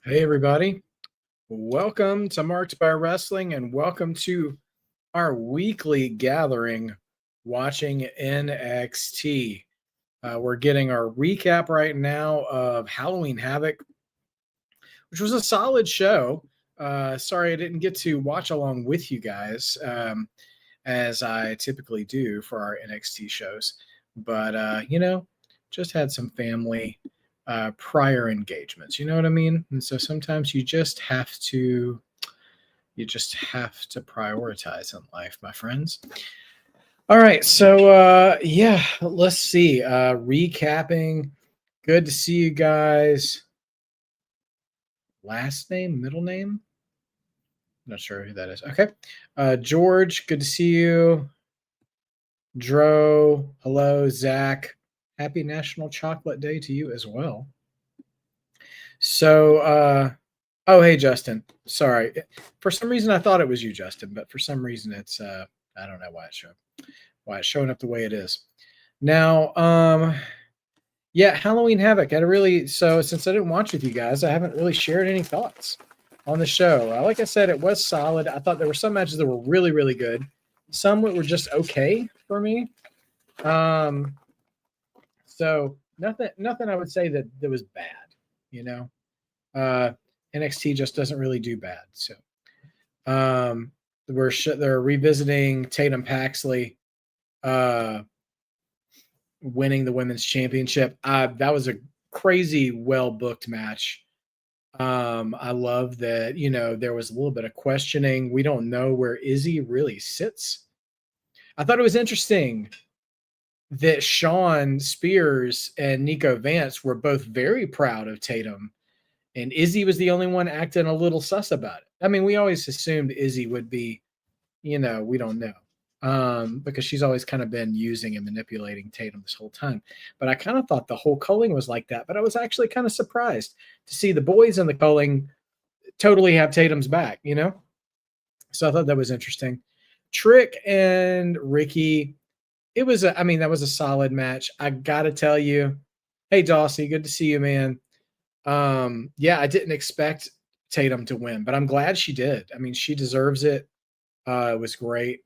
Hey, everybody. Welcome to Marked by Wrestling and welcome to our weekly gathering watching NXT. We're getting our recap right now of Halloween Havoc, which was a solid show. Sorry I didn't get to watch along with you guys as I typically do for our NXT shows. But, just had some family prior engagements. You know what I mean? And so sometimes you just have to prioritize in life, my friends. All right, so let's see. Recapping. Good to see you guys. Last name, middle name? Not sure who that is. Okay. George, good to see you. Dro, hello. Zach, happy National Chocolate Day to you as well. So, oh, hey, Justin. Sorry. For some reason, I thought it was you, Justin, but for some reason, it's, I don't know why it's showing up the way it is. Now, Halloween Havoc. Since I didn't watch with you guys, I haven't really shared any thoughts on the show. Like I said, it was solid. I thought there were some matches that were really, really good. Some were just okay for me. So nothing I would say that was bad, you know. NXT just doesn't really do bad. So they're revisiting Tatum Paxley winning the women's championship. That was a crazy well booked match. I love that, there was a little bit of questioning. We don't know where Izzy really sits. I thought it was interesting that Sean Spears and Nico Vance were both very proud of Tatum, and Izzy was the only one acting a little sus about it. I mean, we always assumed Izzy would be, we don't know, because she's always kind of been using and manipulating Tatum this whole time. But I kind of thought the whole culling was like that. But I was actually kind of surprised to see the boys in the culling totally have Tatum's back, So I thought that was interesting. Trick and Ricky, that was a solid match. I gotta tell you, hey Dawsey, good to see you, man. I didn't expect Tatum to win, but I'm glad she did. I mean, she deserves it. It was great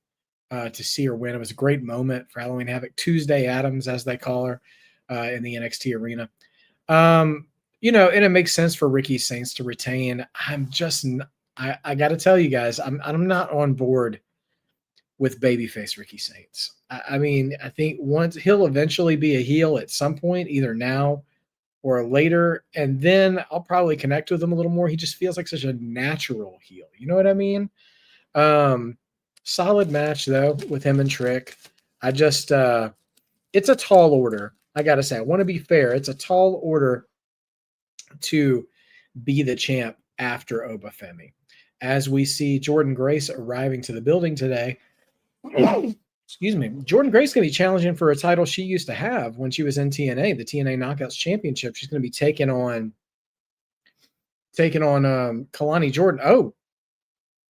to see her win. It was a great moment for Halloween Havoc. Tuesday Adams, as they call her, in the NXT arena. And it makes sense for Ricky Saints to retain. I got to tell you guys, I'm not on board with babyface Ricky Saints. I mean, I think once he'll eventually be a heel at some point, either now or later, and then I'll probably connect with him a little more. He just feels like such a natural heel. You know what I mean? Solid match though with him and Trick. It's a tall order. I gotta say, I want to be fair. It's a tall order to be the champ after Obafemi. As we see Jordynne Grace arriving to the building today, excuse me, Jordynne Grace is going to be challenging for a title she used to have when she was in TNA, the TNA Knockouts Championship. She's going to be taking on Kelani Jordan. Oh,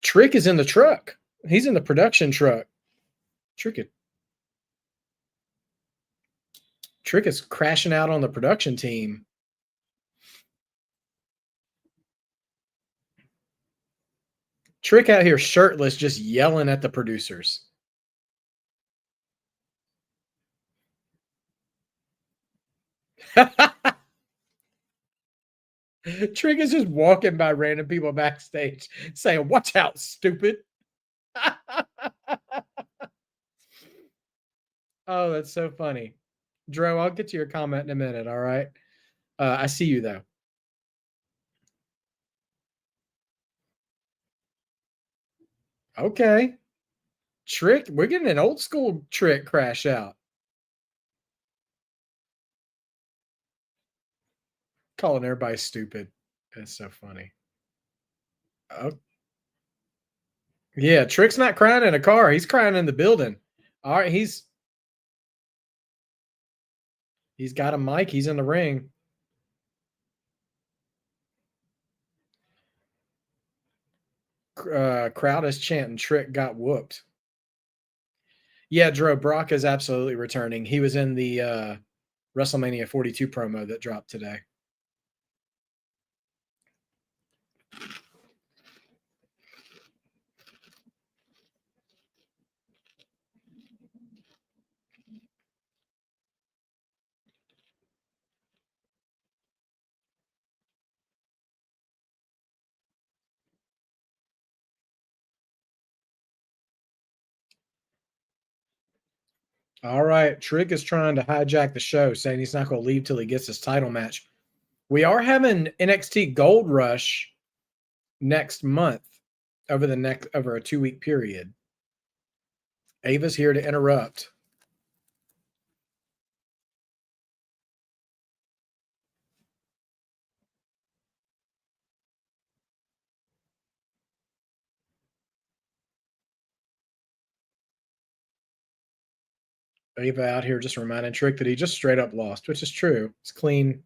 Trick is in the truck. He's in the production truck. Trick is crashing out on the production team. Trick out here shirtless, just yelling at the producers. Trick is just walking by random people backstage saying, "Watch out, stupid." Oh, that's so funny. Dro, I'll get to your comment in a minute, all right? I see you, though. Okay. Trick, we're getting an old school Trick crash out. Calling everybody stupid. That's so funny. Oh. Yeah, Trick's not crying in a car. He's crying in the building. All right, he's got a mic. He's in the ring. Crowd is chanting, Trick got whooped. Yeah, Dro, Brock is absolutely returning. He was in the WrestleMania 42 promo that dropped today. All right. Trick is trying to hijack the show, saying he's not going to leave till he gets his title match. We are having NXT Gold Rush next month over a 2-week period. Ava's here to interrupt. Ava out here just reminding Trick that he just straight up lost, which is true. It's clean.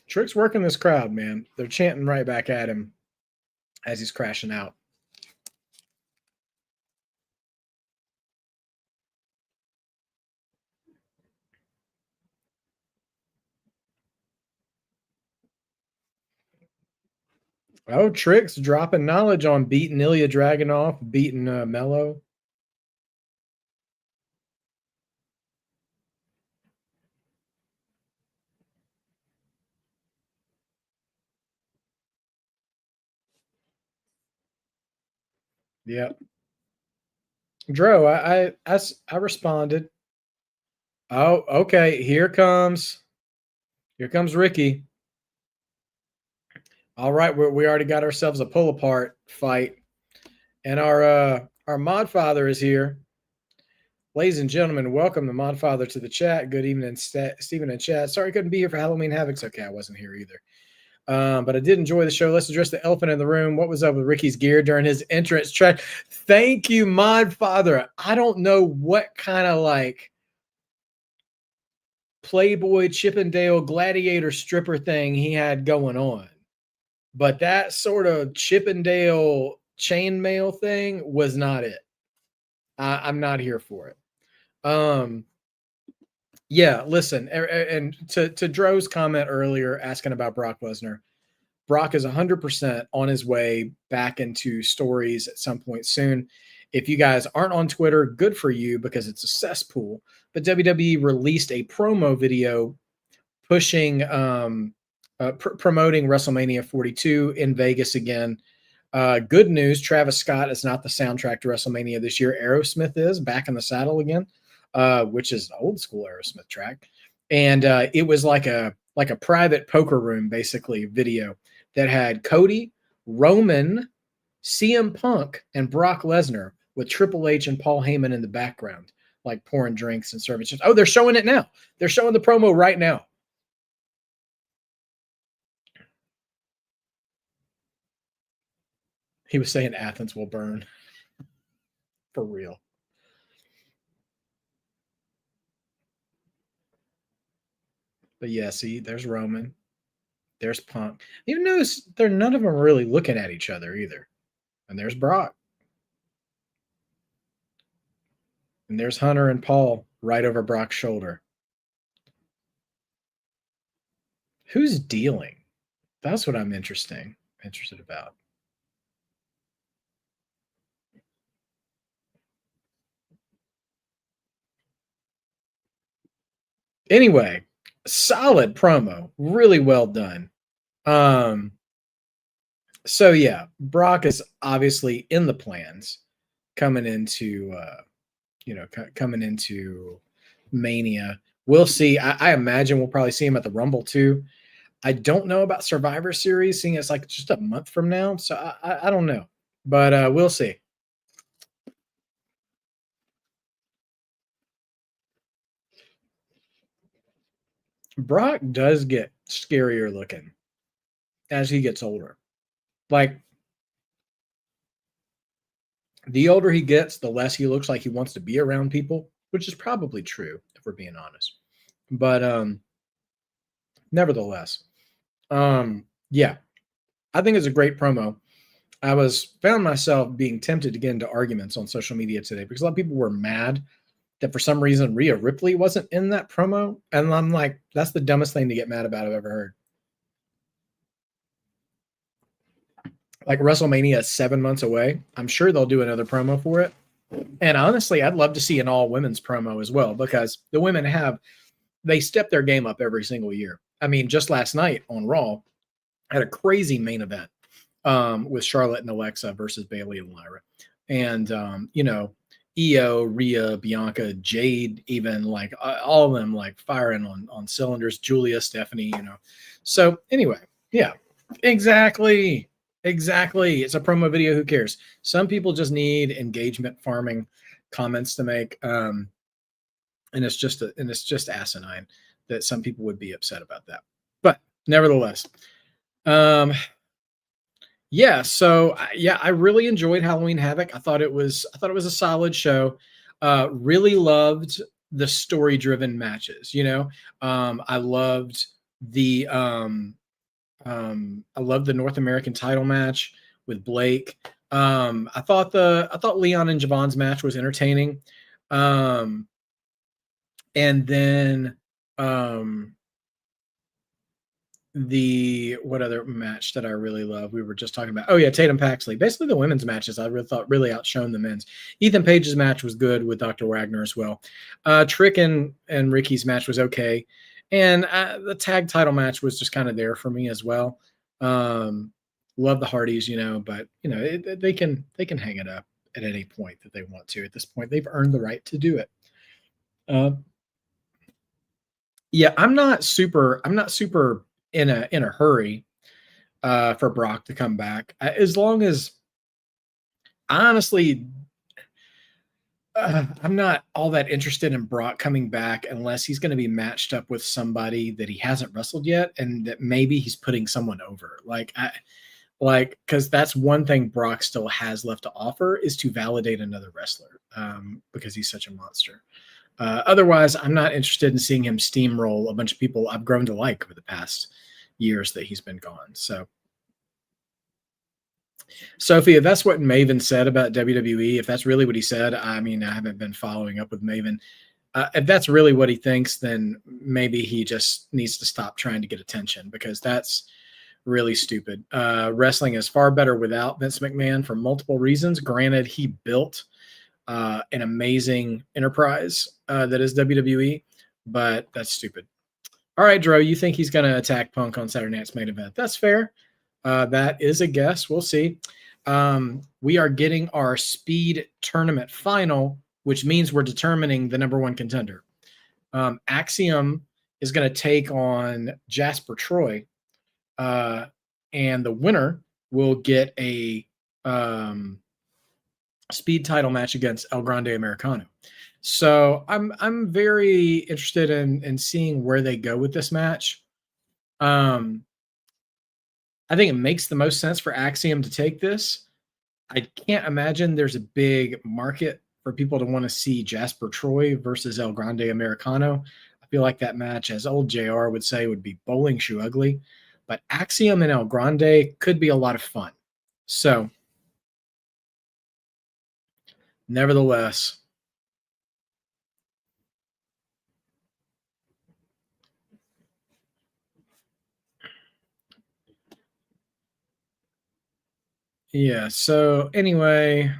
Trick's working this crowd, man. They're chanting right back at him as he's crashing out. Oh, Trick's dropping knowledge on beating Ilya Dragunov, beating Mello. Yep. Dro, I responded. Oh, okay. Here comes Ricky. All right, we already got ourselves a pull apart fight, and our mod father is here. Ladies and gentlemen, welcome the mod father to the chat. Good evening, Stephen and Chad. Sorry I couldn't be here for Halloween Havoc. It's okay, I wasn't here either. But I did enjoy the show. Let's address the elephant in the room. What was up with Ricky's gear during his entrance track? Thank you, mod father. I don't know what kind of like Playboy Chippendale gladiator stripper thing he had going on, but that sort of Chippendale chainmail thing was not it. I'm not here for it. Yeah, listen, and to Dro's comment earlier asking about Brock Lesnar, Brock is 100% on his way back into stories at some point soon. If you guys aren't on Twitter, good for you because it's a cesspool. But WWE released a promo video pushing, promoting WrestleMania 42 in Vegas again. Good news, Travis Scott is not the soundtrack to WrestleMania this year. Aerosmith is back in the saddle again, which is an old school Aerosmith track. And it was like a private poker room, basically, video that had Cody, Roman, CM Punk, and Brock Lesnar with Triple H and Paul Heyman in the background, like pouring drinks and serving. Oh, they're showing it now. They're showing the promo right now. He was saying Athens will burn. For real. But yeah, see, there's Roman. There's Punk. You notice they're none of them really looking at each other either. And there's Brock. And there's Hunter and Paul right over Brock's shoulder. Who's dealing? That's what I'm interested about. Anyway, solid promo, really well done. So yeah, Brock is obviously in the plans coming into coming into Mania. We'll see. I imagine we'll probably see him at the Rumble too. I don't know about Survivor Series, seeing it's like just a month from now. So I don't know, but we'll see. Brock does get scarier looking as he gets older. Like, the older he gets, the less he looks like he wants to be around people, which is probably true if we're being honest. But nevertheless, yeah, I think it's a great promo. I found myself being tempted to get into arguments on social media today because a lot of people were mad that for some reason Rhea Ripley wasn't in that promo. And I'm like, that's the dumbest thing to get mad about I've ever heard. Like, WrestleMania is 7 months away. I'm sure they'll do another promo for it. And honestly, I'd love to see an all women's promo as well, because the women they step their game up every single year. I mean, just last night on Raw had a crazy main event. with Charlotte and Alexa versus Bailey and Lyra. And, you know, Io, Rhea, Bianca, Jade, even like all of them like firing on cylinders, Julia, Stephanie, you know. So anyway, yeah, exactly. Exactly. It's a promo video. Who cares? Some people just need engagement farming comments to make. And it's just asinine that some people would be upset about that. But nevertheless, yeah, so yeah, I really enjoyed Halloween Havoc. I thought it was a solid show. Really loved the story-driven matches, you know. I loved the I loved the North American title match with Blake. I thought Leon and Javon's match was entertaining. And then what other match that I really love? We were just talking about. Oh yeah, Tatum Paxley. Basically, the women's matches I really thought really outshone the men's. Ethan Page's match was good with Dr. Wagner as well. Trick and Ricky's match was okay, and the tag title match was just kind of there for me as well. Love the Hardys, you know, but you know they can hang it up at any point that they want to. At this point, they've earned the right to do it. Yeah, I'm not super in a hurry for Brock to come back. As long as honestly, I'm not all that interested in Brock coming back unless he's going to be matched up with somebody that he hasn't wrestled yet, and that maybe he's putting someone over. Because that's one thing Brock still has left to offer is to validate another wrestler, because he's such a monster. Otherwise, I'm not interested in seeing him steamroll a bunch of people I've grown to like over the past years that he's been gone. So, Sophie, if that's what Maven said about WWE, if that's really what he said, I mean, I haven't been following up with Maven. If that's really what he thinks, then maybe he just needs to stop trying to get attention, because that's really stupid. Wrestling is far better without Vince McMahon for multiple reasons. Granted, he built an amazing enterprise that is WWE, but that's stupid. All right, Dro, you think he's going to attack Punk on Saturday night's main event? That's fair. That is a guess. We'll see. We are getting our speed tournament final, which means we're determining the number one contender. Axiom is going to take on Jasper Troy, and the winner will get a speed title match against El Grande Americano. So I'm very interested in seeing where they go with this match. I think it makes the most sense for Axiom to take this. I can't imagine there's a big market for people to want to see Jasper Troy versus El Grande Americano. I feel like that match, as old JR would say, would be bowling shoe ugly. But Axiom and El Grande could be a lot of fun. So, nevertheless, yeah. So anyway,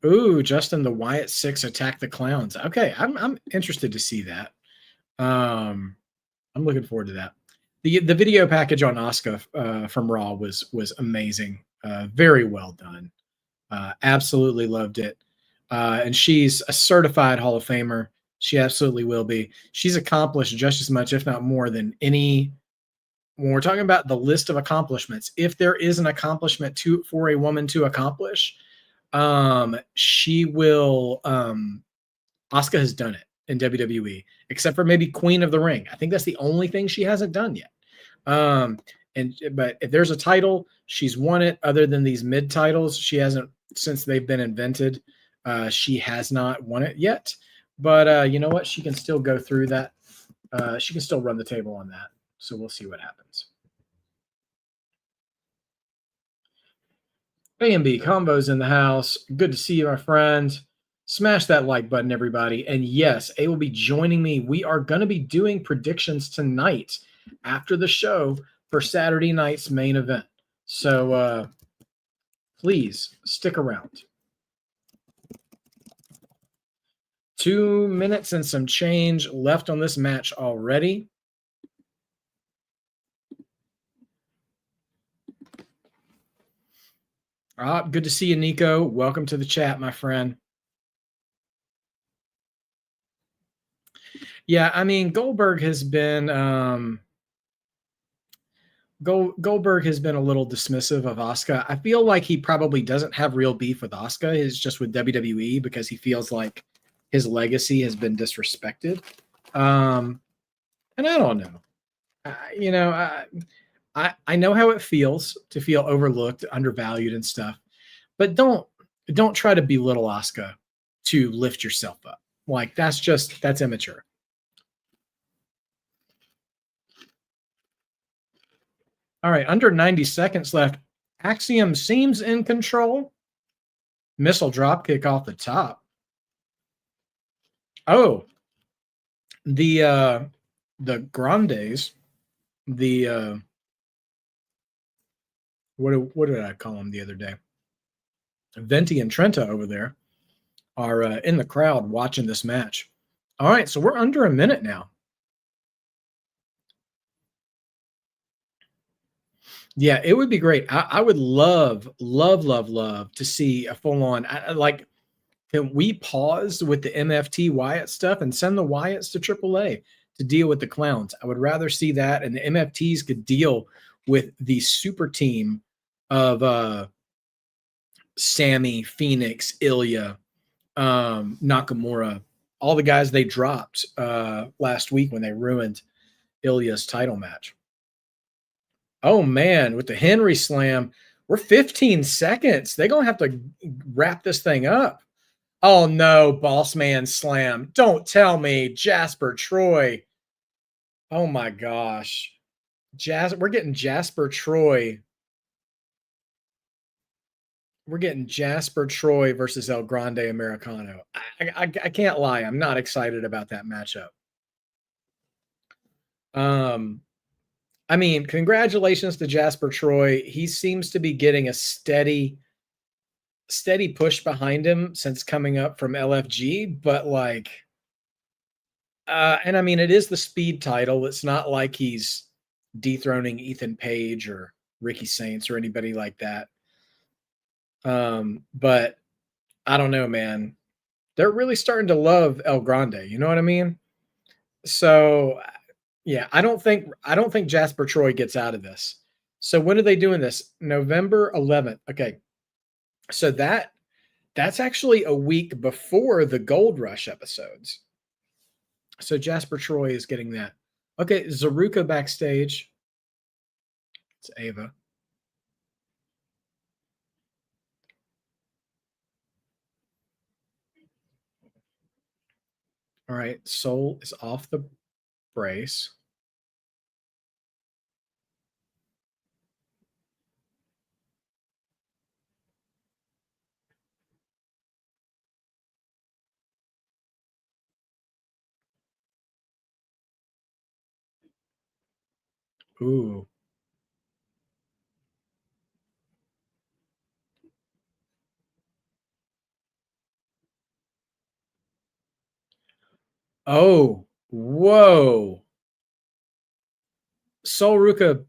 ooh, Justin, the Wyatt Six attack the clowns. Okay, I'm interested to see that. I'm looking forward to that. The video package on Asuka from Raw was amazing. Very well done. Absolutely loved it. And she's a certified Hall of Famer. She absolutely will be. She's accomplished just as much, if not more, than any. When we're talking about the list of accomplishments, if there is an accomplishment for a woman to accomplish, she will. Asuka has done it in WWE, except for maybe Queen of the Ring. I think that's the only thing she hasn't done yet. But if there's a title, she's won it. Other than these mid titles, she hasn't, since they've been invented. She has not won it yet. But you know what? She can still go through that. She can still run the table on that. So we'll see what happens. A&B Convos in the house. Good to see you, my friend. Smash that like button, everybody. And yes, A will be joining me. We are going to be doing predictions tonight after the show for Saturday night's main event. So please stick around. 2 minutes and some change left on this match already. Good to see you, Nico. Welcome to the chat, my friend. Yeah, I mean, Goldberg has been Goldberg has been a little dismissive of Asuka. I feel like he probably doesn't have real beef with Asuka. It's just with WWE because he feels like his legacy has been disrespected. And I don't know. I know how it feels to feel overlooked, undervalued, and stuff. But don't try to belittle Asuka to lift yourself up. Like that's immature. All right, under 90 seconds left. Axiom seems in control. Missile dropkick off the top. Oh, the Grandes, the what did I call them the other day? Venti and Trenta over there are in the crowd watching this match. All right, so we're under a minute now. Yeah, it would be great. I would love to see a full on like. Can we pause with the MFT Wyatt stuff and send the Wyatts to AAA to deal with the clowns? I would rather see that, and the MFTs could deal with the super team of Sammy, Phoenix, Ilya, Nakamura, all the guys they dropped last week when they ruined Ilya's title match. Oh man, with the Henry Slam, we're 15 seconds. They're gonna have to wrap this thing up. Oh no, boss man slam. Don't tell me Jasper Troy. Oh my gosh. We're getting Jasper Troy. We're getting Jasper Troy versus El Grande Americano. I can't lie. I'm not excited about that matchup. I mean, congratulations to Jasper Troy. He seems to be getting a steady push behind him since coming up from LFG, but like and I mean, it is the speed title. It's not like he's dethroning Ethan Page or Ricky Saints or anybody like that. But I don't know, man. They're really starting to love El Grande. You know what I mean? So yeah, I don't think Jasper Troy gets out of this. So when are they doing this? November 11th. Okay. So that's actually a week before the Gold Rush episodes. So Jasper Troy is getting that. Okay, Zaruka backstage. It's Ava. All right, Soul is off the brace. Ooh. Oh, whoa. Sol Ruka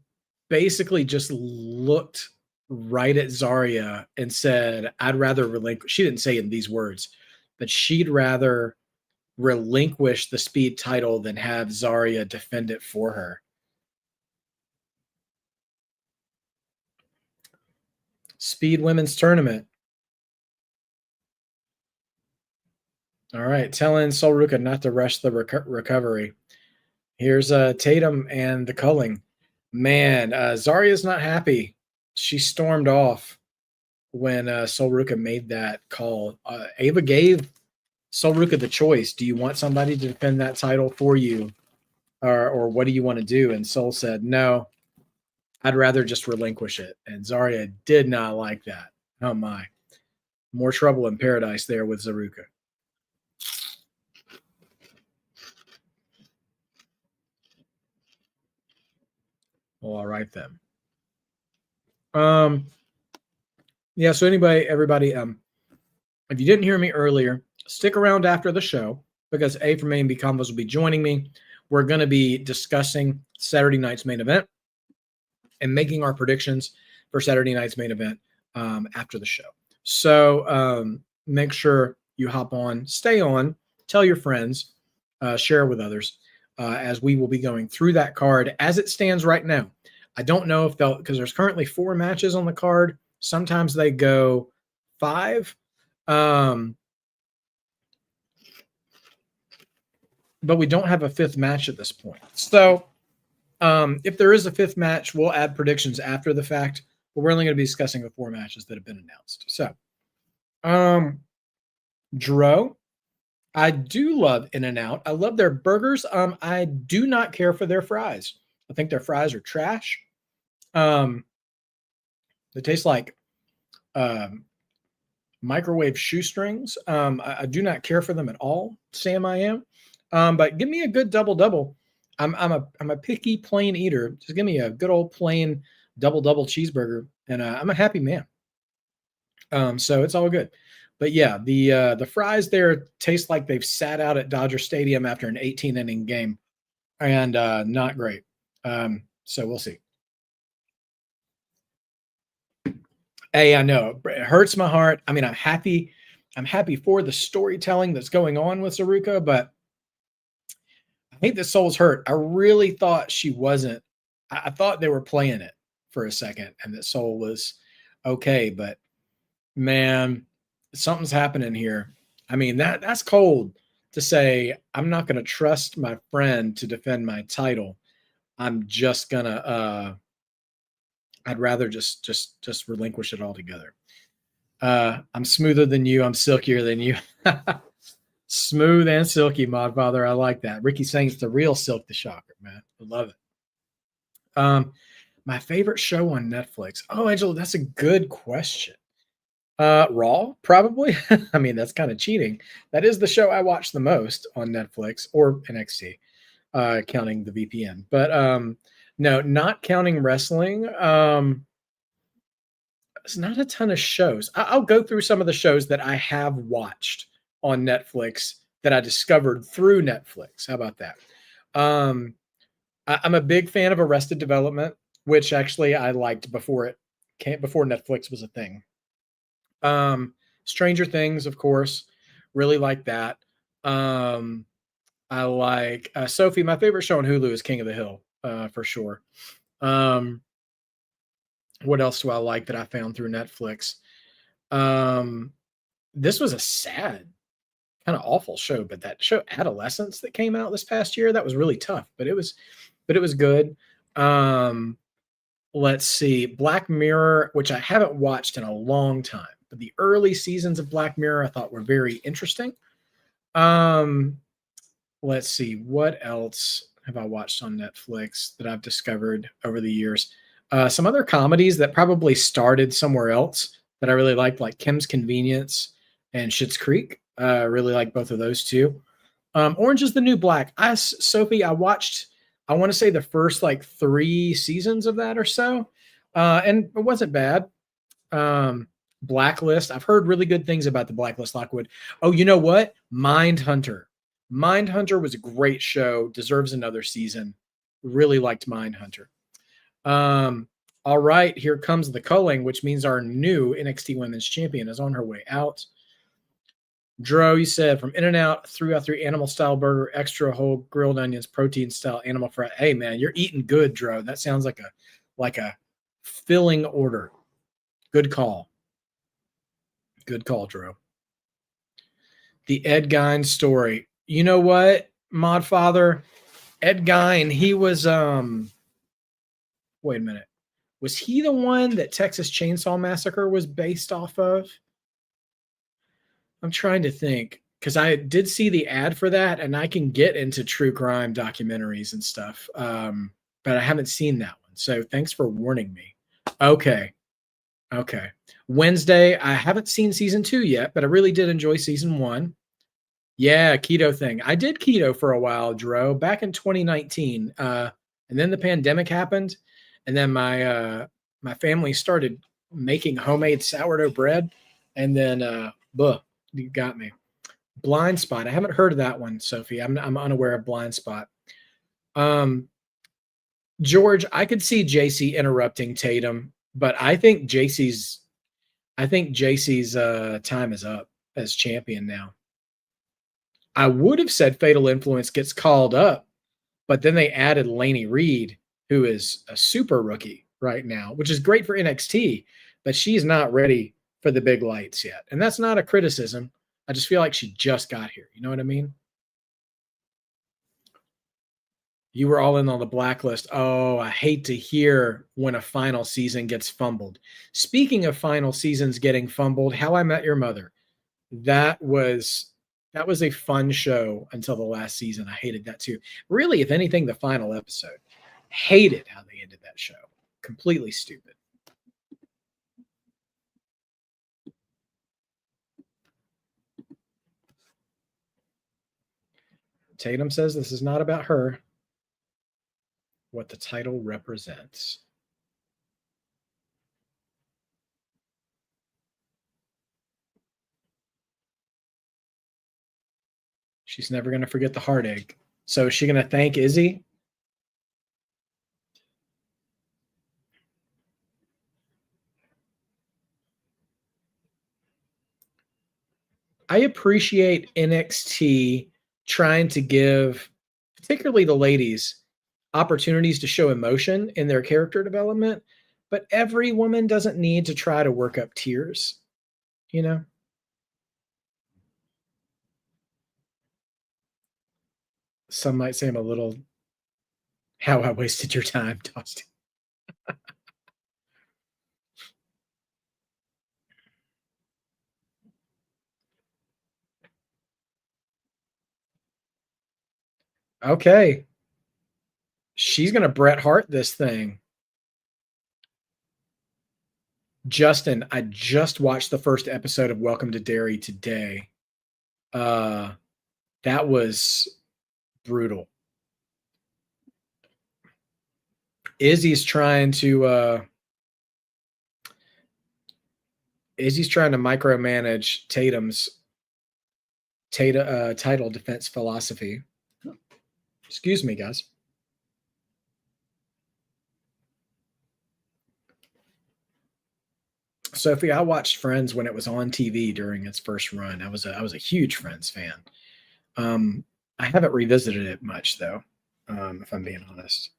basically just looked right at Zarya and said, I'd rather relinquish. She didn't say in these words, but she'd rather relinquish the speed title than have Zarya defend it for her. Speed women's tournament. All right, telling Sol Ruka not to rush the recovery. Here's Tatum and the culling. Man, Zarya's not happy. She stormed off when Sol Ruka made that call. Ava gave Sol Ruka the choice. Do you want somebody to defend that title for you? Or what do you want to do? And Sol said, no, I'd rather just relinquish it. And Zarya did not like that. Oh my. More trouble in paradise there with Zaruka. Well, all right then. Yeah, so everybody, if you didn't hear me earlier, stick around after the show because A from A&B Convos will be joining me. We're going to be discussing Saturday night's main event and making our predictions for Saturday night's main event. after the show. So make sure you hop on, stay on, tell your friends, share with others, as we will be going through that card as it stands right now. I don't know if they'll, because there's currently 4 matches on the card. Sometimes they go 5. But we don't have a 5th match at this point. So if there is a 5th match, we'll add predictions after the fact. But we're only going to be discussing the 4 matches that have been announced. So, Dro, I do love In-N-Out. I love their burgers. I do not care for their fries. I think their fries are trash. They taste like microwave shoestrings. I do not care for them at all. Sam, I am. But give me a good double. I'm a picky plain eater. Just give me a good old plain double cheeseburger, and I'm a happy man. So it's all good. But yeah, the fries there taste like they've sat out at Dodger Stadium after an 18-inning game, and not great. So we'll see. Hey, I know it hurts my heart. I mean, I'm happy for the storytelling that's going on with Saruka, but I hate that Soul's hurt. I really thought she wasn't. I thought they were playing it for a second and that Soul was okay, but man, something's happening here. I mean, that's cold to say. I'm not going to trust my friend to defend my title. I'm just gonna I'd rather just relinquish it altogether. I'm smoother than you. I'm silkier than you. Smooth and silky, Modfather. I like that. Ricky saying it's the real Silk the Shocker, man. I love it. My favorite show on Netflix. Oh, Angela, that's a good question. Raw, probably. I mean, that's kind of cheating. That is the show I watch the most on Netflix or NXT, counting the VPN. But no, not counting wrestling. It's not a ton of shows. I'll go through some of the shows that I have watched on Netflix that I discovered through Netflix. How about that? I'm a big fan of Arrested Development, which actually I liked before Netflix was a thing. Stranger Things, of course, really like that. I like Sophie. My favorite show on Hulu is King of the Hill, for sure. What else do I like that I found through Netflix? This was a sad, kind of awful show, but that show Adolescence that came out this past year, that was really tough, but it was good. Let's see, Black Mirror, which I haven't watched in a long time, but the early seasons of Black Mirror I thought were very interesting. Let's see, what else have I watched on Netflix that I've discovered over the years? Some other comedies that probably started somewhere else that I really liked, like Kim's Convenience and Schitt's Creek. I really like both of those too. Orange is the New Black. Sophie, I watched, I want to say the first like 3 seasons of that or so. And it wasn't bad. Blacklist. I've heard really good things about the Blacklist, Lockwood. Oh, you know what? Mindhunter. Mindhunter was a great show. Deserves another season. Really liked Mindhunter. All right, here comes the culling, which means our new NXT Women's Champion is on her way out. Dro, you said from In-N-Out, 3x3 animal style burger, extra whole grilled onions, protein style animal fry. Hey man, you're eating good, Dro. That sounds like a filling order. Good call. Good call, Dro. The Ed Gein story. You know what, Modfather? Ed Gein, he was wait a minute. Was he the one that Texas Chainsaw Massacre was based off of? I'm trying to think, because I did see the ad for that, and I can get into true crime documentaries and stuff, but I haven't seen that one. So thanks for warning me. Okay. Wednesday, I haven't seen season 2 yet, but I really did enjoy season 1. Yeah, keto thing. I did keto for a while, Dro, back in 2019. And then the pandemic happened, and then my family started making homemade sourdough bread, and then you got me. Blind Spot. I haven't heard of that one, Sophie. I'm unaware of Blind Spot. George, I could see JC interrupting Tatum, but I think JC's I think JC's time is up as champion now. I would have said Fatal Influence gets called up, but then they added Laney Reed, who is a super rookie right now, which is great for NXT, but she's not ready for the big lights yet. And that's not a criticism. I just feel like she just got here. You know what I mean? You were all in on the blacklist. Oh, I hate to hear when a final season gets fumbled. Speaking of final seasons getting fumbled, How I Met Your Mother. That was a fun show until the last season. I hated that too. Really, if anything, the final episode. Hated how they ended that show. Completely stupid. Tatum says this is not about her. What the title represents. She's never going to forget the heartache. So is she going to thank Izzy? I appreciate NXT trying to give, particularly the ladies, opportunities to show emotion in their character development, but every woman doesn't need to try to work up tears, you know? Some might say I'm a little how I wasted your time, Dustin. Okay. She's going to Bret Hart this thing. Justin, I just watched the first episode of Welcome to Derry today. That was brutal. Izzy's trying to micromanage Tatum's title defense philosophy. Excuse me, guys. Sophie, I watched Friends when it was on TV during its first run. I was a huge Friends fan. I haven't revisited it much though, if I'm being honest.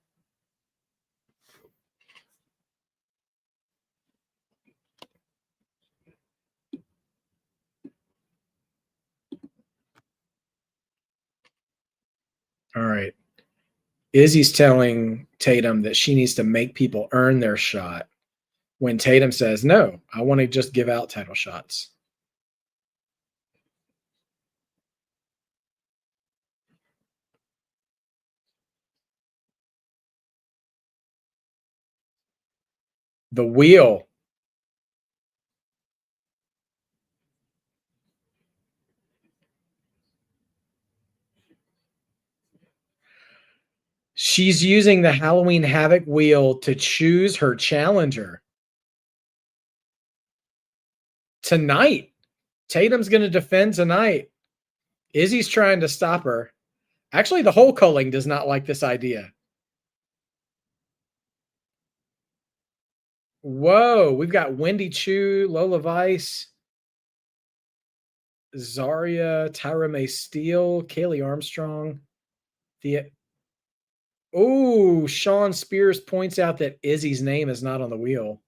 All right. Izzy's telling Tatum that she needs to make people earn their shot when Tatum says, no, I want to just give out title shots. The wheel. She's using the Halloween Havoc wheel to choose her challenger. Tonight. Tatum's going to defend tonight. Izzy's trying to stop her. Actually, the whole culling does not like this idea. Whoa, we've got Wendy Chu, Lola Vice, Zarya, Tyra May Steele, Kaylee Armstrong. Sean Spears points out that Izzy's name is not on the wheel.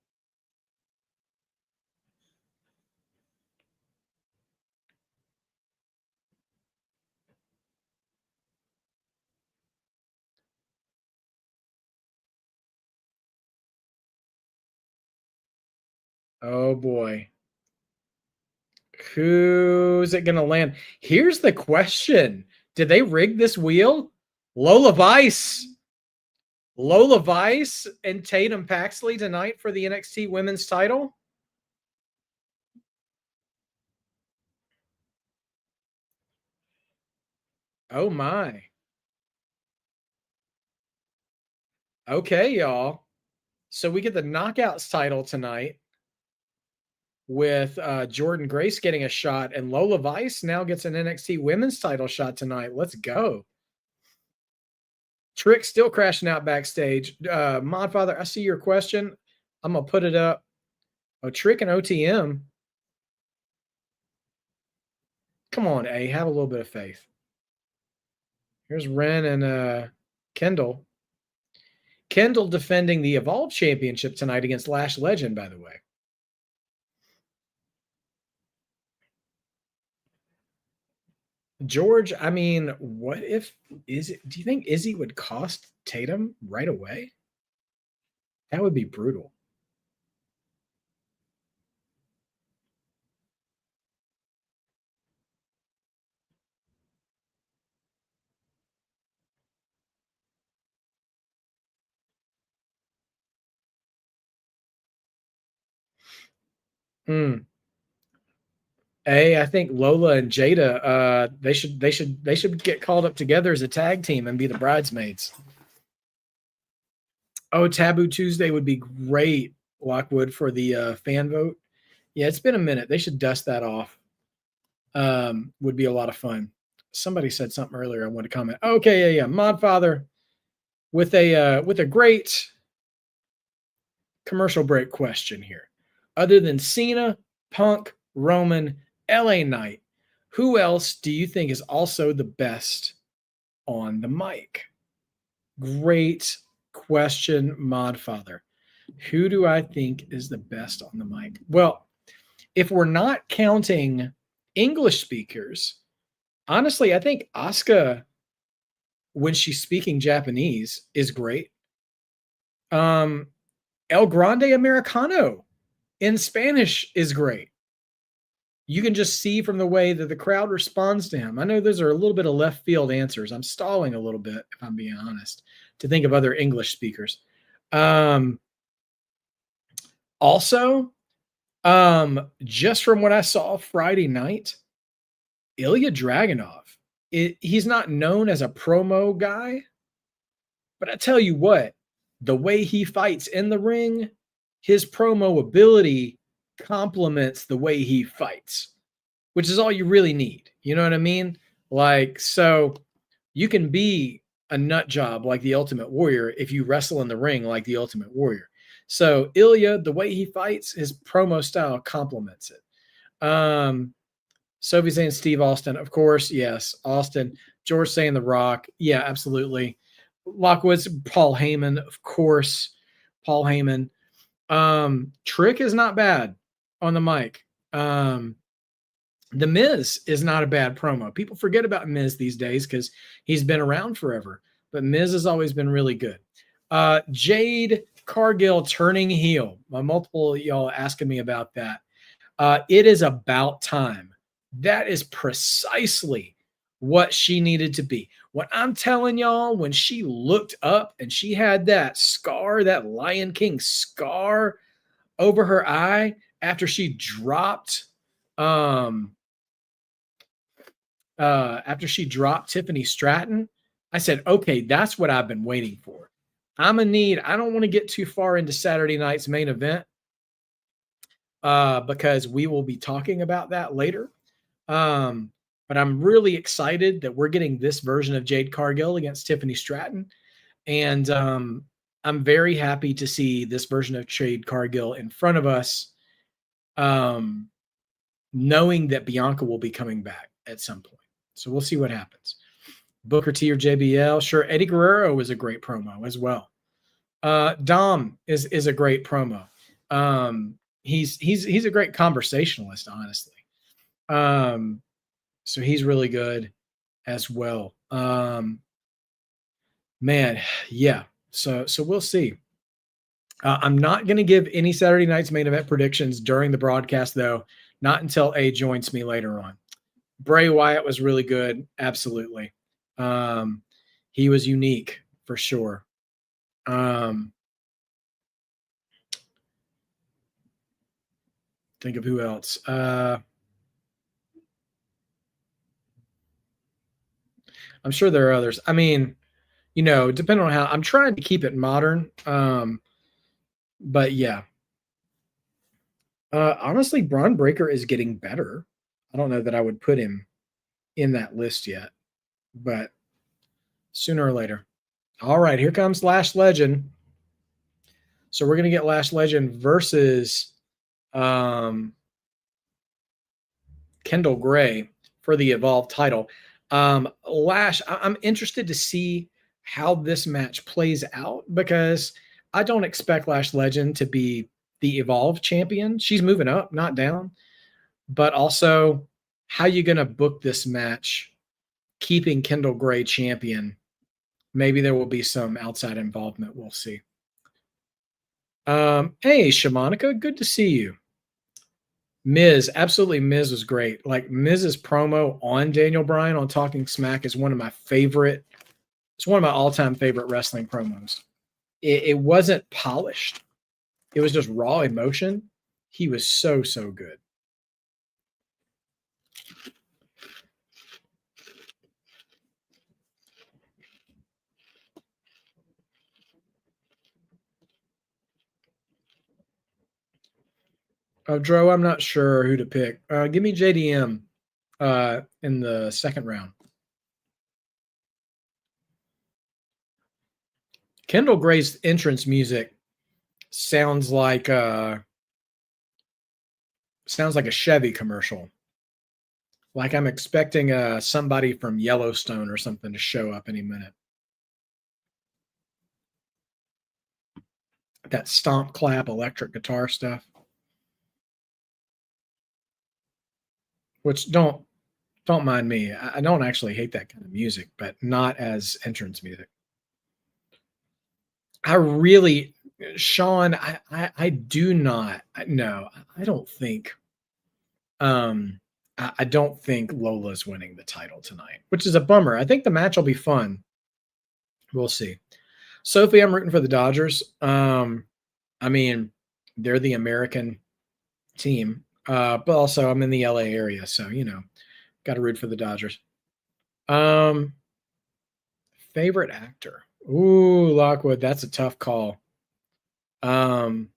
Oh boy. Who's it going to land? Here's the question. Did they rig this wheel? Lola Vice and Tatum Paxley tonight for the NXT Women's title? Oh my. Okay, y'all. So we get the Knockouts title tonight with Jordynne Grace getting a shot, and Lola Vice now gets an NXT Women's title shot tonight. Let's go. Trick still crashing out backstage. Modfather, I see your question. I'm going to put it up. Oh, Trick and OTM. Come on, A. Have a little bit of faith. Here's Ren and Kendal. Kendal defending the Evolve Championship tonight against Lash Legend, by the way. George, I mean, what if do you think Izzy would cost Tatum right away? That would be brutal. Hmm. I think Lola and Jada, they should get called up together as a tag team and be the bridesmaids. Oh, Taboo Tuesday would be great, Lockwood, for the fan vote. Yeah, it's been a minute. They should dust that off. Would be a lot of fun. Somebody said something earlier. I want to comment. Okay, yeah. Modfather with a great commercial break question here. Other than Cena, Punk, Roman, LA Knight, who else do you think is also the best on the mic? Great question, Modfather. Who do I think is the best on the mic? Well, if we're not counting English speakers, honestly, I think Asuka, when she's speaking Japanese, is great. El Grande Americano in Spanish is great. You can just see from the way that the crowd responds to him. I know those are a little bit of left field answers. I'm stalling a little bit, if I'm being honest, to think of other English speakers. Also, just from what I saw Friday night, Ilya Dragunov, he's not known as a promo guy, but I tell you what, the way he fights in the ring, his promo ability complements the way he fights, which is all you really need. You know what I mean? Like, so you can be a nut job like the Ultimate Warrior if you wrestle in the ring like the Ultimate Warrior. So Ilya, the way he fights, his promo style complements it. Sophie saying Steve Austin, of course, yes. Austin. George saying The Rock, yeah, absolutely. Lockwood's Paul Heyman, of course. Paul Heyman. Trick is not bad on the mic. The Miz is not a bad promo. People forget about Miz these days because he's been around forever, but Miz has always been really good. Jade Cargill turning heel. Multiple y'all asking me about that. It is about time. That is precisely what she needed to be. What I'm telling y'all, when she looked up and she had that scar, that Lion King scar over her eye after she dropped Tiffany Stratton, I said, okay, that's what I've been waiting for. I don't want to get too far into Saturday night's main event because we will be talking about that later. But I'm really excited that we're getting this version of Jade Cargill against Tiffany Stratton. And I'm very happy to see this version of Jade Cargill in front of us, knowing that Bianca will be coming back at some point. So we'll see what happens. Booker T or JBL. Sure, Eddie Guerrero was a great promo as well. Dom is a great promo. He's a great conversationalist, honestly. So he's really good as well. Man, yeah. So we'll see. I'm not going to give any Saturday night's main event predictions during the broadcast, though. Not until A joins me later on. Bray Wyatt was really good. Absolutely. He was unique for sure. Think of who else. I'm sure there are others. I mean, depending on how I'm trying to keep it modern. But yeah. Honestly, Braun Breaker is getting better. I don't know that I would put him in that list yet, but sooner or later. All right, here comes Lash Legend. So we're going to get Lash Legend versus Kendal Gray for the Evolve title. Lash, I'm interested to see how this match plays out because I don't expect Lash Legend to be the Evolve champion. She's moving up, not down. But also, how you going to book this match, keeping Kendal Gray champion? Maybe there will be some outside involvement. We'll see. Hey, Shamanica, good to see you. Miz, absolutely, Miz was great. Like Miz's promo on Daniel Bryan on Talking Smack is one of my favorite. It's one of my all-time favorite wrestling promos. It wasn't polished. It was just raw emotion. He was so good. Oh, Dro, I'm not sure who to pick. Give me JDM in the second round. Kendal Gray's entrance music sounds like a Chevy commercial. Like I'm expecting somebody from Yellowstone or something to show up any minute. That stomp clap electric guitar stuff. Which don't mind me. I don't actually hate that kind of music, but not as entrance music. I really, Sean, I do not. No, I don't think. I don't think Lola's winning the title tonight, which is a bummer. I think the match will be fun. We'll see. Sophie, I'm rooting for the Dodgers. I mean, they're the American team, but also I'm in the LA area, so got to root for the Dodgers. Favorite actor? Ooh, Lockwood, that's a tough call. Honestly,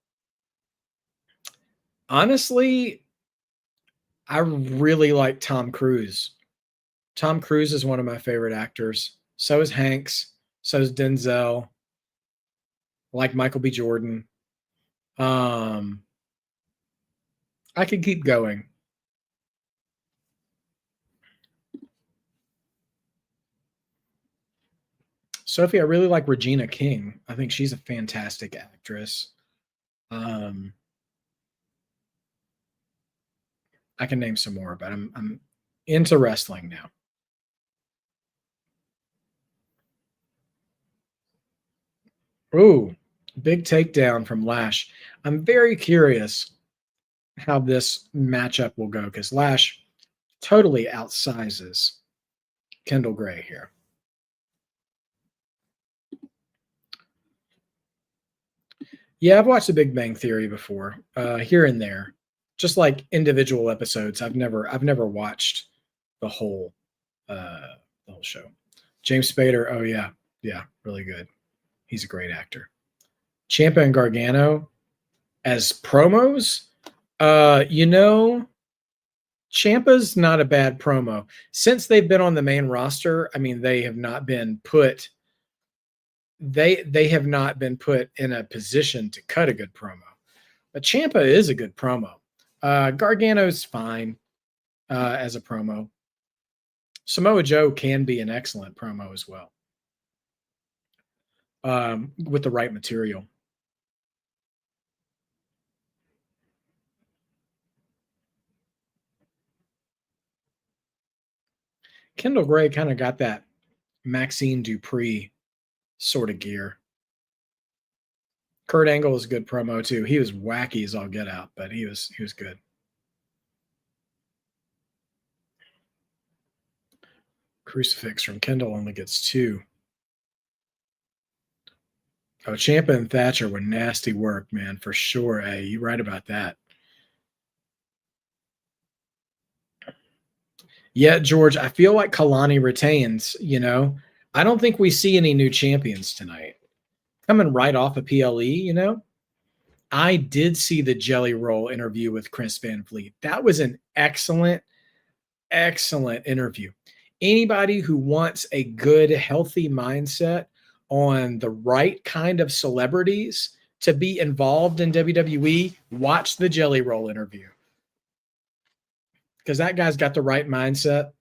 I really like Tom Cruise. Tom Cruise is one of my favorite actors. So is Hanks. So is Denzel. Like Michael B. Jordan. I could keep going. Sophie, I really like Regina King. I think she's a fantastic actress. I can name some more, but I'm into wrestling now. Ooh, big takedown from Lash. I'm very curious how this matchup will go because Lash totally outsizes Kendal Gray here. Yeah, I've watched The Big Bang Theory before, here and there, just like individual episodes. I've never watched the whole show. James Spader, oh yeah, really good. He's a great actor. Ciampa and Gargano as promos, Ciampa's not a bad promo. Since they've been on the main roster, I mean, they have not been put in a position to cut a good promo. But Ciampa is a good promo. Gargano's fine as a promo. Samoa Joe can be an excellent promo as well with the right material. Kendal Gray kind of got that Maxine Dupree sort of gear. Kurt Angle was a good promo too. He was wacky as all get out, but he was good. Crucifix from Kendal only gets 2. Oh, Ciampa and Thatcher were nasty work, man, for sure. Hey, you're right about that. Yeah, George, I feel like Kelani retains, I don't think we see any new champions tonight. Coming right off of PLE, I did see the Jelly Roll interview with Chris Van Vliet. That was an excellent interview. Anybody who wants a good, healthy mindset on the right kind of celebrities to be involved in WWE, watch the Jelly Roll interview. Because that guy's got the right mindset.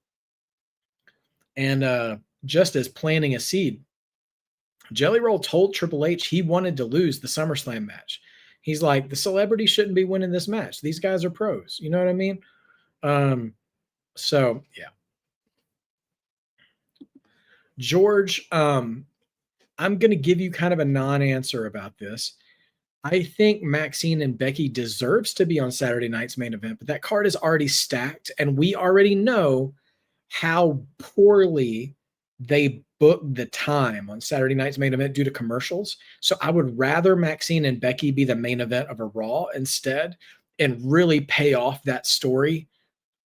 And just as planting a seed, Jelly Roll told Triple H he wanted to lose the SummerSlam match. He's like, the celebrity shouldn't be winning this match. These guys are pros. You know what I mean? So, yeah. George, I'm going to give you kind of a non-answer about this. I think Maxine and Becky deserves to be on Saturday night's main event, but that card is already stacked, and we already know how poorly they booked the time on Saturday night's main event due to commercials. So I would rather Maxine and Becky be the main event of a Raw instead and really pay off that story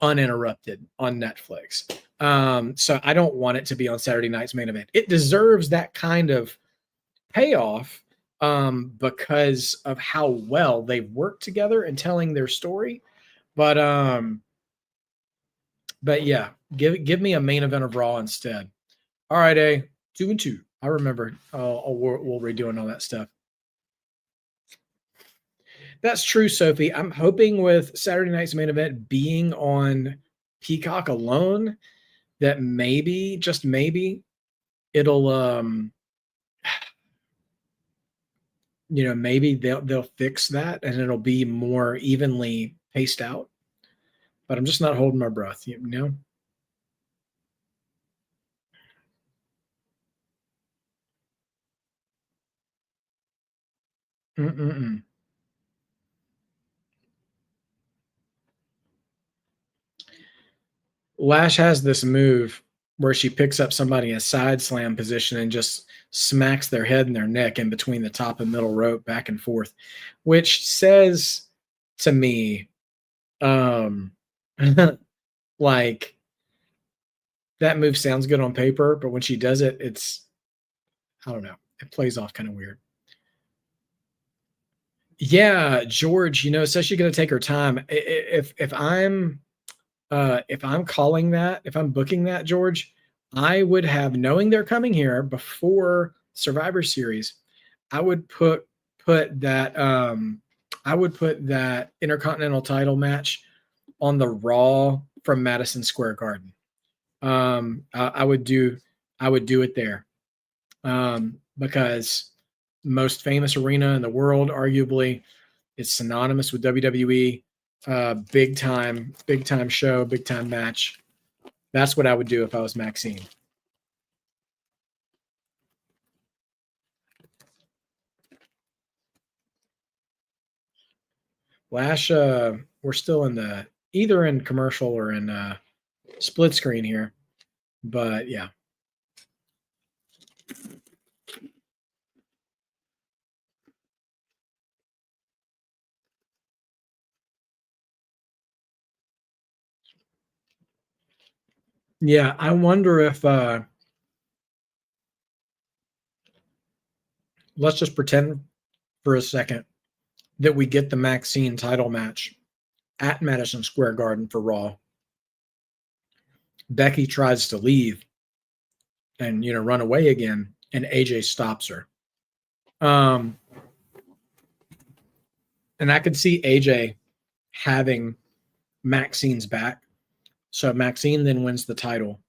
uninterrupted on Netflix. So I don't want it to be on Saturday night's main event. It deserves that kind of payoff because of how well they've worked together in telling their story. But yeah, give me a main event of Raw instead. All right, 2-2. I remember. We'll redoing all that stuff. That's true, Sophie. I'm hoping with Saturday night's main event being on Peacock alone, that maybe, just maybe, it'll maybe they'll fix that and it'll be more evenly paced out. But I'm just not holding my breath, you know? Mm-mm-mm. Lash has this move where she picks up somebody in a side slam position and just smacks their head and their neck in between the top and middle rope back and forth, which says to me, like, that move sounds good on paper, but when she does it, I don't know, it plays off kind of weird. Yeah, George, says she's going to take her time. If I'm calling that, if I'm booking that, George, I would have, knowing they're coming here before Survivor Series, I would put that Intercontinental title match on the Raw from Madison Square Garden. I would do it there because most famous arena in the world, arguably, it's synonymous with WWE. Big time show, big time match. That's what I would do if I was Maxine. Lash, we're still in either in commercial or in split screen here, but yeah. Yeah, I wonder if let's just pretend for a second that we get the Maxine title match at Madison Square Garden for Raw. Becky tries to leave and run away again, and AJ stops her. And I could see AJ having Maxine's back. So Maxine then wins the title,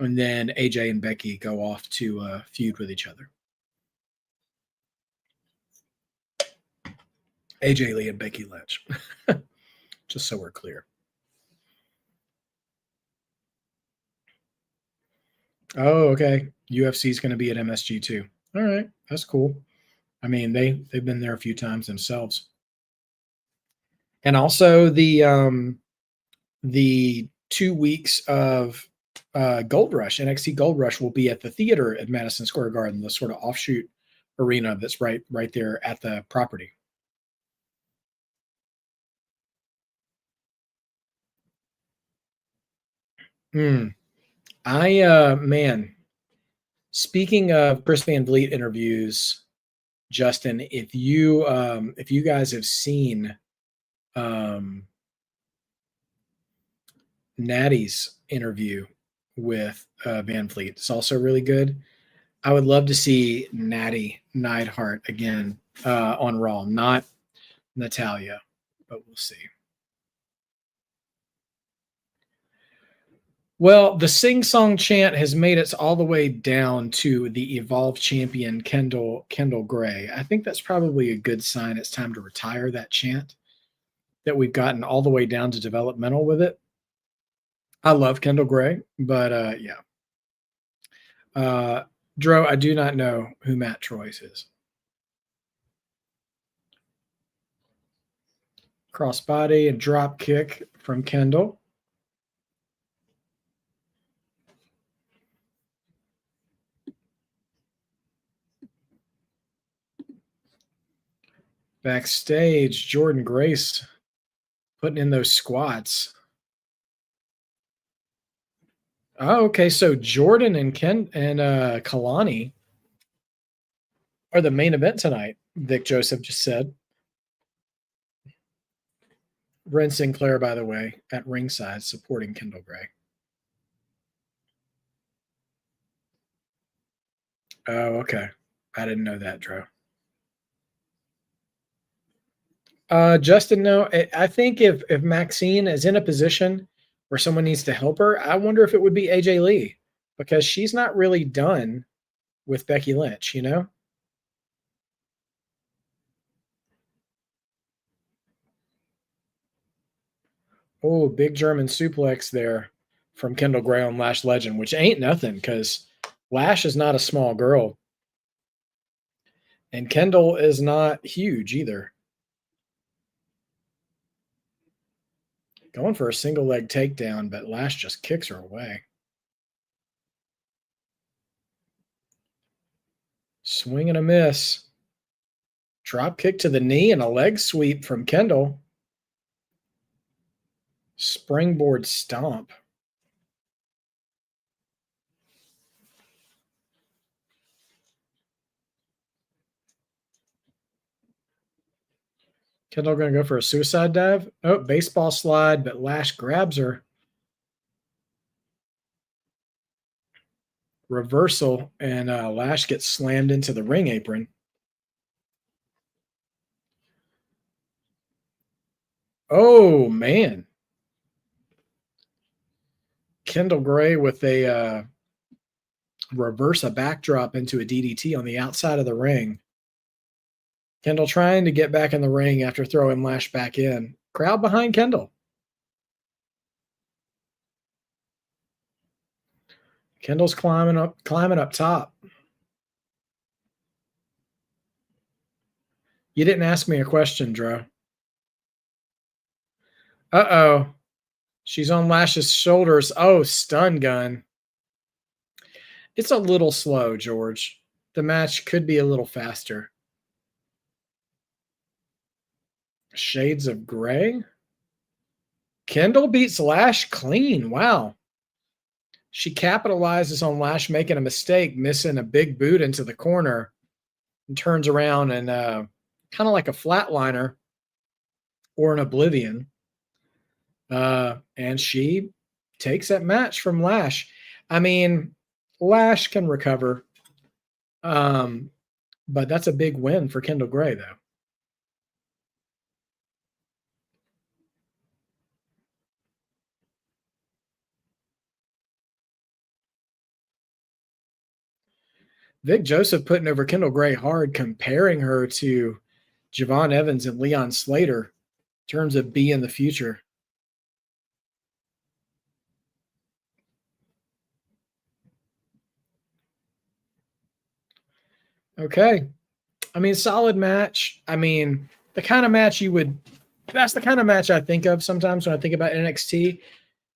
and then AJ and Becky go off to feud with each other. AJ Lee and Becky Lynch. Just so we're clear. Oh, okay. UFC is going to be at MSG too. All right, that's cool. I mean, they've been there a few times themselves. And also the 2 weeks of Gold Rush, NXT Gold Rush, will be at the theater at Madison Square Garden, the sort of offshoot arena that's right there at the property. Man, speaking of Chris Van Vliet interviews, Justin, if you guys have seen Natty's interview with Van Vliet, it's also really good. I would love to see Natty Neidhart again on Raw, not Natalya, but we'll see. Well, the sing-song chant has made it all the way down to the Evolve champion, Kendal Gray. I think that's probably a good sign it's time to retire that chant, that we've gotten all the way down to developmental with it. I love Kendal Gray, but yeah. Dro, I do not know who Matt Troyes is. Crossbody and drop kick from Kendal. Backstage, Jordynne Grace putting in those squats. Oh, okay. So Jordan and Kelani are the main event tonight, Vic Joseph just said. Ren Sinclair, by the way, at ringside supporting Kendal Gray. Oh, okay. I didn't know that, Dro. Justin, no. I think if Maxine is in a position where someone needs to help her, I wonder if it would be AJ Lee, because she's not really done with Becky Lynch, you know? Oh, big German suplex there from Kendal Gray on Lash Legend, which ain't nothing because Lash is not a small girl. And Kendal is not huge either. Going for a single leg takedown, but Lash just kicks her away. Swing and a miss. Drop kick to the knee and a leg sweep from Kendal. Springboard stomp. Kendal going to go for a suicide dive. Oh, baseball slide, but Lash grabs her. Reversal, and Lash gets slammed into the ring apron. Oh, man. Kendal Gray with a reverse a backdrop into a DDT on the outside of the ring. Kendal trying to get back in the ring after throwing Lash back in. Crowd behind Kendal. Kendall's climbing up top. You didn't ask me a question, Dro. Uh-oh. She's on Lash's shoulders. Oh, stun gun. It's a little slow, George. The match could be a little faster. Shades of gray. Kendal beats Lash clean. Wow. She capitalizes on Lash making a mistake, missing a big boot into the corner, and turns around and kind of like a flatliner or an oblivion. And she takes that match from Lash. I mean, Lash can recover. But that's a big win for Kendal Gray, though. Vic Joseph putting over Kendal Gray hard, comparing her to Javon Evans and Leon Slater in terms of being the future. Okay. I mean, solid match. I mean, the kind of match that's the kind of match I think of sometimes when I think about NXT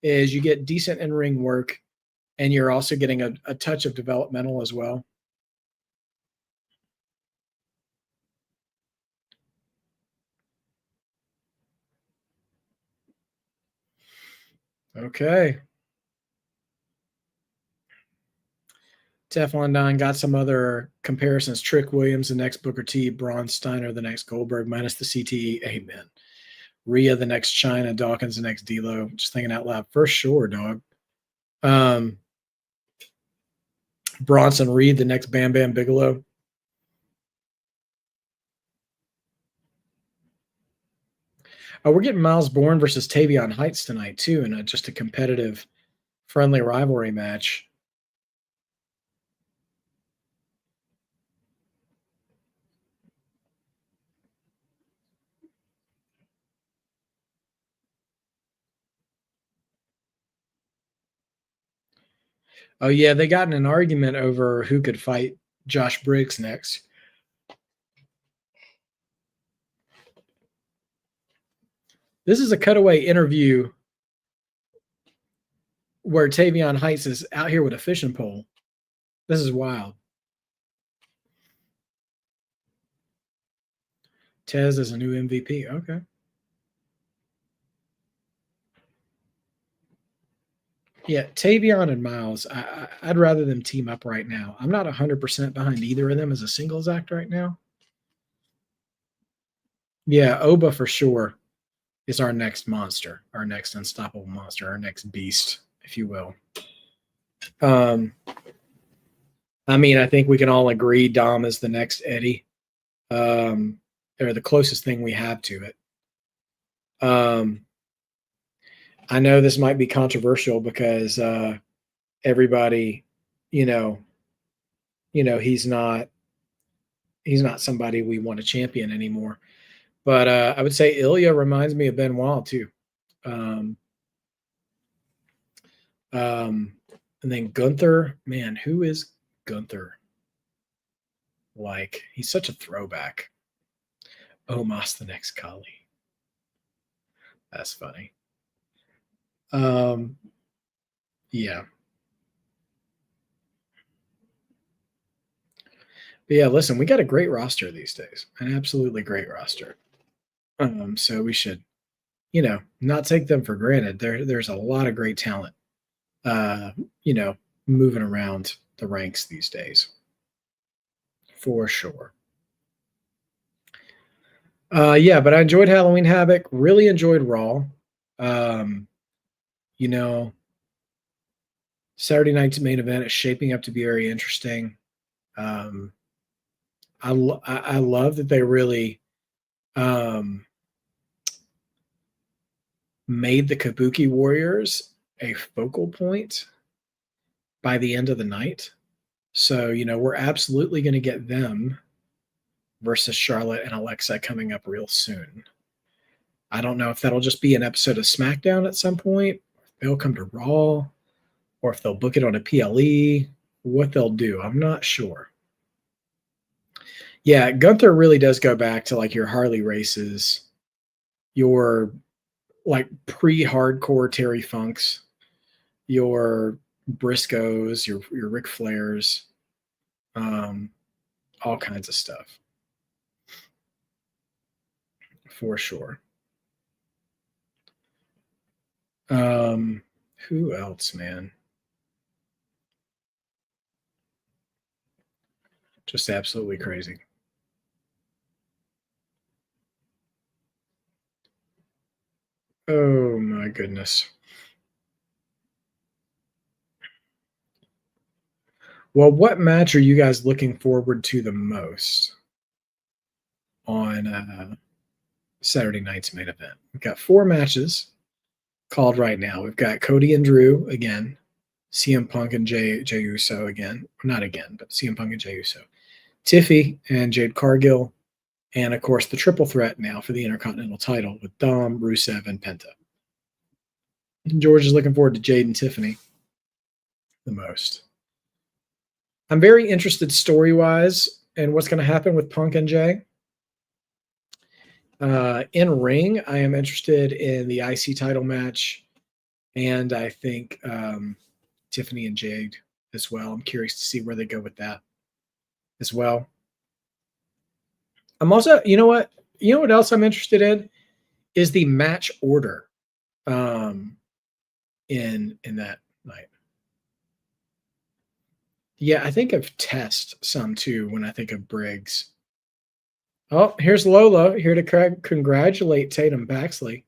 is you get decent in-ring work and you're also getting a touch of developmental as well. Okay. Teflon Don got some other comparisons. Trick Williams, the next Booker T. Braun Steiner, the next Goldberg, minus the CTE. Amen. Rhea, the next China. Dawkins, the next D'Lo. Just thinking out loud. For sure, dog. Bronson Reed, the next Bam Bam Bigelow. Oh, we're getting Myles Borne versus Tavion Heights tonight, too, in just a competitive, friendly rivalry match. Oh, yeah, they got in an argument over who could fight Josh Briggs next. This is a cutaway interview where Tavion Heights is out here with a fishing pole. This is wild. Tez is a new MVP. Okay. Yeah, Tavion and Myles, I'd rather them team up right now. I'm not 100% behind either of them as a singles act right now. Yeah, Oba for sure is our next monster, our next unstoppable monster, our next beast, if you will. I mean, I think we can all agree Dom is the next Eddie. They're the closest thing we have to it. I know this might be controversial because everybody, he's not somebody we want to champion anymore. But I would say Ilya reminds me of Benoit too. And then Gunther, man, who is Gunther? Like, he's such a throwback. Omos the next Kali. That's funny. Yeah. But yeah, listen, we got a great roster these days. An absolutely great roster. So we should, not take them for granted. There's a lot of great talent, moving around the ranks these days. For sure. Yeah, but I enjoyed Halloween Havoc. Really enjoyed Raw. Saturday night's main event is shaping up to be very interesting. I love that they really made the Kabuki Warriors a focal point by the end of the night. So, we're absolutely going to get them versus Charlotte and Alexa coming up real soon. I don't know if that'll just be an episode of SmackDown at some point. They'll come to Raw, or if they'll book it on a PLE, what they'll do. I'm not sure. Yeah, Gunther really does go back to like your Harley races, your like pre-hardcore Terry Funks, your Briscoes, your Ric Flairs, all kinds of stuff. For sure. Who else, man? Just absolutely crazy. Oh my goodness. Well, what match are you guys looking forward to the most on Saturday night's main event? We've got 4 matches called right now. We've got Cody and Drew again, CM Punk and Jey Uso again. Not again, but CM Punk and Jey Uso. Tiffy and Jade Cargill. And, of course, the triple threat now for the Intercontinental title with Dom, Rusev, and Penta. George is looking forward to Jade and Tiffany the most. I'm very interested story-wise in what's going to happen with Punk and Jay. In ring, I am interested in the IC title match, and I think Tiffany and Jade as well. I'm curious to see where they go with that as well. I'm also, you know what else I'm interested in is the match order in that night. Yeah, I think of Test some too when I think of Briggs. Oh, here's Lola here to congratulate Tatum Baxley.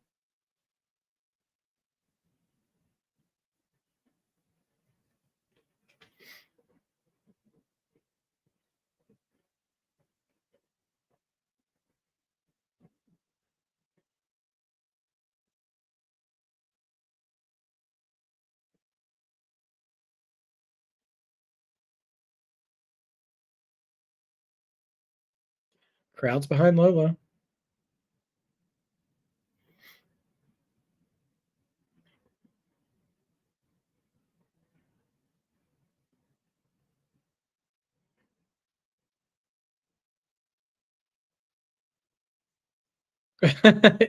Crowd's behind Lola.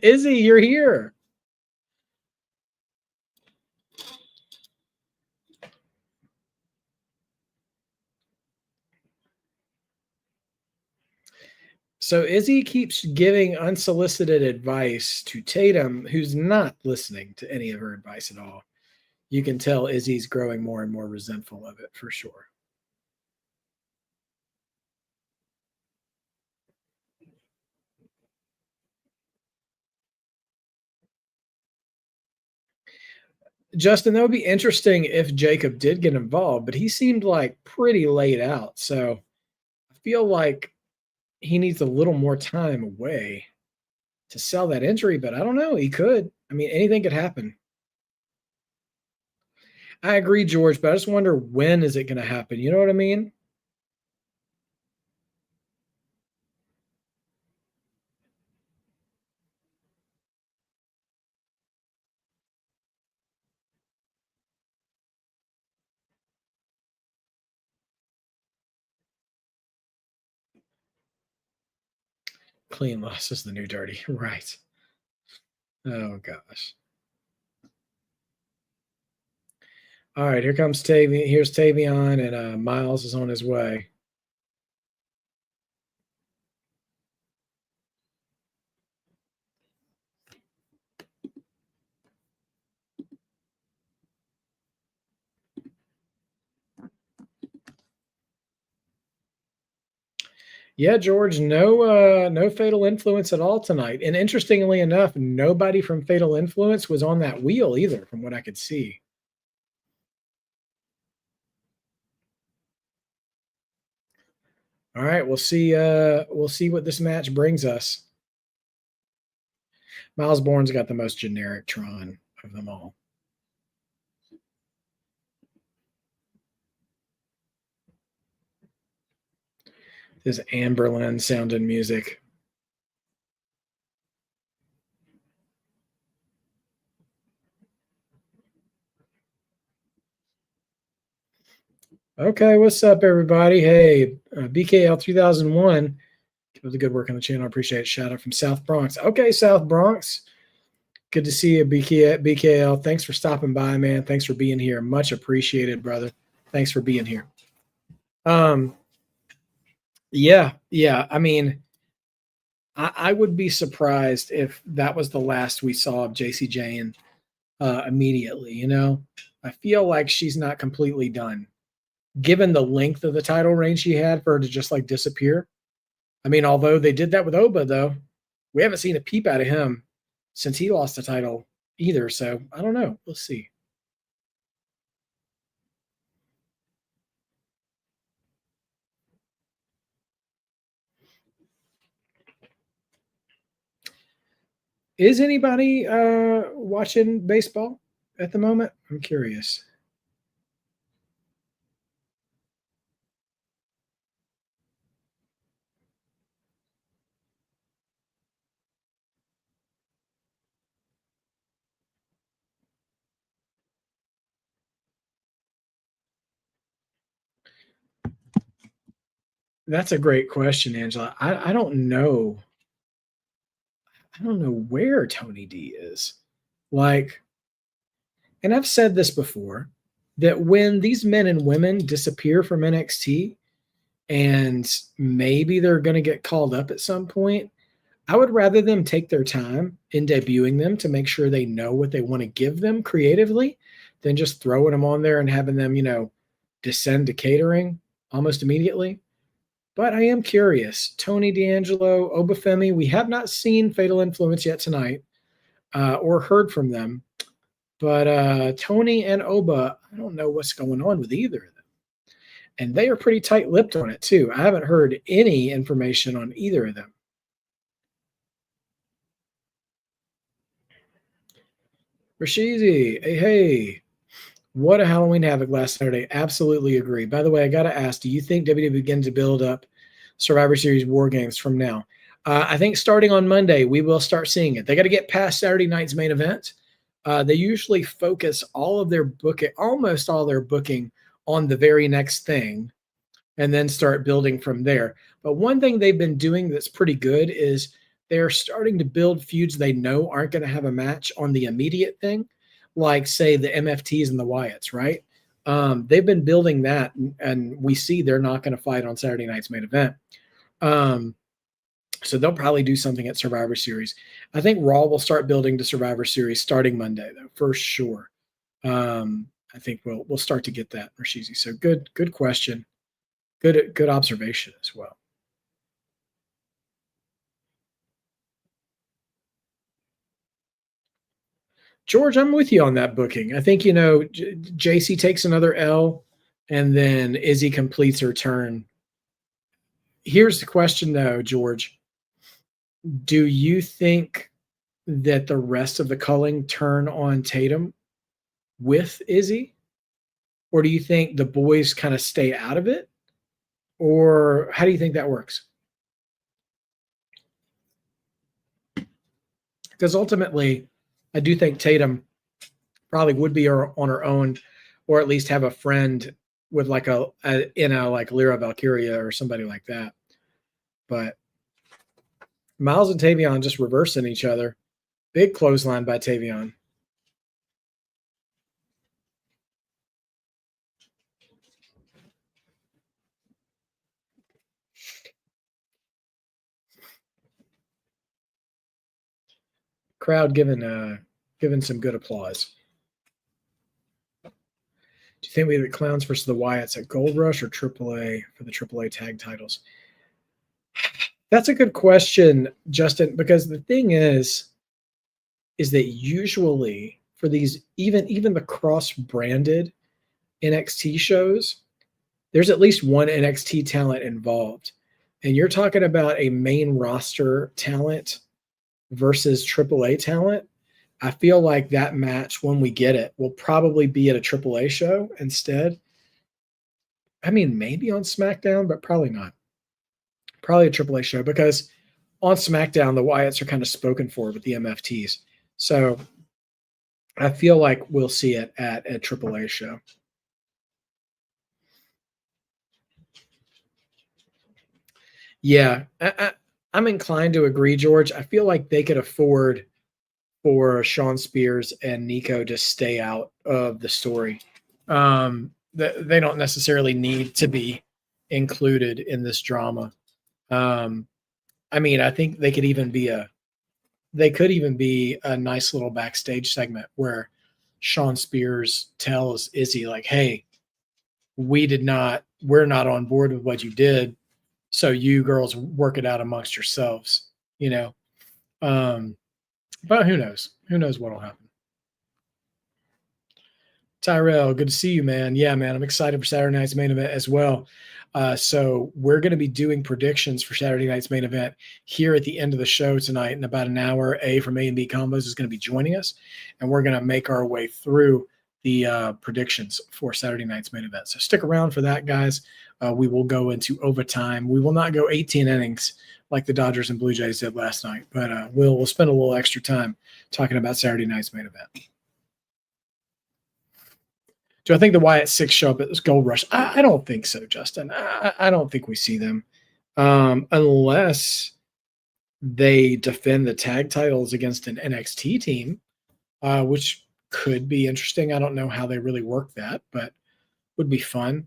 Izzy, you're here. So Izzy keeps giving unsolicited advice to Tatum, who's not listening to any of her advice at all. You can tell Izzy's growing more and more resentful of it for sure. Justin, that would be interesting if Jacob did get involved, but he seemed like pretty laid out. So I feel like he needs a little more time away to sell that injury, but I don't know. He could. I mean, anything could happen. I agree, George, but I just wonder when is it going to happen? You know what I mean? Clean loss is the new dirty. Right. Oh, gosh. All right, here comes Tavion. Here's Tavion, and Myles is on his way. Yeah, George, no Fatal Influence at all tonight. And interestingly enough, nobody from Fatal Influence was on that wheel either, from what I could see. All right, we'll see. We'll see what this match brings us. Myles Borne's got the most generic Tron of them all. This Amberlin sounding music. Okay, what's up, everybody? Hey, BKL 2001. Keep up the good work on the channel. I appreciate it. Shout out from South Bronx. Okay, South Bronx. Good to see you, BKL. Thanks for stopping by, man. Thanks for being here. Much appreciated, brother. Thanks for being here. Yeah. I mean, I would be surprised if that was the last we saw of JC Jane immediately. You know, I feel like she's not completely done, given the length of the title reign she had for her to just like disappear. I mean, although they did that with Oba, though, we haven't seen a peep out of him since he lost the title either. So I don't know. We'll see. Is anybody watching baseball at the moment? I'm curious. That's a great question, Angela. I don't know. I don't know where Tony D is. Like, and I've said this before, that when these men and women disappear from NXT and maybe they're going to get called up at some point, I would rather them take their time in debuting them to make sure they know what they want to give them creatively than just throwing them on there and having them, you know, descend to catering almost immediately. But I am curious. Tony D'Angelo, Obafemi, we have not seen Fatal Influence yet tonight or heard from them. But Tony and Oba, I don't know what's going on with either of them. And they are pretty tight-lipped on it, too. I haven't heard any information on either of them. Rashizi, hey. What a Halloween Havoc last Saturday. Absolutely agree. By the way, I got to ask, do you think WWE begins to build up Survivor Series War Games from now? I think starting on Monday, we will start seeing it. They got to get past Saturday night's main event. They usually focus all of their booking, almost all their booking, on the very next thing, and then start building from there. But one thing they've been doing that's pretty good is they're starting to build feuds they know aren't going to have a match on the immediate thing, like say the MFTs and the Wyatts, right? They've been building that, and we see they're not going to fight on Saturday night's main event. So they'll probably do something at Survivor Series. I think Raw will start building to Survivor Series starting Monday, though, for sure. I think we'll start to get that, Rashizi. So good question. Good observation as well. George, I'm with you on that booking. I think, JC takes another L and then Izzy completes her turn. Here's the question, though, George. Do you think that the rest of the culling turn on Tatum with Izzy? Or do you think the boys kind of stay out of it? Or how do you think that works? Because ultimately, I do think Tatum probably would be on her own, or at least have a friend with like like Lyra Valkyria or somebody like that. But Myles and Tavion just reversing each other. Big clothesline by Tavion. Crowd giving some good applause. Do you think we have the Clowns versus the Wyatts at Gold Rush or AAA for the AAA tag titles? That's a good question, Justin, because the thing is that usually for these, even the cross-branded NXT shows, there's at least one NXT talent involved. And you're talking about a main roster talent versus AAA talent. I feel like that match, when we get it, will probably be at a AAA show instead. I mean, maybe on SmackDown, but probably not. Probably a AAA show, because on SmackDown, the Wyatts are kind of spoken for with the MFTs. So I feel like we'll see it at a AAA show. Yeah, I'm inclined to agree, George. I feel like they could afford for Shawn Spears and Nico to stay out of the story. They don't necessarily need to be included in this drama. I mean, I think they could even be a nice little backstage segment where Shawn Spears tells Izzy, like, hey, we're not on board with what you did. So you girls work it out amongst yourselves, But who knows? Who knows what'll happen? Tyrell, good to see you, man. Yeah, man, I'm excited for Saturday night's main event as well. So we're going to be doing predictions for Saturday night's main event here at the end of the show tonight. In about an hour, A from A&B Convos is going to be joining us, and we're going to make our way through the predictions for Saturday night's main event. So stick around for that, guys. We will go into overtime. We will not go 18 innings like the Dodgers and Blue Jays did last night, but we'll spend a little extra time talking about Saturday night's main event. Do I think the Wyatt Six show up at this Gold Rush? I don't think so, Justin. I don't think we see them unless they defend the tag titles against an NXT team, which could be interesting. I don't know how they really work that, but would be fun.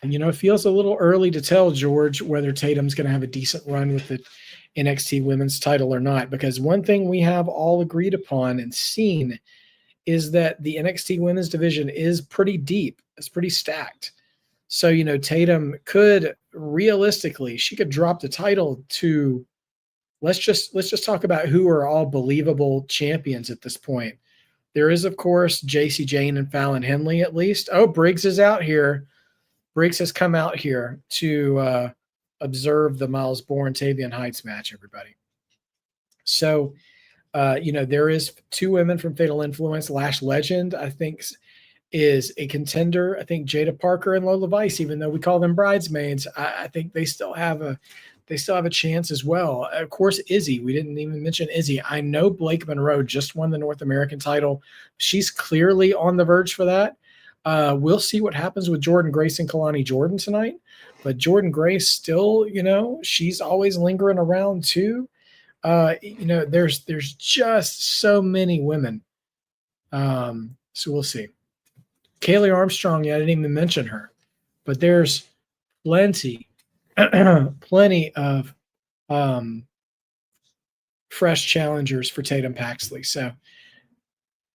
It feels a little early to tell, George, whether Tatum's going to have a decent run with the NXT women's title or not, because one thing we have all agreed upon and seen is that the NXT women's division is pretty deep. It's pretty stacked. So, Tatum could realistically, she could drop the title to, let's just talk about who are all believable champions at this point. There is, of course, JC Jane and Fallon Henley, at least. Oh, Briggs is out here. Briggs has come out here to observe the Myles Borne Tavion Heights match, everybody. So, there is two women from Fatal Influence. Lash Legend, I think, is a contender. I think Jada Parker and Lola Vice, even though we call them bridesmaids, I think they still have a chance as well. Of course, Izzy. We didn't even mention Izzy. I know Blake Monroe just won the North American title. She's clearly on the verge for that. We'll see what happens with Jordynne Grace and Kelani Jordan tonight. But Jordynne Grace still, she's always lingering around too. There's just so many women. So we'll see. Kaylee Armstrong, I didn't even mention her, but there's plenty of fresh challengers for Tatum Paxley. So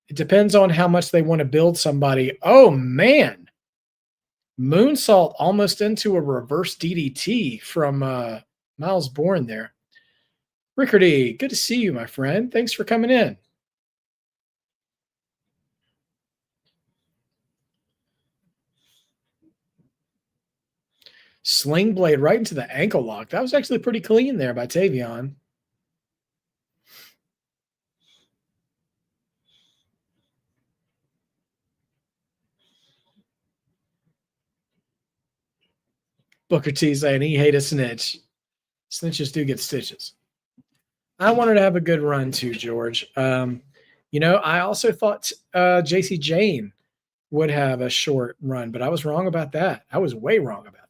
it depends on how much they want to build somebody. Oh man, moonsault almost into a reverse DDT from Myles Borne there. Rickardy, good to see you, my friend. Thanks for coming in. Sling blade right into the ankle lock. That was actually pretty clean there by Tavion. Booker T saying he hate a snitch. Snitches do get stitches. I wanted to have a good run too, George. I also thought JC Jane would have a short run, but I was wrong about that. I was way wrong about that.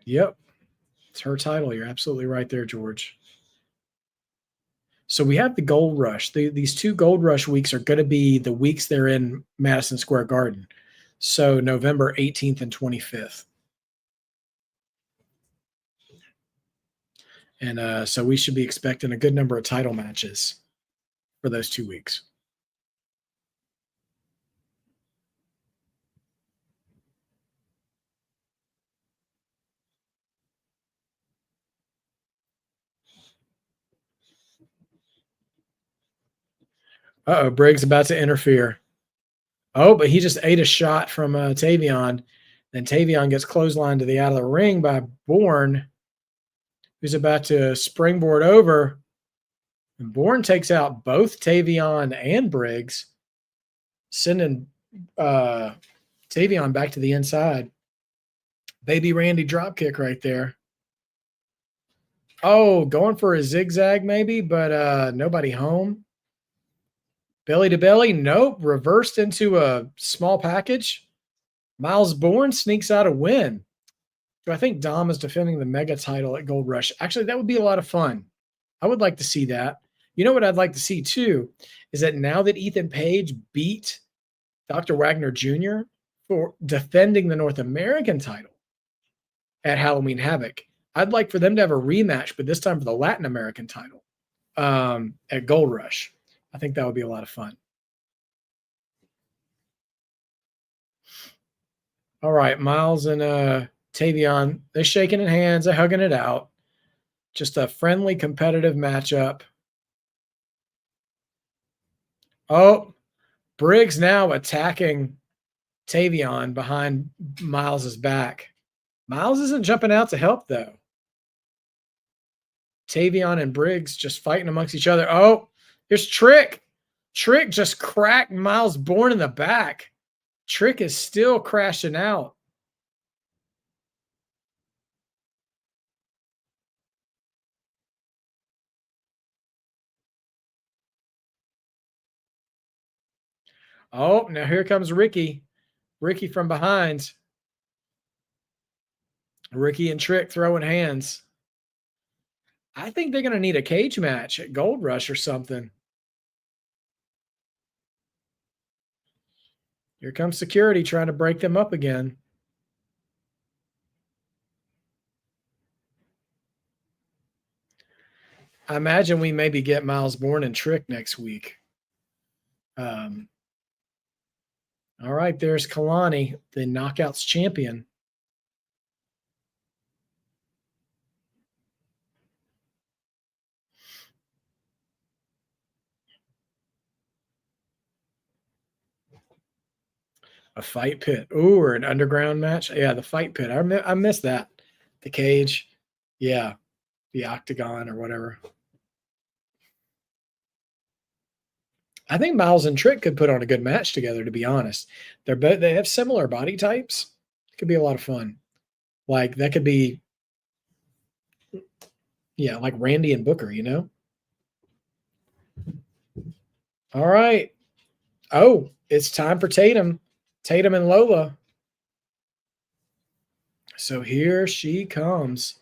Yep. It's her title. You're absolutely right there, George. So we have the Gold Rush. These two Gold Rush weeks are going to be the weeks they're in Madison Square Garden. So November 18th and 25th. And so we should be expecting a good number of title matches for those 2 weeks. Uh-oh, Briggs about to interfere. Oh, but he just ate a shot from Tavion. Then Tavion gets clotheslined to the out of the ring by Borne, who's about to springboard over. And Borne takes out both Tavion and Briggs, sending Tavion back to the inside. Baby Randy dropkick right there. Oh, going for a zigzag maybe, but nobody home. Belly to belly, nope. Reversed into a small package. Myles Borne sneaks out a win. So I think Dom is defending the mega title at Gold Rush. Actually, that would be a lot of fun. I would like to see that. You know what I'd like to see too is that now that Ethan Page beat Dr. Wagner Jr. for defending the North American title at Halloween Havoc, I'd like for them to have a rematch, but this time for the Latin American title at Gold Rush. I think that would be a lot of fun. All right, Myles and Tavion, they're shaking hands, they're hugging it out. Just a friendly, competitive matchup. Oh, Briggs now attacking Tavion behind Myles's back. Myles isn't jumping out to help, though. Tavion and Briggs just fighting amongst each other. Oh, here's Trick. Trick just cracked Myles Borne in the back. Trick is still crashing out. Oh, now here comes Ricky. Ricky from behind. Ricky and Trick throwing hands. I think they're going to need a cage match at Gold Rush or something. Here comes security trying to break them up again. I imagine we maybe get Myles Borne and Trick next week. All right, there's Kelani, the Knockouts champion. A fight pit. Ooh, or an underground match. Yeah, the fight pit. I missed that. The cage. Yeah, the octagon or whatever. I think Myles and Trick could put on a good match together, to be honest. They have similar body types. It could be a lot of fun. Like that could be, yeah, like Randy and Booker, you know? All right. Oh, it's time for Tatum. Tatum and Lola. So here she comes,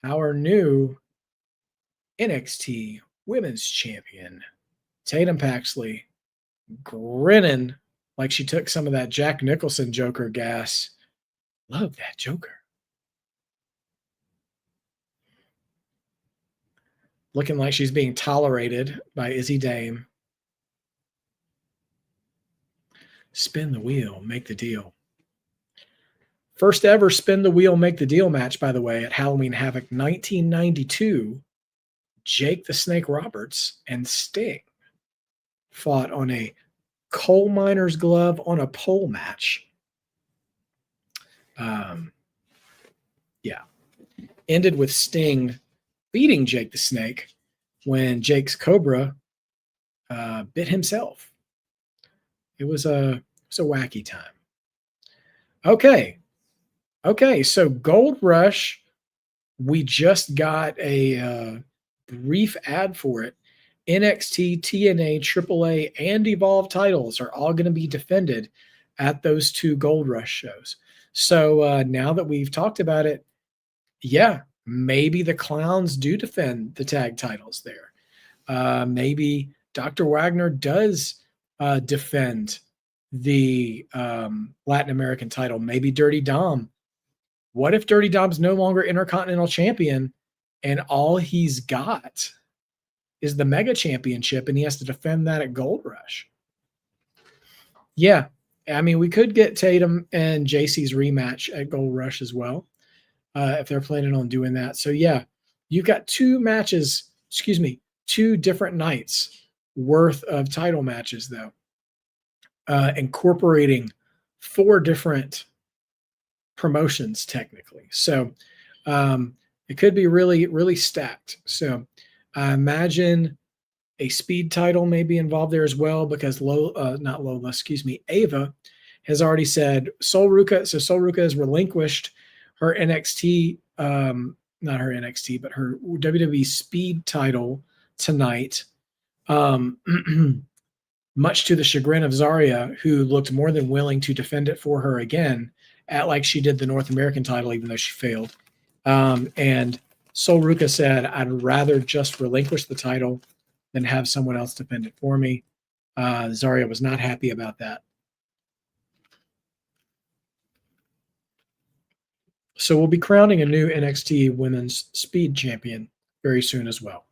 our new NXT Women's Champion, Tatum Paxley, grinning like she took some of that Jack Nicholson Joker gas. Love that Joker. Looking like she's being tolerated by Izzy Dame. Spin the wheel, make the deal. First ever spin the wheel, make the deal match, by the way, at Halloween Havoc 1992. Jake the Snake Roberts and Sting fought on a coal miner's glove on a pole match. Yeah. Ended with Sting beating Jake the Snake when Jake's Cobra bit himself. It was a wacky time. Okay, so Gold Rush, we just got a brief ad for it. NXT, TNA, AAA, and Evolve titles are all going to be defended at those 2 Gold Rush shows. So now that we've talked about it, yeah, maybe the Clowns do defend the tag titles there. Maybe Dr. Wagner does defend the Latin American title. Maybe Dirty Dom. What if Dirty Dom's no longer Intercontinental Champion and all he's got is the Mega Championship and he has to defend that at Gold Rush? Yeah, I mean, we could get Tatum and JC's rematch at Gold Rush as well, if they're planning on doing that. So yeah, you've got 2 different nights worth of title matches though, incorporating 4 different promotions technically. So it could be really, really stacked. So I imagine a speed title may be involved there as well because Ava has already said Sol Ruca. So Sol Ruca has relinquished her NXT, not her NXT, but her WWE speed title tonight. Much to the chagrin of Zarya, who looked more than willing to defend it for her again, at like she did the North American title, even though she failed. And Sol Ruca said, I'd rather just relinquish the title than have someone else defend it for me. Zarya was not happy about that. So we'll be crowning a new NXT Women's Speed Champion very soon as well.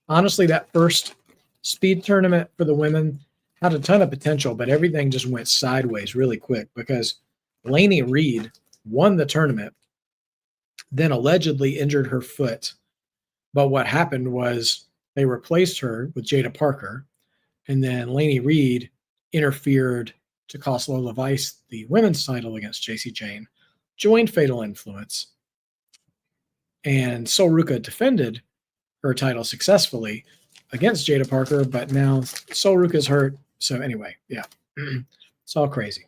Honestly, that first speed tournament for the women had a ton of potential, but everything just went sideways really quick because Lainey Reed won the tournament, then allegedly injured her foot. But what happened was they replaced her with Jada Parker, and then Lainey Reed interfered to cost Lola Vice the women's title against JC Jane, joined Fatal Influence, and Sol Ruca defended her title successfully against Jada Parker, but now Sol Ruca's hurt. So anyway, yeah, it's all crazy.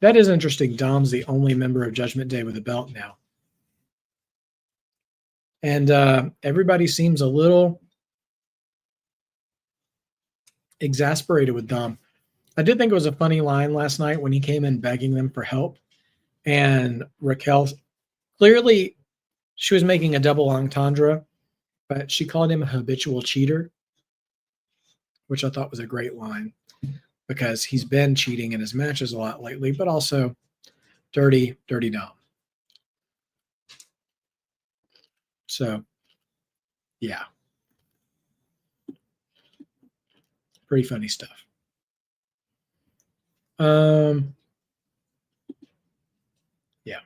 That is interesting. Dom's the only member of Judgment Day with a belt now. And everybody seems a little exasperated with Dom. I did think it was a funny line last night when he came in begging them for help. And Raquel, clearly she was making a double entendre, but she called him a habitual cheater, which I thought was a great line because he's been cheating in his matches a lot lately, but also dirty Dom. So, yeah. Pretty funny stuff. Yeah.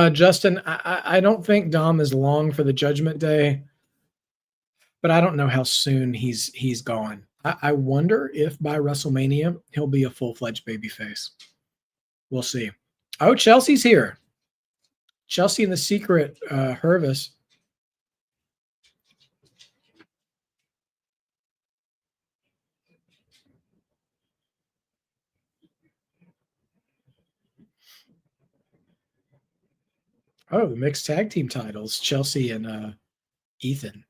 Justin, I don't think Dom is long for the Judgment Day, but I don't know how soon he's gone. I wonder if by WrestleMania he'll be a full-fledged babyface. We'll see. Oh, Chelsea's here. Chelsea and the Secret, Hervis. Oh, the mixed tag team titles, Chelsea and Ethan.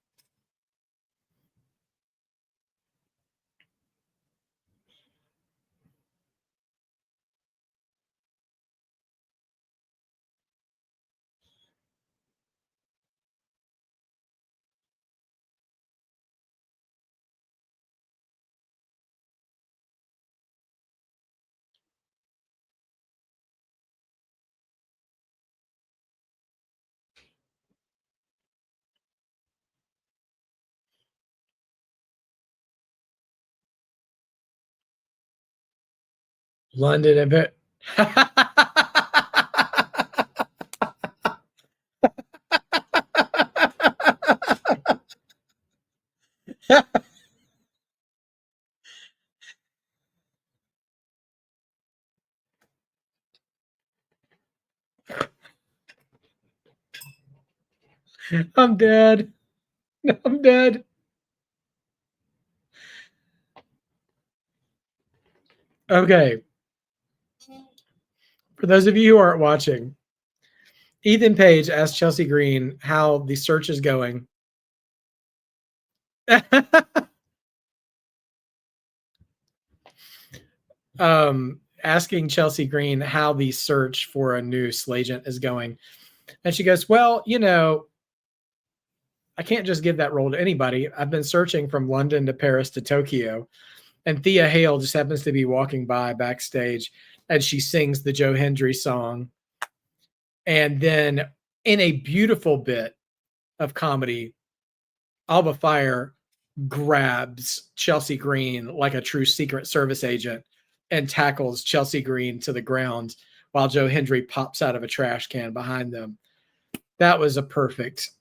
London event. I'm dead. I'm dead. Okay. For those of you who aren't watching, Ethan Page asked Chelsea Green how the search is going. Asking Chelsea Green how the search for a new Slagent is going. And she goes, well, you know, I can't just give that role to anybody. I've been searching from London to Paris to Tokyo. And Thea Hale just happens to be walking by backstage and she sings the Joe Hendry song. And then in a beautiful bit of comedy, Alba Fire grabs Chelsea Green like a true Secret Service agent and tackles Chelsea Green to the ground while Joe Hendry pops out of a trash can behind them. That was a perfect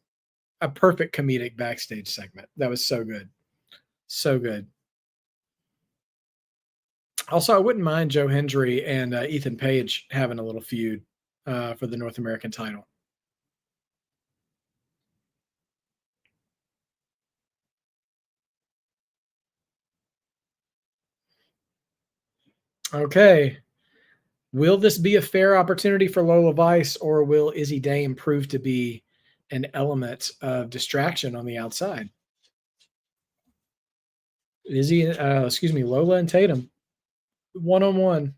comedic backstage segment. That was so good. So good. Also, I wouldn't mind Joe Hendry and Ethan Page having a little feud for the North American title. Okay. Will this be a fair opportunity for Lola Vice, or will Izzy Dame prove to be an element of distraction on the outside? Lola and Tatum, 1-on-1.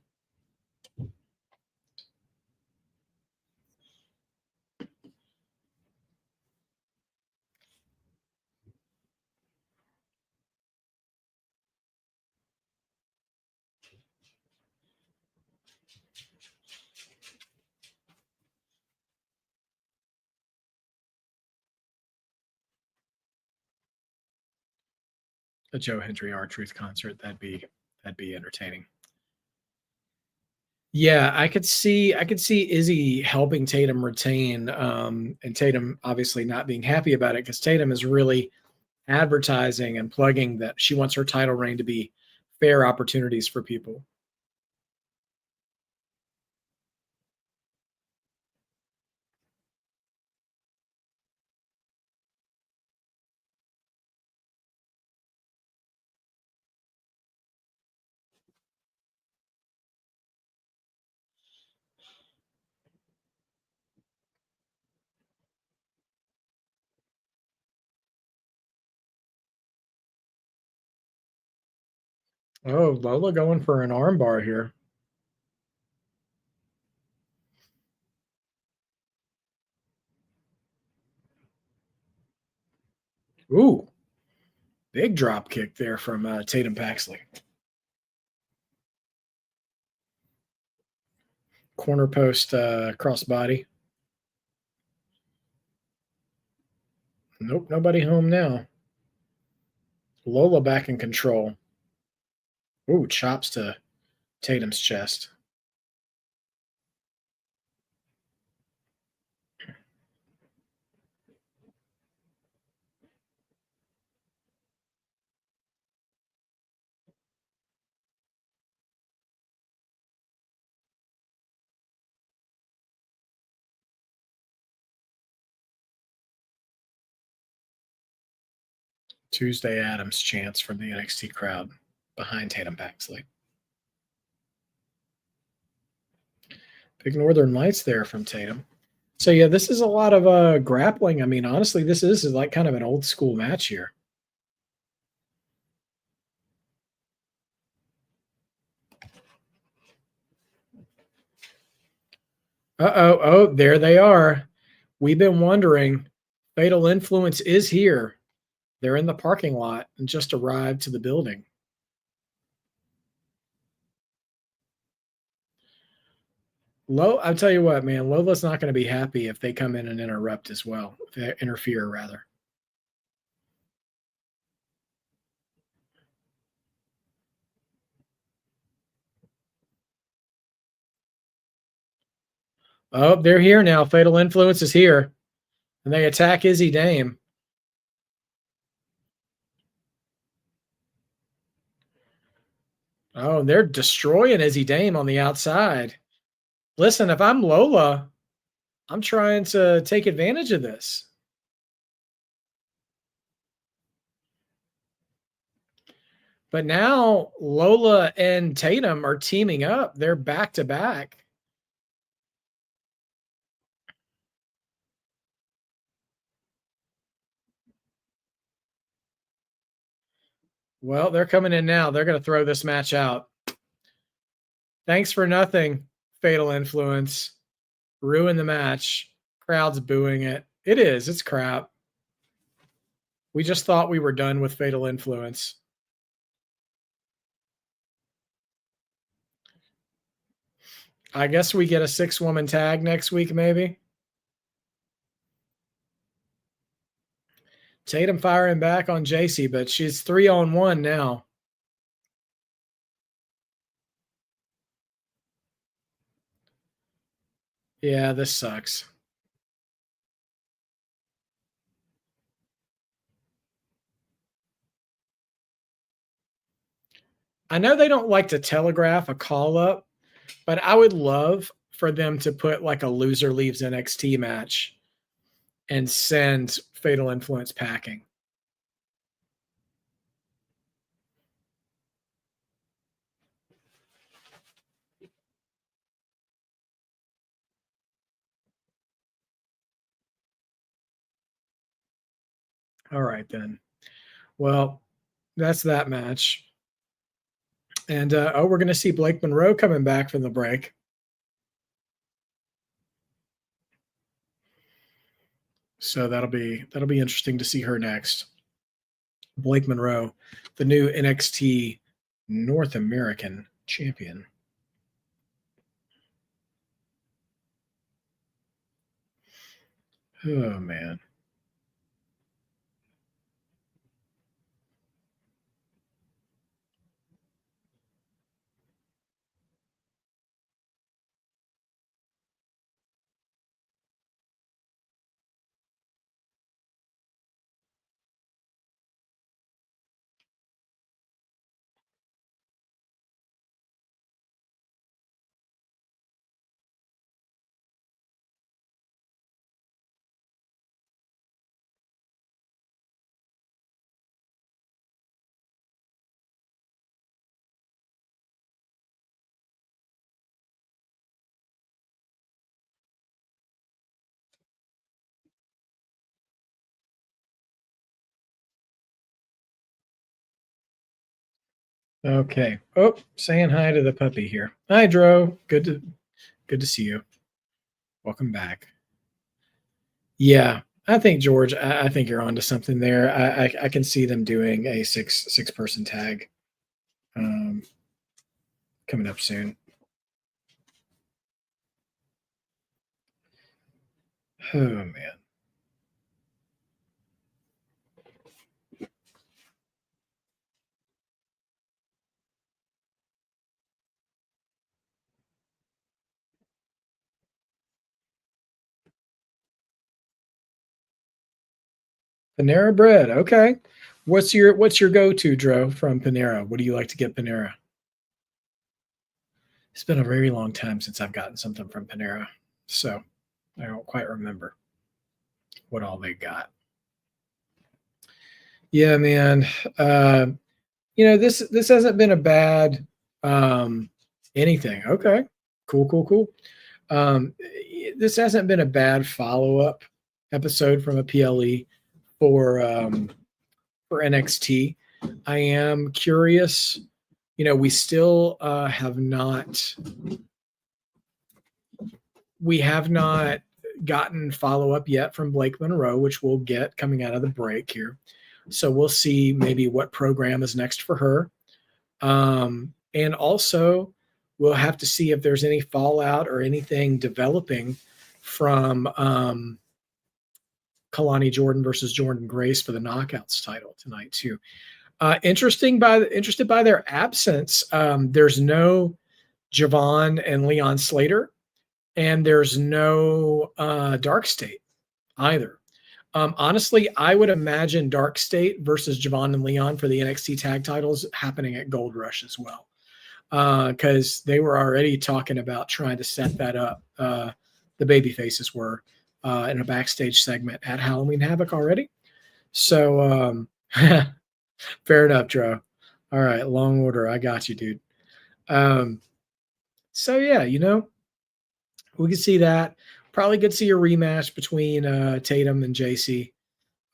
A Joe Hendry R-Truth concert. That'd be entertaining. Yeah, I could see Izzy helping Tatum retain, and Tatum obviously not being happy about it because Tatum is really advertising and plugging that she wants her title reign to be fair opportunities for people. Oh, Lola going for an armbar here. Ooh, big drop kick there from Tatum Paxley. Corner post crossbody. Nope, nobody home now. Lola back in control. Ooh, chops to Tatum's chest. Tuesday Adams chants from the NXT crowd behind Tatum Paxley. Big Northern Lights there from Tatum. So yeah, this is a lot of grappling. I mean, honestly, this is like kind of an old school match here. Oh, there they are. We've been wondering. Fatal Influence is here. They're in the parking lot and just arrived to the building. I'll tell you what, man, Lola's not going to be happy if they come in and interrupt as well. Interfere, rather. Oh, they're here now. Fatal Influence is here. And they attack Izzy Dame. Oh, and they're destroying Izzy Dame on the outside. Listen, if I'm Lola, I'm trying to take advantage of this. But now Lola and Tatum are teaming up. They're back to back. Well, they're coming in now. They're going to throw this match out. Thanks for nothing, Fatal Influence. Ruin the match. Crowd's booing it. It is. It's crap. We just thought we were done with Fatal Influence. I guess we get a 6-woman tag next week, maybe. Tatum firing back on JC, but she's 3-on-1 now. Yeah, this sucks. I know they don't like to telegraph a call up, but I would love for them to put like a loser leaves NXT match and send Fatal Influence packing. All right, then. Well, that's that match. And we're going to see Blake Monroe coming back from the break. So that'll be interesting to see her next. Blake Monroe, the new NXT North American champion. Oh man. Okay. Oh, saying hi to the puppy here. Hi, Dro. Good to see you. Welcome back. Yeah, I think George. I think you're onto something there. I can see them doing a six person tag, coming up soon. Oh man. Panera Bread. Okay. What's your go-to, Dro, from Panera? What do you like to get Panera? It's been a very long time since I've gotten something from Panera, so I don't quite remember what all they got. Yeah, man. Uh, this hasn't been a bad anything. Okay. Cool, cool, cool. Um, this hasn't been a bad follow-up episode from a PLE for NXT. I am curious. We still have not gotten follow-up yet from Blake Monroe, which we'll get coming out of the break here. So we'll see maybe what program is next for her. And also, we'll have to see if there's any fallout or anything developing from Kelani Jordan versus Jordynne Grace for the Knockouts title tonight too. Interested by their absence. There's no Javon and Leon Slater, and there's no Dark State either. Honestly, I would imagine Dark State versus Javon and Leon for the NXT tag titles happening at Gold Rush as well, because they were already talking about trying to set that up. The baby faces were in a backstage segment at Halloween Havoc already. So fair enough, Dro. All right, long order. I got you, dude. So yeah, we could see that. Probably could see a rematch between Tatum and JC,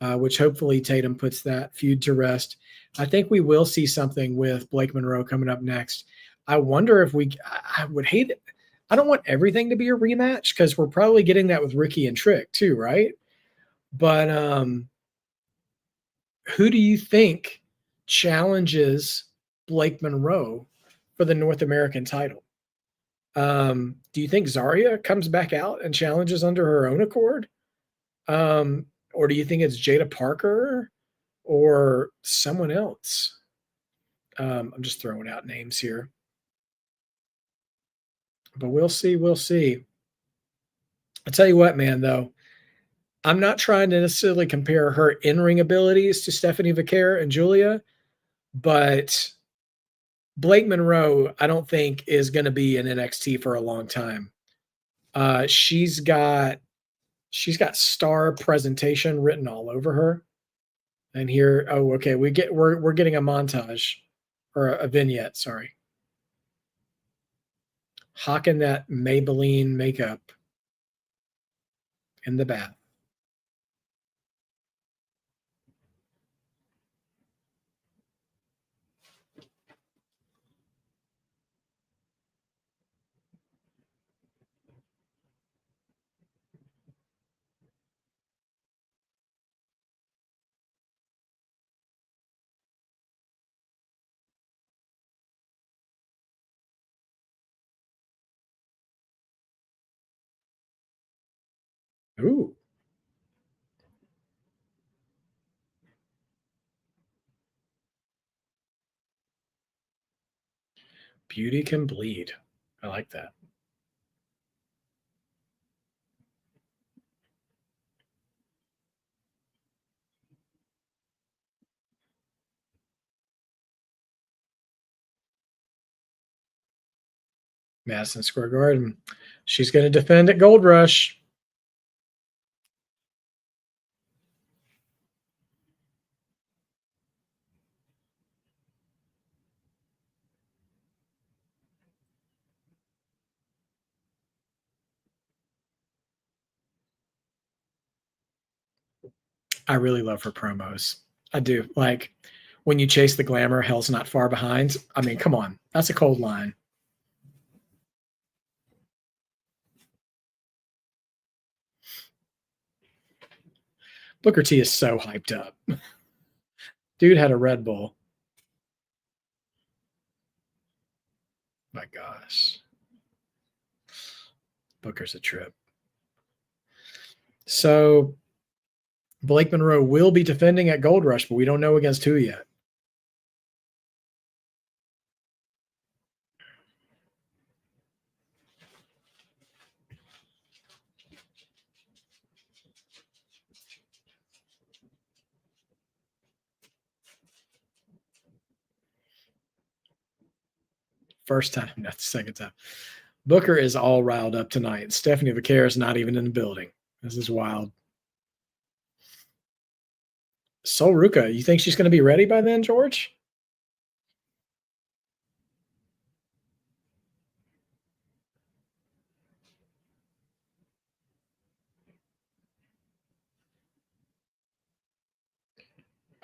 which hopefully Tatum puts that feud to rest. I think we will see something with Blake Monroe coming up next. I wonder if I would hate it. I don't want everything to be a rematch because we're probably getting that with Ricky and Trick too, right? But who do you think challenges Blake Monroe for the North American title? Do you think Zarya comes back out and challenges under her own accord? Or do you think it's Jada Parker or someone else? I'm just throwing out names here. But we'll see. We'll see. I'll tell you what, man, though. I'm not trying to necessarily compare her in-ring abilities to Stephanie Vaquer and Julia, but Blake Monroe, I don't think is going to be in NXT for a long time. She's got star presentation written all over her. And here, okay, we're getting a montage or a vignette. Sorry, hawking that Maybelline makeup in the bath. Ooh. Beauty can bleed. I like that. Madison Square Garden. She's going to defend at Gold Rush. I really love her promos. I do. Like when you chase the glamour, hell's not far behind. I mean, come on. That's a cold line. Booker T is so hyped up. Dude had a Red Bull. My gosh. Booker's a trip. So Blake Monroe will be defending at Gold Rush, but we don't know against who yet. First time, not the second time. Booker is all riled up tonight. Stephanie Vaquer is not even in the building. This is wild. Sol Ruka, you think she's going to be ready by then, George?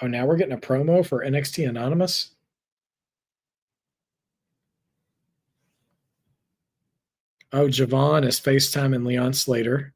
Oh, now we're getting a promo for NXT Anonymous? Oh, Javon is FaceTiming Leon Slater.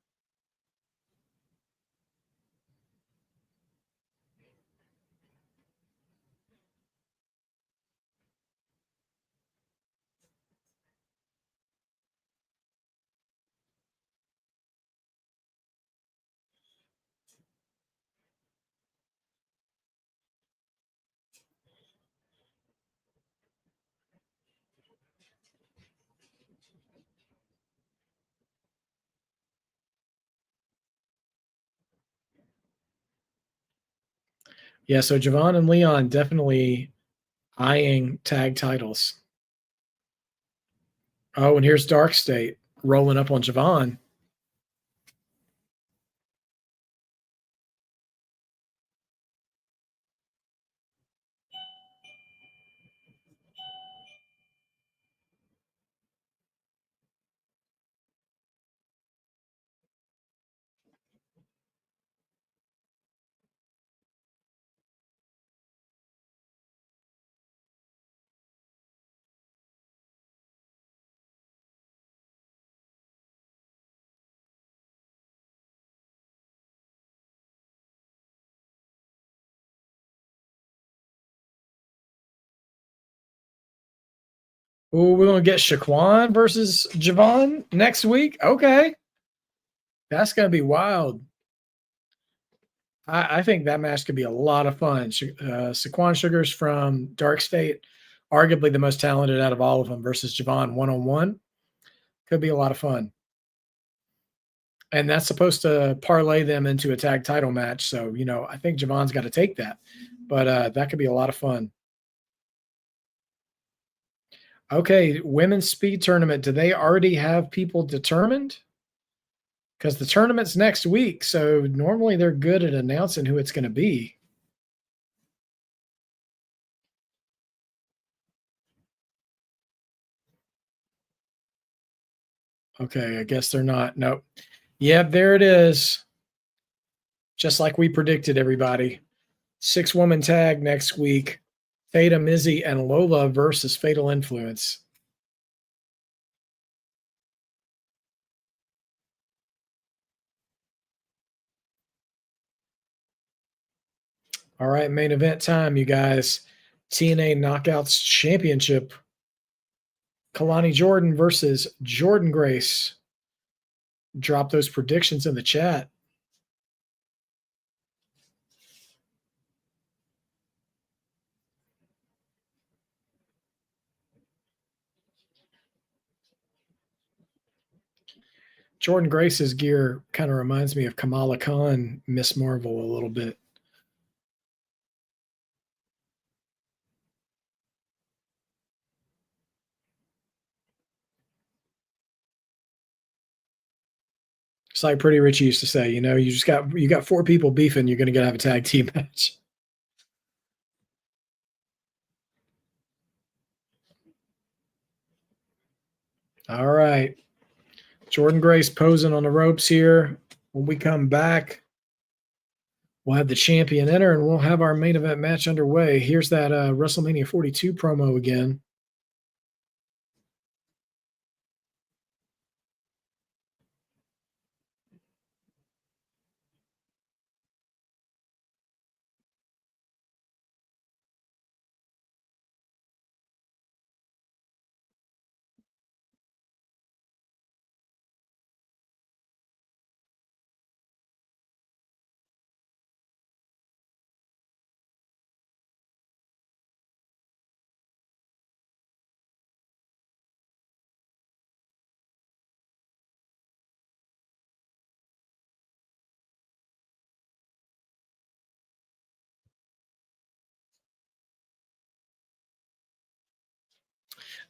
Yeah, so Javon and Leon definitely eyeing tag titles. Oh, and here's Dark State rolling up on Javon. Oh, we're going to get Shaquan versus Javon next week? Okay. That's going to be wild. I think that match could be a lot of fun. Saquon Sugars from Dark State, arguably the most talented out of all of them, versus Javon one-on-one. Could be a lot of fun. And that's supposed to parlay them into a tag title match. So, I think Javon's got to take that. But that could be a lot of fun. Okay, women's speed tournament. Do they already have people determined? Because the tournament's next week, so normally they're good at announcing who it's going to be. Okay, I guess they're not. Nope. Yep, there it is. Just like we predicted, everybody. 6-woman tag next week. Theta, Mizzy, and Lola versus Fatal Influence. All right, main event time, you guys. TNA Knockouts Championship. Kelani Jordan versus Jordynne Grace. Drop those predictions in the chat. Jordynne Grace's gear kind of reminds me of Kamala Khan, Miss Marvel, a little bit. It's like Pretty Rich used to say, you got 4 people beefing, you're going to have a tag team match. All right. Jordynne Grace posing on the ropes here. When we come back, we'll have the champion enter and we'll have our main event match underway. Here's that WrestleMania 42 promo again.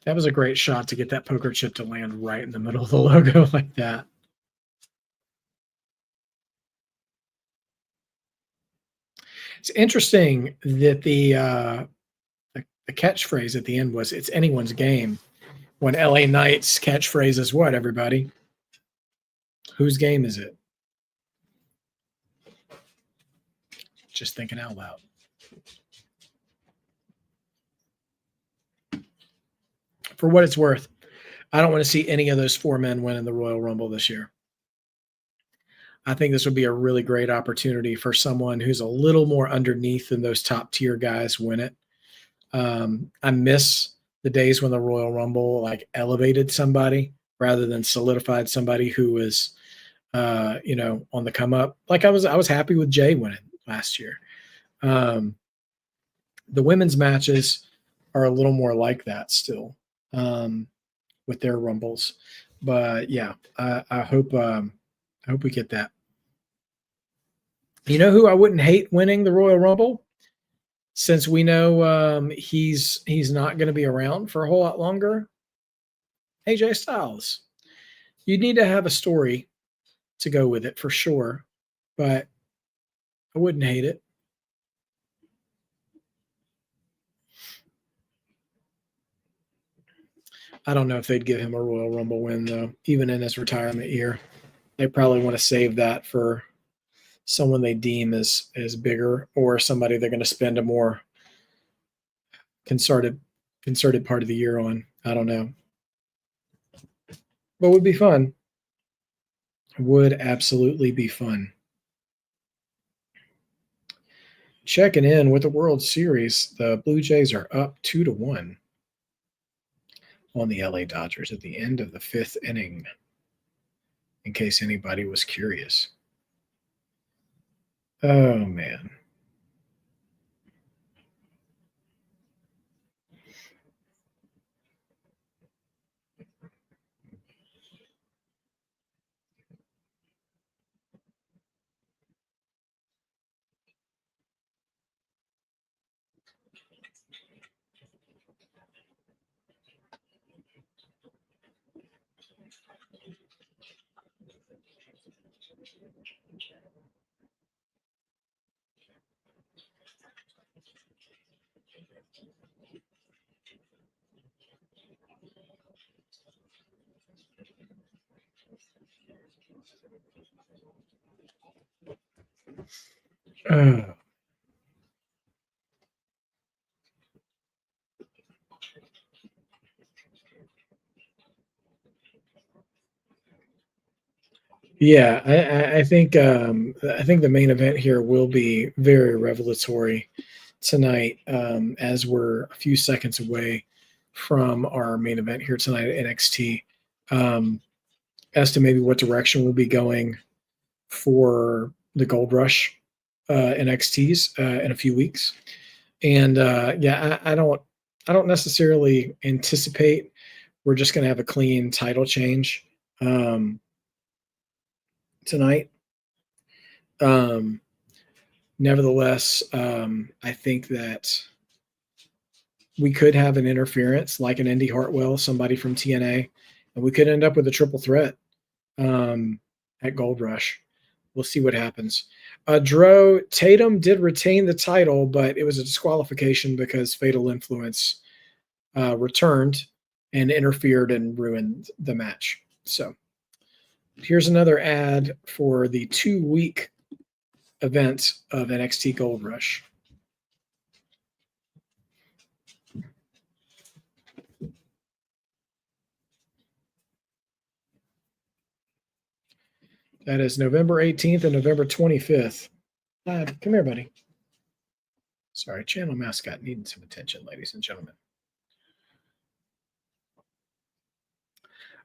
That was a great shot to get that poker chip to land right in the middle of the logo like that. It's interesting that the catchphrase at the end was "It's anyone's game." When LA Knight's catchphrase is what, everybody? Whose game is it? Just thinking out loud. For what it's worth, I don't want to see any of those 4 men win in the Royal Rumble this year. I think this would be a really great opportunity for someone who's a little more underneath than those top tier guys win it. I miss the days when the Royal Rumble like elevated somebody rather than solidified somebody who was, on the come up. Like I was happy with Jay winning last year. The women's matches are a little more like that still with their rumbles, but yeah, I hope we get that. You know who I wouldn't hate winning the Royal Rumble? Since we know he's not going to be around for a whole lot longer, AJ Styles. You need to have a story to go with it for sure, but I wouldn't hate it. I don't know if they'd give him a Royal Rumble win, though, even in his retirement year. They probably want to save that for someone they deem as bigger or somebody they're going to spend a more concerted part of the year on. I don't know. But would be fun. Would absolutely be fun. Checking in with the World Series, the Blue Jays are up 2-1 on the LA Dodgers at the end of the 5th inning, in case anybody was curious. Oh, man. Oh. Yeah, I think the main event here will be very revelatory tonight, as we're a few seconds away from our main event here tonight at NXT, as to maybe what direction we'll be going for the Gold Rush NXTs in a few weeks. And I don't necessarily anticipate we're just going to have a clean title change tonight. Nevertheless, I think that we could have an interference like an Indy Hartwell, somebody from TNA, and we could end up with a triple threat at Gold Rush. We'll see what happens. Dro, Tatum did retain the title, but it was a disqualification because Fatal Influence returned and interfered and ruined the match. So here's another ad for the 2-week event of NXT Gold Rush. That is November 18th and November 25th. Come here, buddy. Sorry, channel mascot needing some attention, ladies and gentlemen.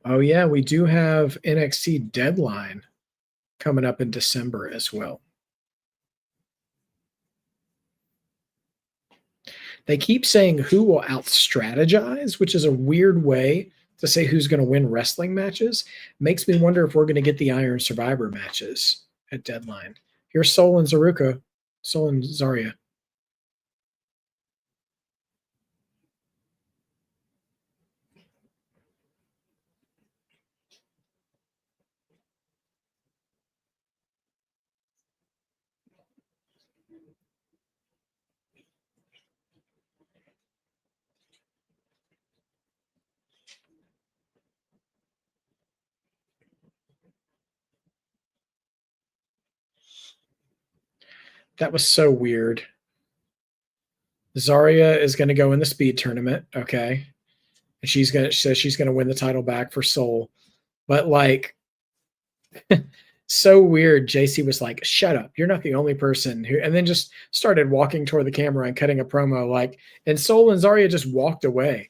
Oh, yeah, we do have NXT Deadline coming up in December as well. They keep saying who will out-strategize, which is a weird way to say who's going to win wrestling matches. Makes me wonder if we're going to get the Iron Survivor matches at Deadline. Here's Sol and Zarya. That was so weird. Zarya is going to go in the speed tournament, okay? And she's going to win the title back for Seoul. But like so weird. JC was like, "Shut up. You're not the only person who," and then just started walking toward the camera and cutting a promo like, and Soul and Zarya just walked away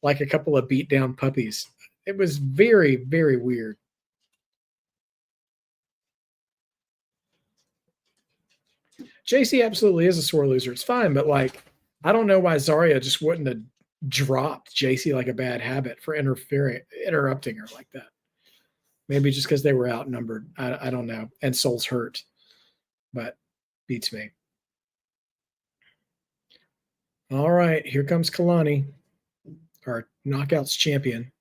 like a couple of beat down puppies. It was very, very weird. JC absolutely is a sore loser. It's fine, but like, I don't know why Zarya just wouldn't have dropped JC like a bad habit for interrupting her like that. Maybe just because they were outnumbered. I don't know. And Soul's hurt, but beats me. All right, here comes Kelani, our Knockouts champion.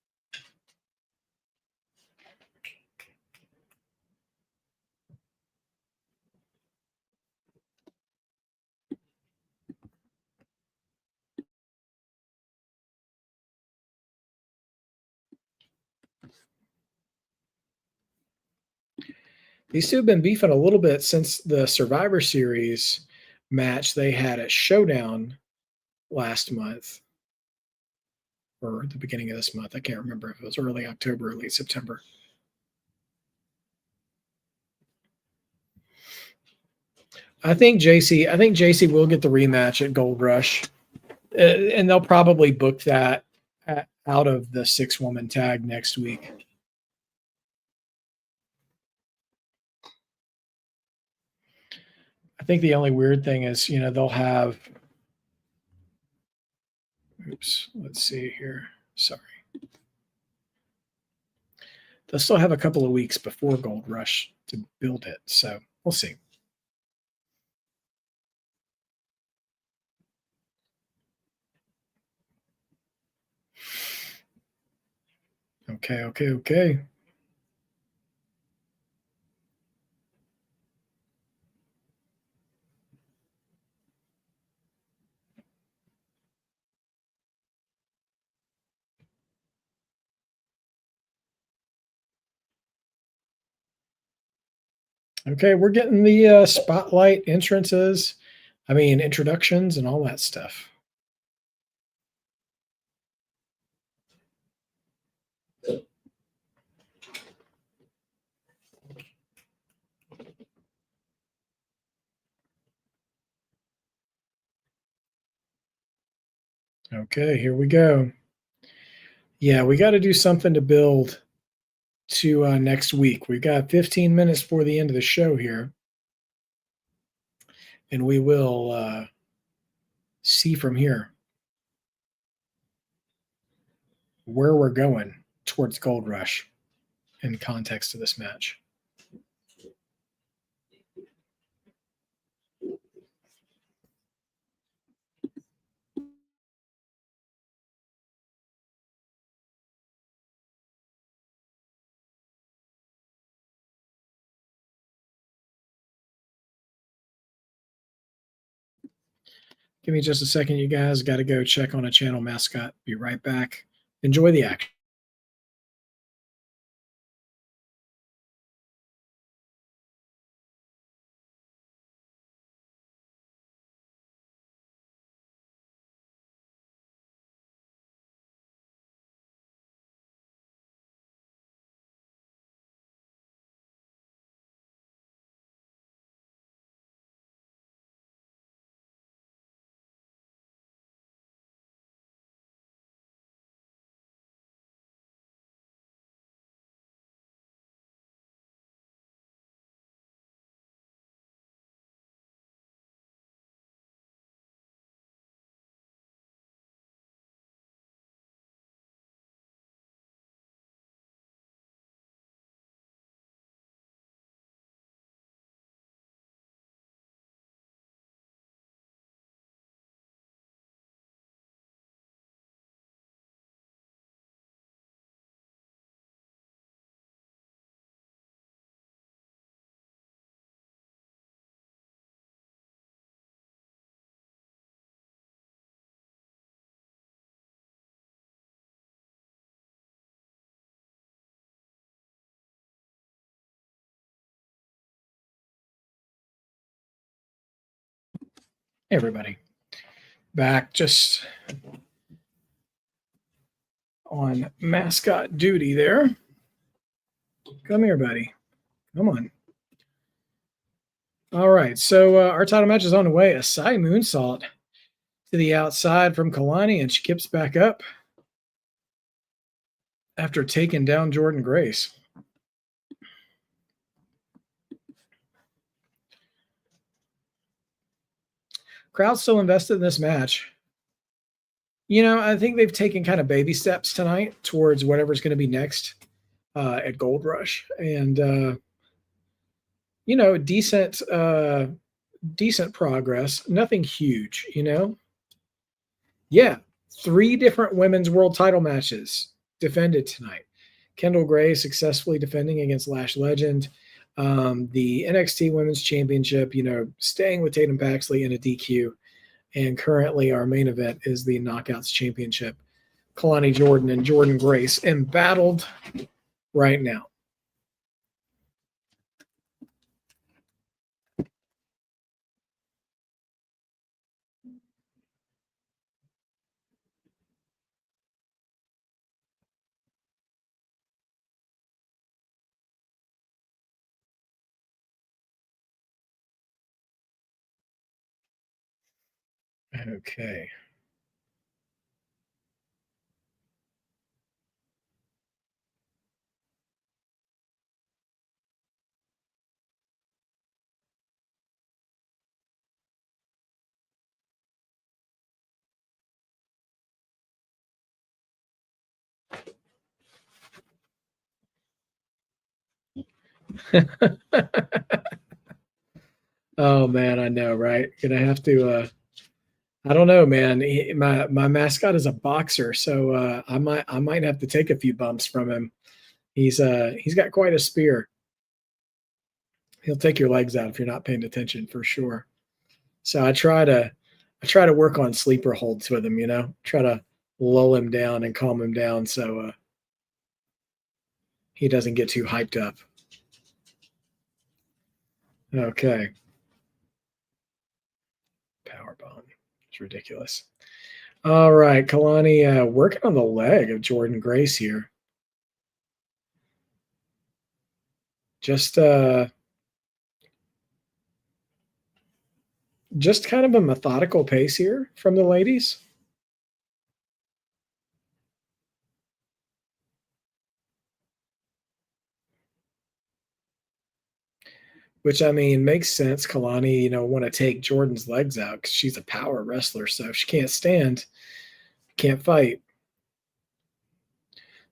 These two have been beefing a little bit since the Survivor Series match they had at Showdown last month or the beginning of this month. I can't remember if it was early October or late September. I think JC will get the rematch at Gold Rush, and they'll probably book that out of the 6-woman tag next week. I think the only weird thing is, they'll have. Oops, let's see here. Sorry. They'll still have a couple of weeks before Gold Rush to build it, so we'll see. Okay. Okay, we're getting the spotlight entrances. Introductions and all that stuff. Okay, here we go. Yeah, we got to do something to build to next week. We've got 15 minutes for the end of the show here, and we will see from here where we're going towards Gold Rush in context of this match. Give me just a second, you guys. Got to go check on a channel mascot. Be right back. Enjoy the action. Hey, everybody. Back just on mascot duty there. Come here, buddy. Come on. All right. So our title match is on the way. A side moonsault to the outside from Kelani, and she kips back up after taking down Jordynne Grace. Crowd's still invested in this match. You know, I think they've taken kind of baby steps tonight towards whatever's going to be next at Gold Rush. And, you know, decent progress. Nothing huge, you know? Yeah. 3 different women's world title matches defended tonight. Kendal Gray successfully defending against Lash Legend. The NXT Women's Championship, you know, staying with Tatum Paxley in a DQ. And currently our main event is the Knockouts Championship. Kelani Jordan and Jordynne Grace embattled right now. Okay. Oh man, I know, right? Gonna have to I don't know, man. My mascot is a boxer, so I might have to take a few bumps from him. He's got quite a spear. He'll take your legs out if you're not paying attention for sure. So I try to work on sleeper holds with him, you know. Try to lull him down and calm him down so he doesn't get too hyped up. Okay. Powerbomb. It's ridiculous. All right, Kelani working on the leg of Jordynne Grace here. Just kind of a methodical pace here from the ladies. Which, I mean, makes sense. Kelani, you know, want to take Jordynne's legs out because she's a power wrestler. So if she can't stand, can't fight.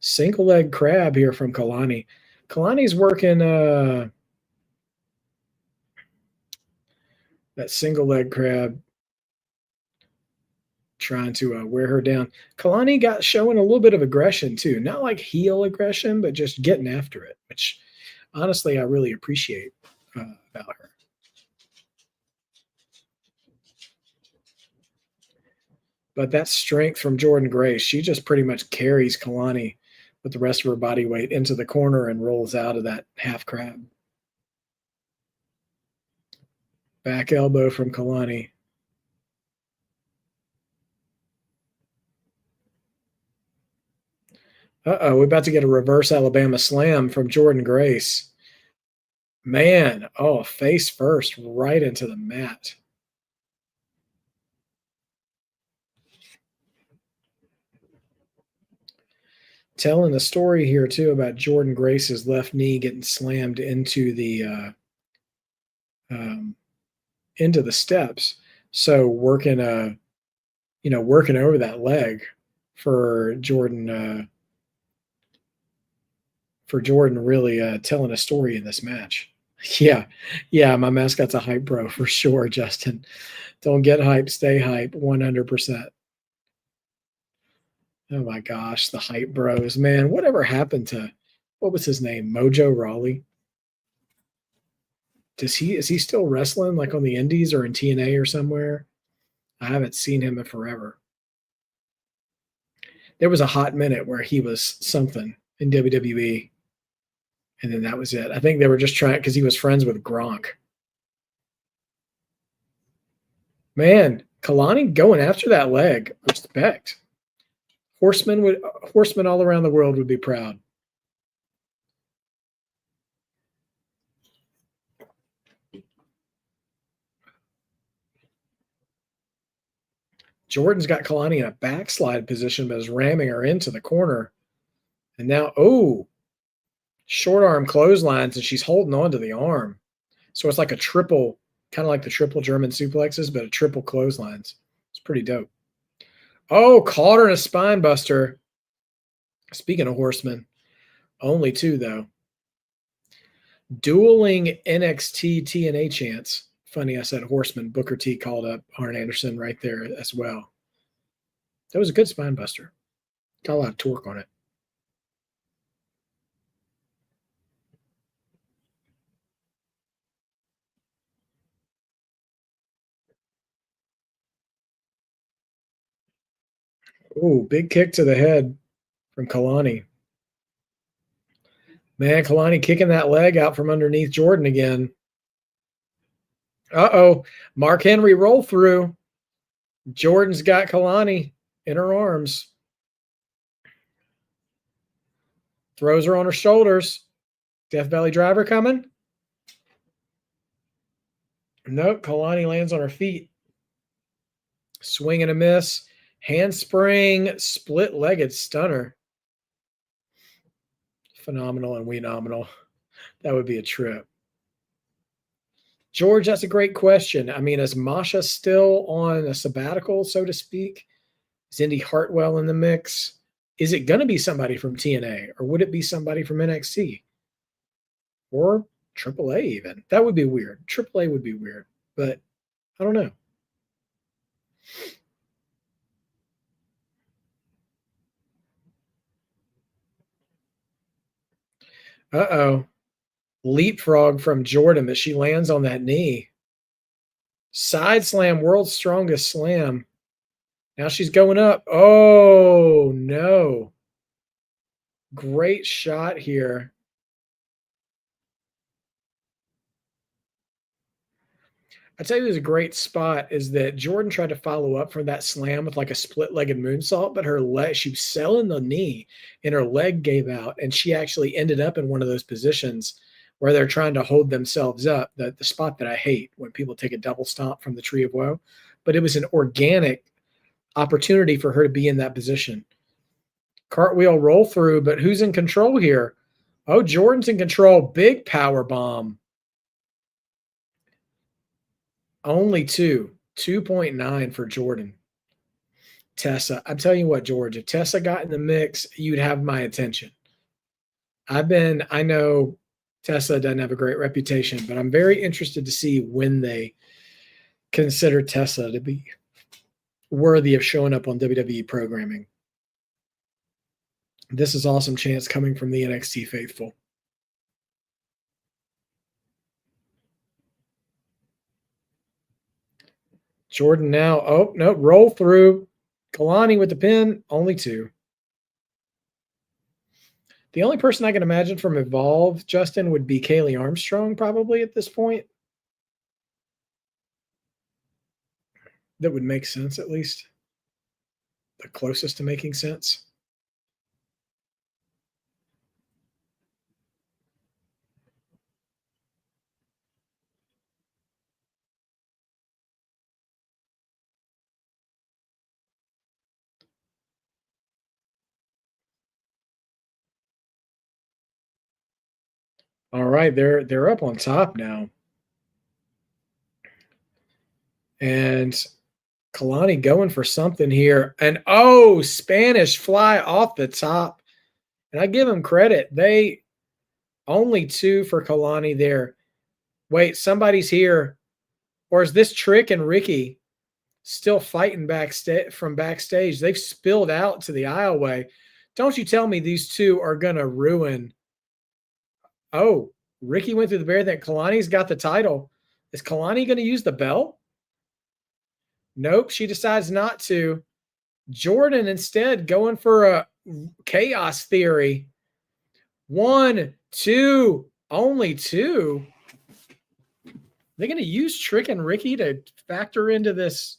Single leg crab here from Kelani. Kalani's working that single leg crab, trying to wear her down. Kelani got showing a little bit of aggression too. Not like heel aggression, but just getting after it, which honestly I really appreciate about her. But that strength from Jordynne Grace, she just pretty much carries Kelani with the rest of her body weight into the corner and rolls out of that half crab. Back elbow from Kelani. Uh-oh, we're about to get a reverse Alabama slam from Jordynne Grace. Man, oh, face first, right into the mat. Telling the story here too about Jordynne Grace's left knee getting slammed into the steps. So working working over that leg for Jordynne really telling a story in this match. Yeah, my mascot's a hype bro for sure, Justin. Don't get hype, stay hype, 100%. Oh my gosh, the hype bros, man. Whatever happened to what was his name? Mojo Rawley. Is he still wrestling like on the indies or in TNA or somewhere? I haven't seen him in forever. There was a hot minute where he was something in WWE. And then that was it. I think they were just trying because he was friends with Gronk. Man, Kelani going after that leg. Respect. Horsemen all around the world would be proud. Jordan's got Kelani in a backslide position, but is ramming her into the corner. And now, short arm clotheslines, and she's holding on to the arm. So it's like a triple, kind of like the triple German suplexes, but a triple clotheslines. It's pretty dope. Oh, caught her in a spine buster. Speaking of horsemen, only 2 though. Dueling NXT TNA chants. Funny, I said horseman. Booker T called up Arn Anderson right there as well. That was a good spine buster. Got a lot of torque on it. Oh, big kick to the head from Kelani. Man, Kelani kicking that leg out from underneath Jordan again. Uh-oh. Mark Henry roll through. Jordan's got Kelani in her arms. Throws her on her shoulders. Death Valley driver coming. Nope. Kelani lands on her feet. Swing and a miss. Handspring, split-legged stunner. Phenomenal and we-nominal. That would be a trip. George, that's a great question. I mean, is Masha still on a sabbatical, so to speak? Is Indy Hartwell in the mix? Is it going to be somebody from TNA, or would it be somebody from NXT? Or AAA even? That would be weird. AAA would be weird, but I don't know. Uh-oh. Leapfrog from Jordan, but she lands on that knee. Side slam, world's strongest slam. Now she's going up. Oh, no. Great shot here. I tell you, it was a great spot is that Jordan tried to follow up from that slam with like a split-legged moonsault, but her leg, she was selling the knee and her leg gave out, and she actually ended up in one of those positions where they're trying to hold themselves up, the spot that I hate when people take a double stomp from the Tree of Woe. But it was an organic opportunity for her to be in that position. Cartwheel roll through, but who's in control here? Oh, Jordan's in control. Big power bomb. Only 2.9 for Jordan. Tessa. I'm telling you what, George, if Tessa got in the mix, you'd have my attention. I know Tessa doesn't have a great reputation, but I'm very interested to see when they consider Tessa to be worthy of showing up on WWE programming. This is awesome chance coming from the NXT faithful. Jordan now. Oh, no, roll through. Kelani with the pin, only 2. The only person I can imagine from Evolve, Justin, would be Kaylee Armstrong probably at this point. That would make sense, at least. The closest to making sense. All right, they're up on top now. And Kelani going for something here. And Spanish fly off the top. And I give them credit. They only 2 for Kelani there. Wait, somebody's here. Or is this Trick and Ricky still fighting from backstage? They've spilled out to the aisleway. Don't you tell me these 2 are going to ruin. Oh, Ricky went through the barrier. That Kalani's got the title. Is Kelani going to use the belt? Nope, she decides not to. Jordan instead going for a chaos theory. 1, 2, only 2. They're going to use Trick and Ricky to factor into this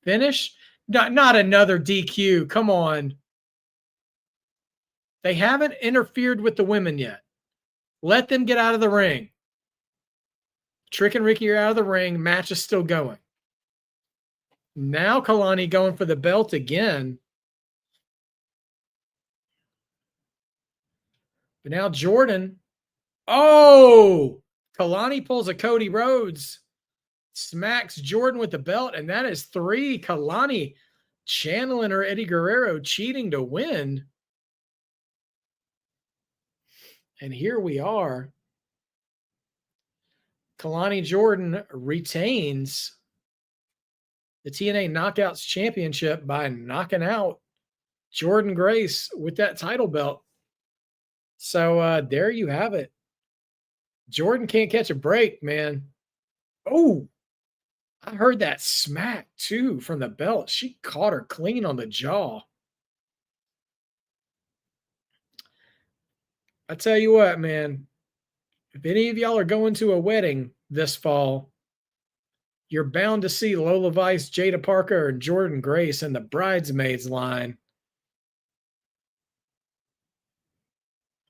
finish. Not another DQ. Come on. They haven't interfered with the women yet. Let them get out of the ring. Trick and Ricky are out of the ring. Match is still going. Now Kelani going for the belt again. But now Jordan. Oh! Kelani pulls a Cody Rhodes. Smacks Jordan with the belt, and that is 3. Kelani channeling her Eddie Guerrero cheating to win. And here we are. Kelani Jordan retains the TNA Knockouts Championship by knocking out Jordynne Grace with that title belt. So there you have it. Jordan can't catch a break, man. Oh, I heard that smack too from the belt. She caught her clean on the jaw. I tell you what, man, if any of y'all are going to a wedding this fall, you're bound to see Lola Vice, Jada Parker, and Jordynne Grace in the bridesmaids line.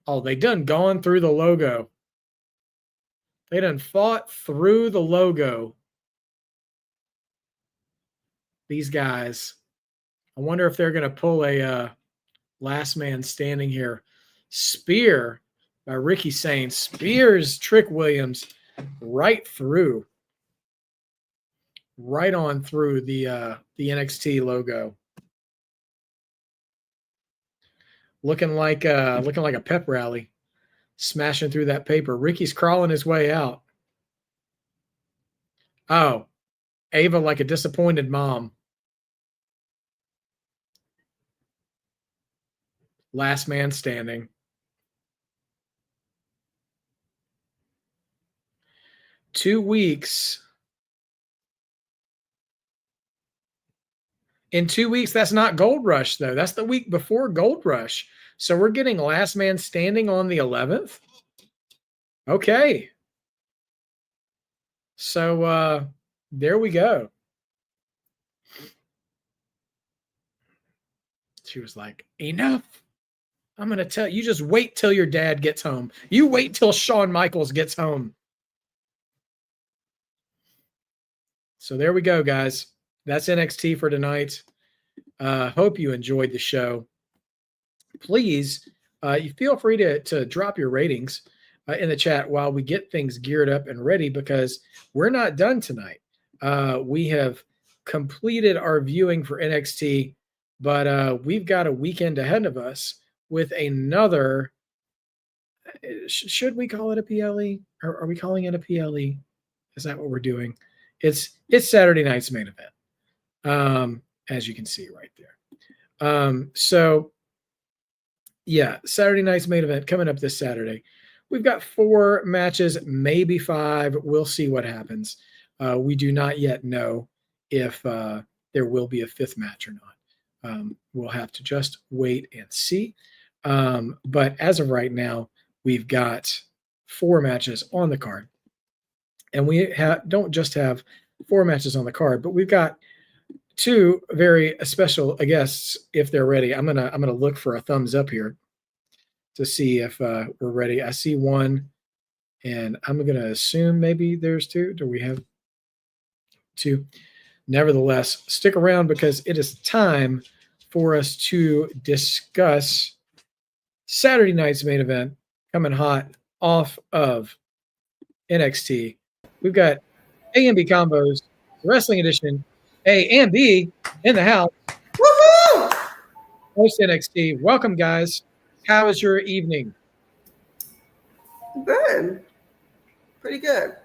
Oh, they done gone through the logo. They done fought through the logo. These guys. I wonder if they're going to pull a last man standing here. Spear by Ricky Sane. Spears Trick Williams right through. Right on through the NXT logo. Looking like a pep rally. Smashing through that paper. Ricky's crawling his way out. Oh, Ava like a disappointed mom. Last man standing. Two weeks. In 2 weeks, that's not Gold Rush, though. That's the week before Gold Rush. So we're getting last man standing on the 11th. Okay. So there we go. She was like, enough. I'm going to tell you, just wait till your dad gets home. You wait till Shawn Michaels gets home. So there we go, guys. That's NXT for tonight. Hope you enjoyed the show. Please, you feel free to drop your ratings in the chat while we get things geared up and ready, because we're not done tonight. We have completed our viewing for NXT, but we've got a weekend ahead of us with another. Should we call it a PLE? Or are we calling it a PLE? Is that what we're doing? It's Saturday night's main event, as you can see right there. So yeah, Saturday night's main event coming up this Saturday. We've got 4 matches, maybe 5. We'll see what happens. We do not yet know if there will be a 5th match or not. We'll have to just wait and see. But as of right now, we've got 4 matches on the card. And we don't just have 4 matches on the card, but we've got 2 very special guests if they're ready. I'm gonna look for a thumbs up here to see if we're ready. I see 1, and I'm gonna assume maybe there's 2. Do we have 2? Nevertheless, stick around because it is time for us to discuss Saturday night's main event coming hot off of NXT. We've got A&B Convos, Wrestling Edition, A&B in the house. Woohoo! Host NXT. Welcome, guys. How was your evening? Good. Pretty good.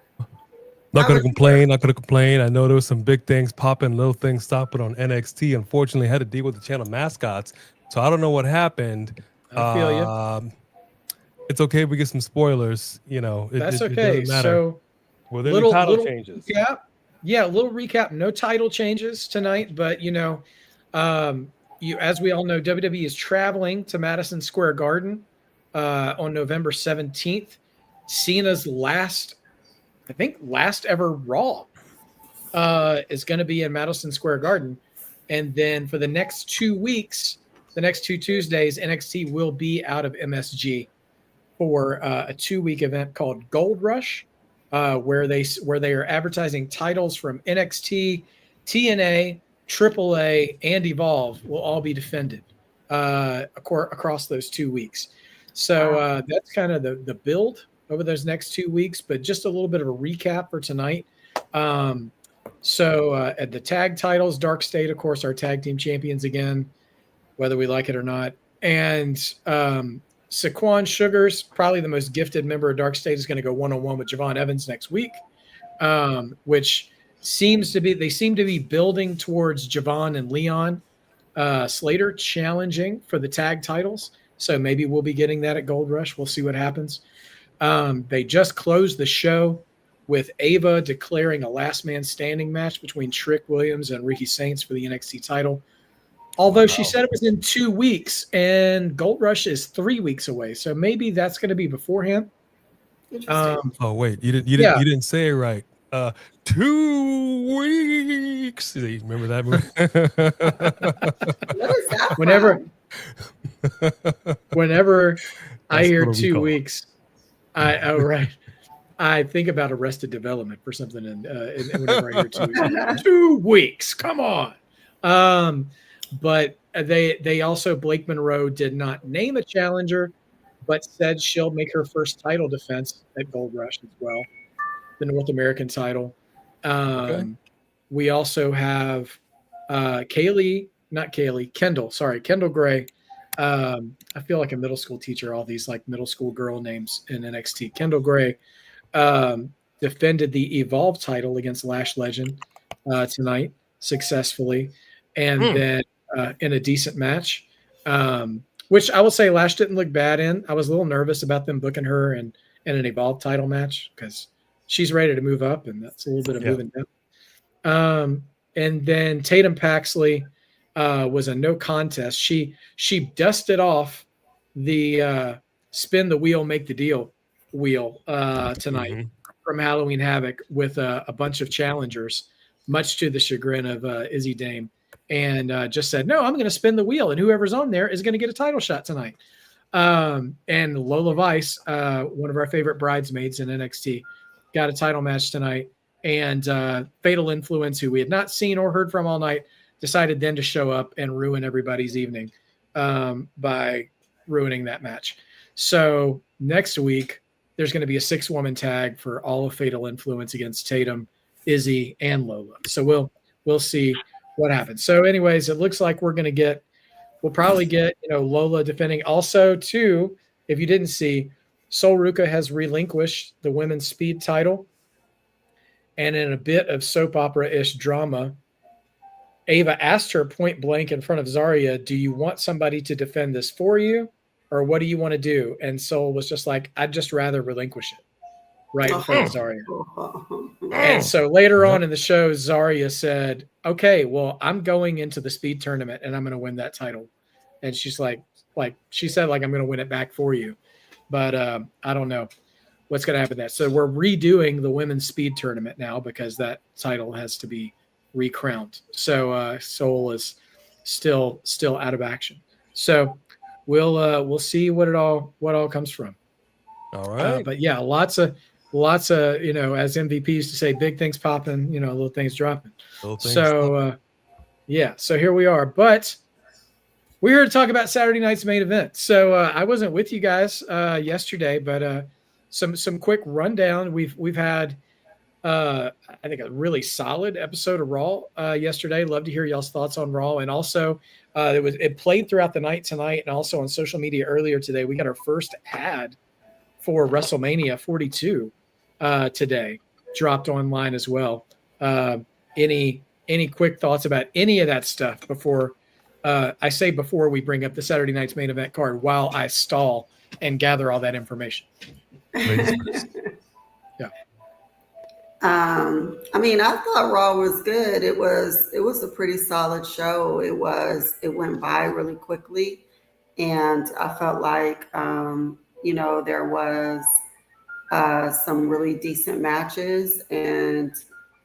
Not going to complain. Not going to complain. I know there was some big things popping, little things stopping on NXT. Unfortunately, I had to deal with the channel mascots, so I don't know what happened. I feel you. It's okay if we get some spoilers. You know, that's okay. It doesn't matter. So, were there any title changes? Yeah, a little recap. No title changes tonight, but as we all know, WWE is traveling to Madison Square Garden on November 17th. Cena's last I think, last ever Raw is going to be in Madison Square Garden. And then for the next 2 weeks, the next 2 Tuesdays, NXT will be out of MSG for a 2-week event called Gold Rush, where they are advertising titles from NXT, TNA, AAA, and Evolve will all be defended across those 2 weeks. So that's kind of the build over those next 2 weeks, but just a little bit of a recap for tonight. So at the tag titles, Dark State, of course, our tag team champions again, whether we like it or not. And Saquon Sugars, probably the most gifted member of Dark State, is going to go one-on-one with Javon Evans next week, which seems to be building towards Javon and Leon Slater challenging for the tag titles. So maybe we'll be getting that at Gold Rush. We'll see what happens. They just closed the show with Ava declaring a last man standing match between Trick Williams and Ricky Saints for the NXT title. Although she said it was in 2 weeks, and Gold Rush is 3 weeks away, so maybe that's going to be beforehand. Oh wait, you didn't say it right. 2 weeks. Do you remember that movie? What is that? Whenever I hear 2 weeks, I think about Arrested Development for something, and whenever I hear 2 weeks, 2 weeks, come on. But they also, Blake Monroe did not name a challenger, but said she'll make her first title defense at Gold Rush as well, the North American title. We also have Kendal Gray. I feel like a middle school teacher, all these like middle school girl names in NXT. Kendal Gray defended the Evolve title against Lash Legend tonight successfully. And then in a decent match, which I will say Lash didn't look bad in. I was a little nervous about them booking her in an Evolve title match because she's ready to move up, and that's a little bit of moving down. And then Tatum Paxley was a no contest. She dusted off the spin the wheel, make the deal wheel tonight from Halloween Havoc with a bunch of challengers, much to the chagrin of Izzy Dame. And just said, no, I'm going to spin the wheel, and whoever's on there is going to get a title shot tonight. And Lola Vice, one of our favorite bridesmaids in NXT, got a title match tonight. And Fatal Influence, who we had not seen or heard from all night, decided then to show up and ruin everybody's evening by ruining that match. So next week, there's going to be a 6-woman tag for all of Fatal Influence against Tatum, Izzy, and Lola. So we'll see what happens. So anyways, it looks like we'll probably get, Lola defending. Also, too, if you didn't see, Sol Ruca has relinquished the women's speed title. And in a bit of soap opera-ish drama, Ava asked her point blank in front of Zarya, do you want somebody to defend this for you? Or what do you want to do? And Sol was just like, I'd just rather relinquish it right in front of Zarya. And so later on in the show, Zarya said, okay, well, I'm going into the speed tournament and I'm going to win that title. And she's she said, I'm going to win it back for you. But I don't know what's going to happen there. So we're redoing the women's speed tournament now because that title has to be recrowned. So Sol is still out of action. So we'll see what all comes from. All right. But yeah, lots of as MVP used to say, big things popping, little things dropping. So here we are. But we're here to talk about Saturday night's main event. So I wasn't with you guys yesterday, but some quick rundown. We've had I think a really solid episode of Raw yesterday. Love to hear y'all's thoughts on Raw. And also it played throughout the night tonight and also on social media earlier today. We got our first ad for WrestleMania 42 today, dropped online as well. Any quick thoughts about any of that stuff before we bring up the Saturday night's main event card while I stall and gather all that information? Yeah. I thought Raw was good. It was a pretty solid show. It went by really quickly, and I felt like there was some really decent matches. And,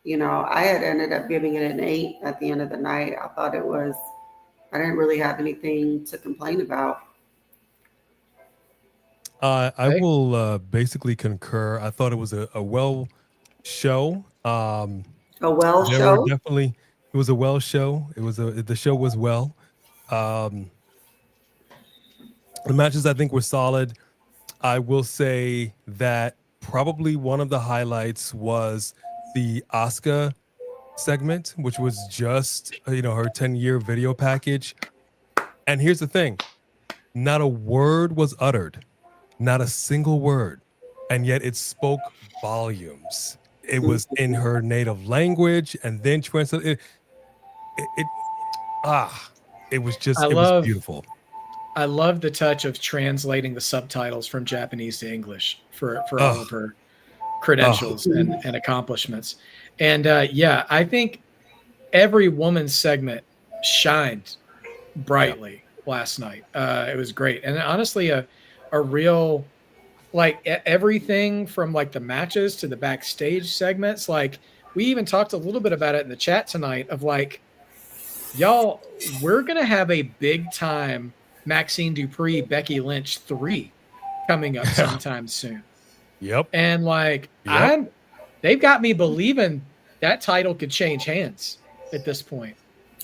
you know, I had ended up giving it an 8 at the end of the night. I thought I didn't really have anything to complain about. I will basically concur. I thought it was a well show. A well There show. were definitely, it was a well show. The show was well. The matches I think were solid. I will say that probably one of the highlights was the Asuka segment, which was just her 10-year video package. And here's the thing: not a word was uttered, not a single word, and yet it spoke volumes. It was in her native language, and then translated. It was beautiful. I love the touch of translating the subtitles from Japanese to English for all of her credentials and accomplishments. And I think every woman's segment shined brightly last night. It was great. And honestly, a real, like, everything from like the matches to the backstage segments. Like, we even talked a little bit about it in the chat tonight of like, y'all, we're going to have a big time Maxine Dupree, Becky Lynch 3 coming up sometime soon. Yep. And like, they've got me believing that title could change hands at this point.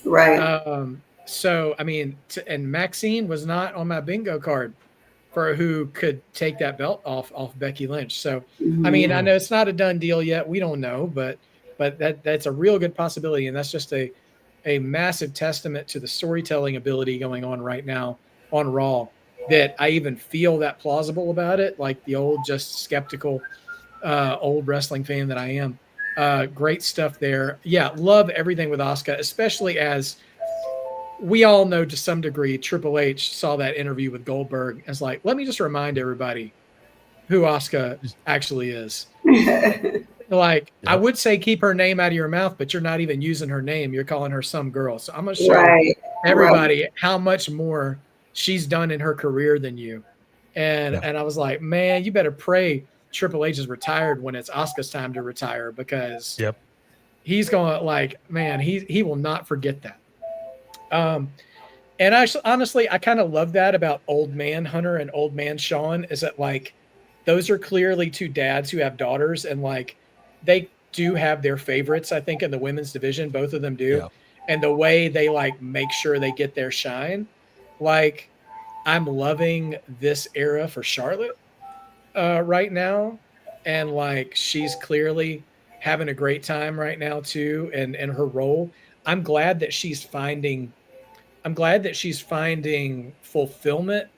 Right. So, I mean, and Maxine was not on my bingo card for who could take that belt off Becky Lynch. So, I mean, I know it's not a done deal yet. We don't know, but that's a real good possibility. And that's just a massive testament to the storytelling ability going on right now on Raw, that I even feel that plausible about it. Like the old, just skeptical, old wrestling fan that I am. Great stuff there. Yeah. Love everything with Asuka, especially as we all know to some degree, Triple H saw that interview with Goldberg as like, let me just remind everybody who Asuka actually is. Like, I would say keep her name out of your mouth, but you're not even using her name. You're calling her some girl. So I'm going to show everybody how much more she's done in her career than you. And I was like, man, you better pray Triple H is retired when it's Asuka's time to retire, because he's going to, like, man, he will not forget that. And honestly, I kind of love that about Old Man Hunter and Old Man Sean, is that like, those are clearly two dads who have daughters, and like, they do have their favorites, I think, in the women's division. Both of them do. Yeah. And the way they like make sure they get their shine, like, I'm loving this era for Charlotte right now. And like, she's clearly having a great time right now too. And her role, I'm glad that she's finding fulfillment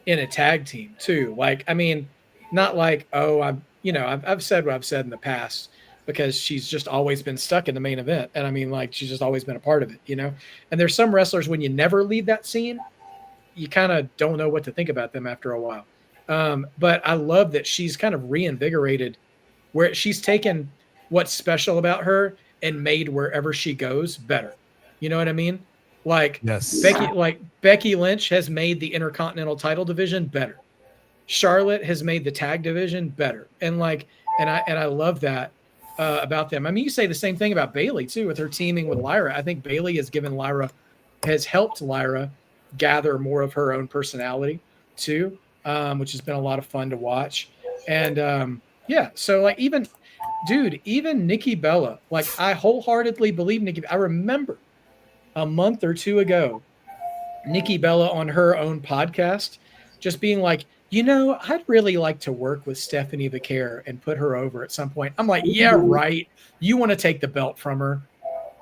in a tag team too. Like, I mean, not like, I've said what I've said in the past, because she's just always been stuck in the main event. And I mean, like, she's just always been a part of it, and there's some wrestlers, when you never leave that scene, you kind of don't know what to think about them after a while. But I love that she's kind of reinvigorated, where she's taken what's special about her and made wherever she goes better. You know what I mean? Like, Becky Lynch has made the Intercontinental title division better. Charlotte has made the tag division better. And like, and I love that about them. I mean, you say the same thing about Bayley too, with her teaming with Lyra. I think Bayley has helped Lyra gather more of her own personality too, which has been a lot of fun to watch. And so like, even Nikki Bella, like, I wholeheartedly believe Nikki. I remember a month or two ago, Nikki Bella on her own podcast just being like, I'd really like to work with Stephanie Vaquer and put her over at some point. I'm like, yeah, right. You want to take the belt from her?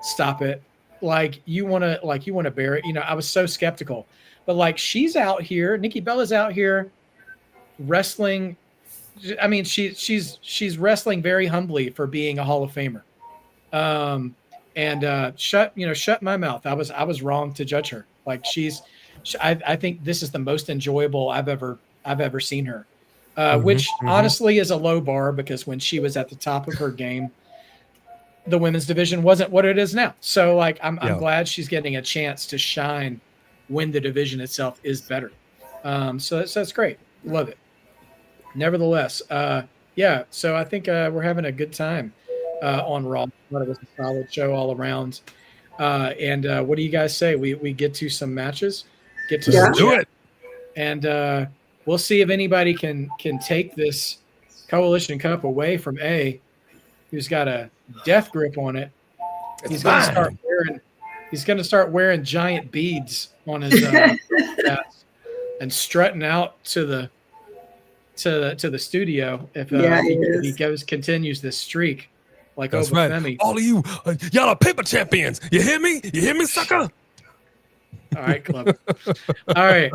Stop it. Like, you want to bear it. I was so skeptical, but like, she's out here. Nikki Bella's out here wrestling. I mean, she's wrestling very humbly for being a Hall of Famer. Shut my mouth. I was wrong to judge her. Like, I think this is the most enjoyable I've ever seen her, which honestly is a low bar, because when she was at the top of her game, the women's division wasn't what it is now. So like, I'm glad she's getting a chance to shine when the division itself is better. So that's great. Love it. Nevertheless, yeah, so I think we're having a good time on Raw. Thought it was a solid show all around. And what do you guys say? We get to some matches, get to some Let's do chat, it. and we'll see if anybody can take this Coalition Cup away from A, who's got a death grip on it. It's He's going to start wearing giant beads on his chest and strutting out to the studio if he continues this streak like That's right. Obafemi. All of you, y'all are paper champions. You hear me? You hear me, sucker? All right, club. All right.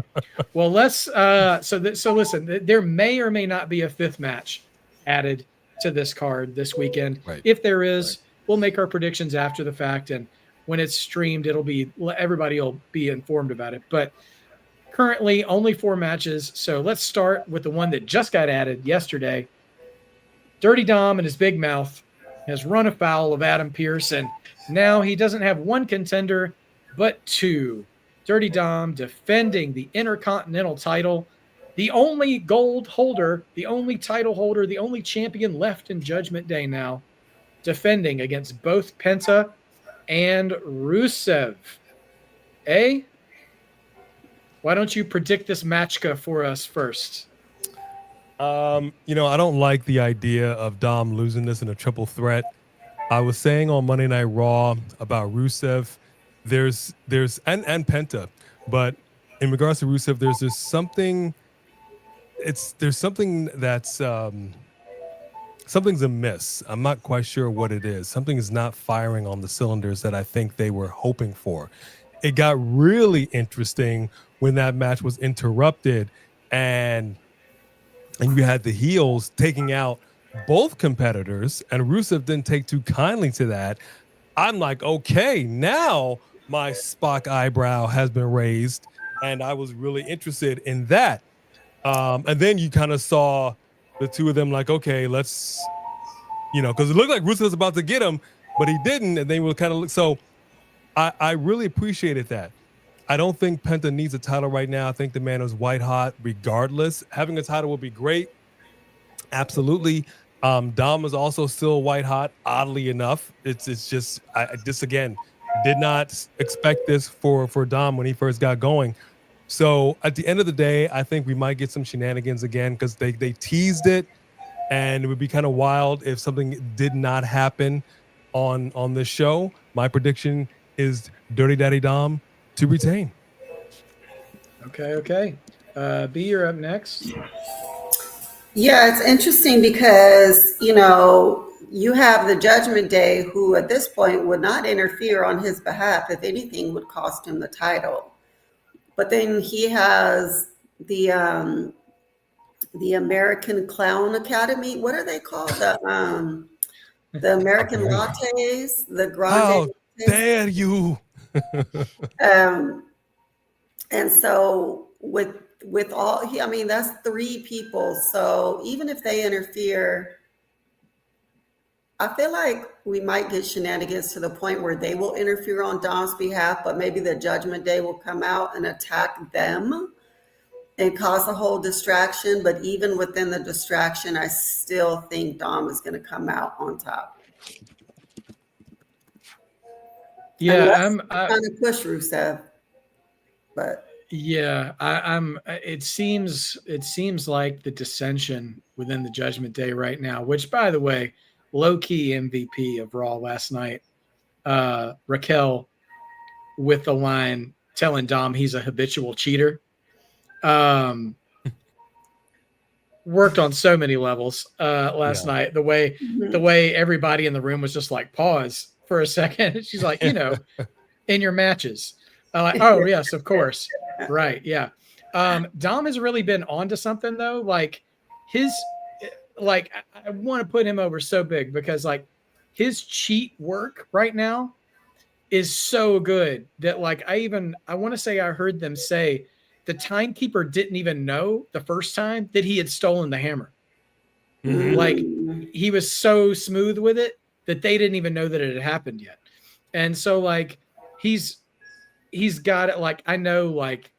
Well, let's. So listen. There may or may not be a fifth match added to this card this weekend. Right. If there is, we'll make our predictions after the fact, and when it's streamed, everybody will be informed about it. But currently, only 4 matches. So let's start with the one that just got added yesterday. Dirty Dom and his big mouth has run afoul of Adam Pearce, and now he doesn't have 1 contender, but 2. Dirty Dom defending the Intercontinental title, the only gold holder, the only title holder, the only champion left in Judgment Day now, defending against both Penta and Rusev. Why don't you predict this matchka for us first? I don't like the idea of Dom losing this in a triple threat. I was saying on Monday Night Raw about Rusev, there's and Penta, but in regards to Rusev, there's something that's something's amiss. I'm not quite sure what it is. Something is not firing on the cylinders that I think they were hoping for. It got really interesting when that match was interrupted and you had the heels taking out both competitors, and Rusev didn't take too kindly to that. I'm like, okay, now my Spock eyebrow has been raised, and I was really interested in that. And then you kind of saw the two of them like, okay, let's, because it looked like Rusev was about to get him, but he didn't, and they were kind of so. I really appreciated that. I don't think Penta needs a title right now. I think the man is white hot regardless. Having a title would be great. Absolutely. Dom is also still white hot, oddly enough. It's just, I just, again, did not expect this for Dom when he first got going. So at the end of the day, I think we might get some shenanigans again because they teased it, and it would be kind of wild if something did not happen on this show. My prediction is Dirty Daddy Dom to retain. Okay. B, you're up next. Yeah, it's interesting because, you have the Judgment Day who at this point would not interfere on his behalf. If anything, would cost him the title. But then he has the American Clown Academy. What are they called? The American Lattes, the Grande. How dare you? And so with all, that's 3 people. So even if they interfere, I feel like we might get shenanigans to the point where they will interfere on Dom's behalf, but maybe the Judgment Day will come out and attack them and cause a whole distraction. But even within the distraction, I still think Dom is going to come out on top. Yeah, I'm trying to push Rusev, but yeah, I'm. It seems like the dissension within the Judgment Day right now, which, by the way, low-key MVP of Raw last night, Raquel, with the line telling Dom he's a habitual cheater, worked on so many levels last night. The way everybody in the room was just like, pause for a second. She's like, in your matches. Like, oh, yes, of course. Right. Yeah. Dom has really been onto something though. Like I want to put him over so big because like his cheat work right now is so good that like I want to say I heard them say the timekeeper didn't even know the first time that he had stolen the hammer. Mm-hmm. Like he was so smooth with it that they didn't even know that it had happened yet. And so like he's got it. Like I know like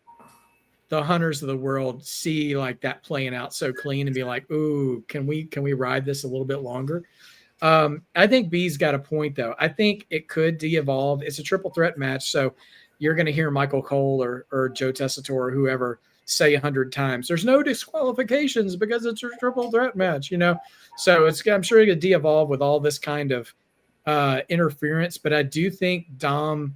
the Hunters of the world see like that playing out so clean and be like, ooh, can we ride this a little bit longer? I think B's got a point though. I think it could de-evolve. It's a triple threat match, so you're going to hear Michael Cole or Joe Tessitore or whoever say 100 times, there's no disqualifications because it's a triple threat match, you know? So I'm sure it could de-evolve with all this kind of interference, but I do think Dom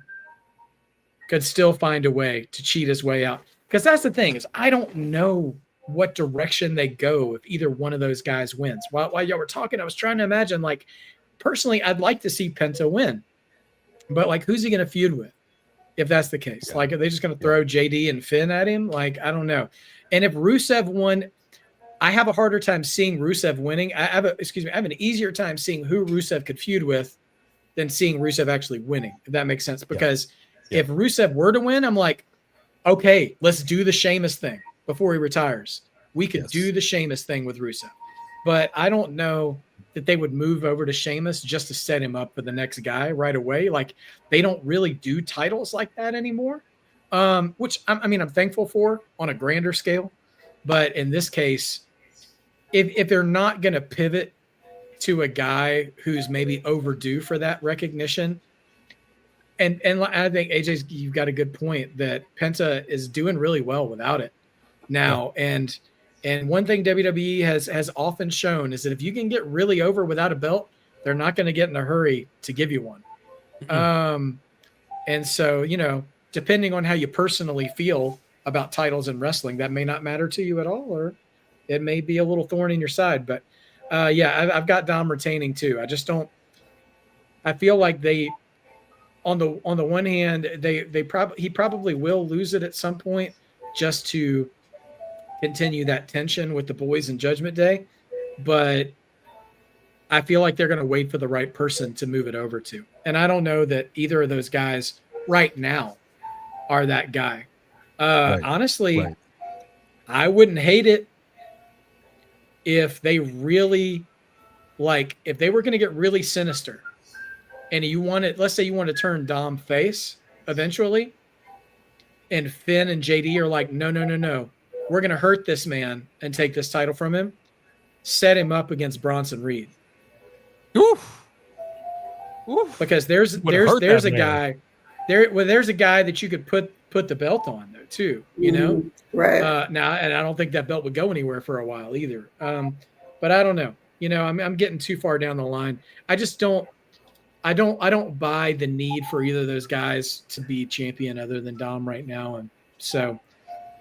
could still find a way to cheat his way out. Because that's the thing, is I don't know what direction they go if either one of those guys wins. While y'all were talking, I was trying to imagine, like, personally, I'd like to see Penta win. But, like, who's he going to feud with if that's the case? Like, are they just going to throw JD and Finn at him? Like, I don't know. And if Rusev won, I have a harder time seeing Rusev winning. I have an easier time seeing who Rusev could feud with than seeing Rusev actually winning, if that makes sense. Because if Rusev were to win, I'm like, okay, let's do the Sheamus thing before he retires. We could do the Sheamus thing with Rusev. But I don't know that they would move over to Sheamus just to set him up for the next guy right away. Like, they don't really do titles like that anymore, which I'm thankful for on a grander scale. But in this case, if they're not going to pivot to a guy who's maybe overdue for that recognition, and I think AJ's, you've got a good point that Penta is doing really well without it now. And one thing WWE has often shown is that if you can get really over without a belt, they're not going to get in a hurry to give you one. And so, you know, depending on how you personally feel about titles in wrestling, that may not matter to you at all, or it may be a little thorn in your side. But I've got Dom retaining too. I feel like they, on the one hand, he probably will lose it at some point just to continue that tension with the boys in Judgment Day, but I feel like they're going to wait for the right person to move it over to. And I don't know that either of those guys right now are that guy. Honestly, I wouldn't hate it if they really, like, if they were going to get really sinister and let's say you want to turn Dom face eventually, and Finn and JD are like, no. We're going to hurt this man and take this title from him. Set him up against Bronson Reed. Oof. Because there's a guy there's a guy that you could put the belt on though too, you know? Right. Now, and I don't think that belt would go anywhere for a while either. But I don't know. You know, I'm getting too far down the line. I don't buy the need for either of those guys to be champion other than Dom right now. And so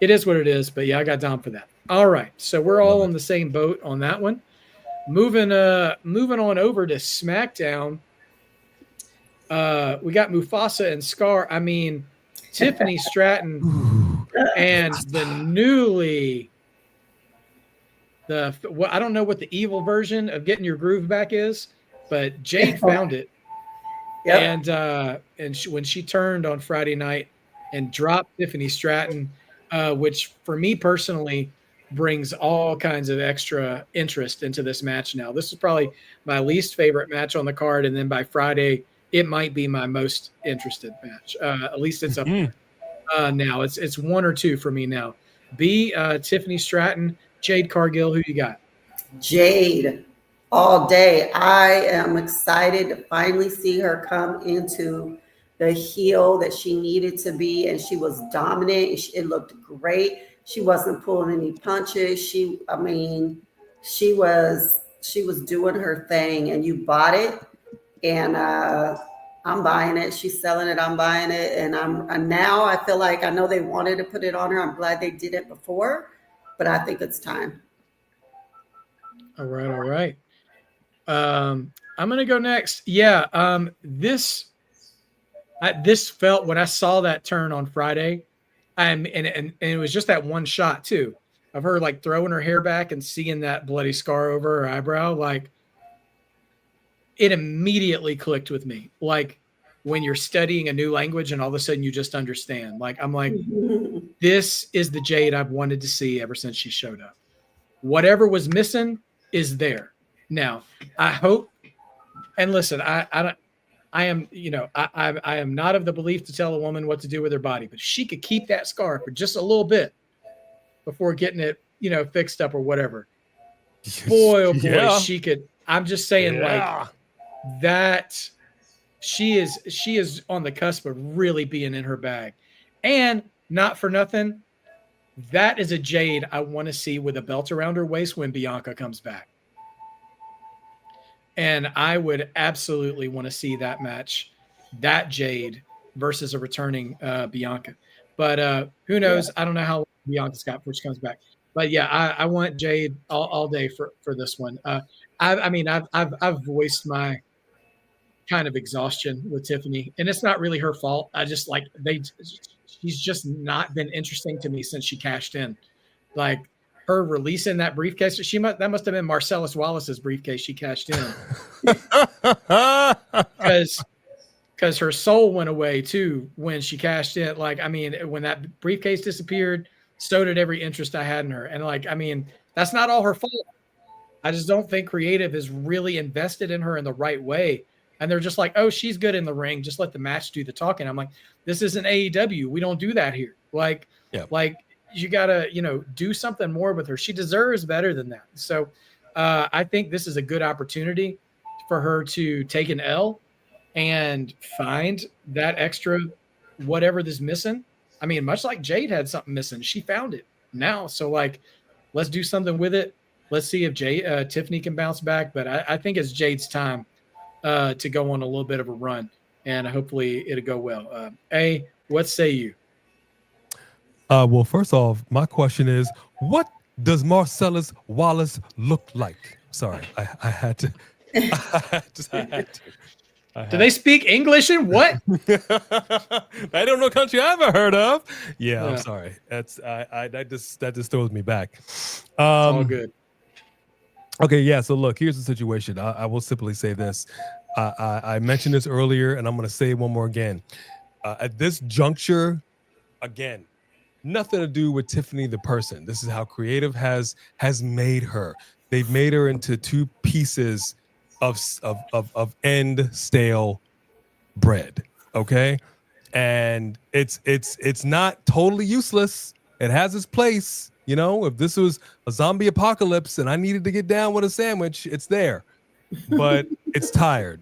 it is what it is, but yeah, I got Dom for that. All right. So we're all on the same boat on that one. Moving on over to SmackDown. We got Mufasa and Scar. I mean, Tiffany Stratton and the I don't know what the evil version of getting your groove back is, but Jade found it. Yep. And when she turned on Friday night and dropped Tiffany Stratton, which for me personally brings all kinds of extra interest into this match now. This is probably my least favorite match on the card, and then by Friday, it might be my most interested match. At least it's up there. Now. It's one or two for me now. Tiffany Stratton, Jade Cargill, who you got? Jade all day. I am excited to finally see her come into the heel that she needed to be, and she was dominant. It looked great. She wasn't pulling any punches. She was doing her thing, and you bought it. And I'm buying it. She's selling it. I'm buying it. And now I feel like, I know they wanted to put it on her. I'm glad they did it before, but I think it's time. All right. I'm going to go next. Yeah. This felt, when I saw that turn on Friday, and it was just that one shot too of her like throwing her hair back and seeing that bloody scar over her eyebrow. Like, it immediately clicked with me. Like when you're studying a new language and all of a sudden you just understand. Like, I'm like, this is the Jade I've wanted to see ever since she showed up. Whatever was missing is there. Now, I hope, and listen, I am not of the belief to tell a woman what to do with her body, but if she could keep that scar for just a little bit, before getting it, fixed up or whatever. Boy, oh boy, Yeah. she could. I'm just saying, like that. She is on the cusp of really being in her bag, and not for nothing. That is a Jade I want to see with a belt around her waist when Bianca comes back. And I would absolutely want to see that match, that Jade versus a returning Bianca. But who knows? I don't know how long Bianca's got before she comes back. But yeah, I want Jade all day for this one. I've voiced my kind of exhaustion with Tiffany, and it's not really her fault. I just she's just not been interesting to me since she cashed in. Like her releasing that briefcase, that must have been Marcellus Wallace's briefcase she cashed in. Because her soul went away too when she cashed in. When that briefcase disappeared, so did every interest I had in her. And that's not all her fault. I just don't think creative is really invested in her in the right way. And they're just like, oh, she's good in the ring. Just let the match do the talking. I'm like, this isn't AEW. We don't do that here. You got to, do something more with her. She deserves better than that. So I think this is a good opportunity for her to take an L and find that extra whatever is missing. I mean, much like Jade had something missing, she found it now. So let's do something with it. Let's see if Tiffany can bounce back. But I think it's Jade's time to go on a little bit of a run, and hopefully it'll go well. What say you? Well, first off, my question is, what does Marcellus Wallace look like? Sorry, I had to. Do they speak English and what? I don't know country I ever heard of. Yeah, I'm sorry. That just throws me back. All good. Okay, yeah. So look, here's the situation. I will simply say this. I mentioned this earlier, and I'm going to say it one more again. At this juncture, again, nothing to do with Tiffany the person. This is how creative has made her. They've made her into two pieces of end stale bread. Okay, and it's not totally useless. It has its place. If this was a zombie apocalypse and I needed to get down with a sandwich, it's there. But it's tired.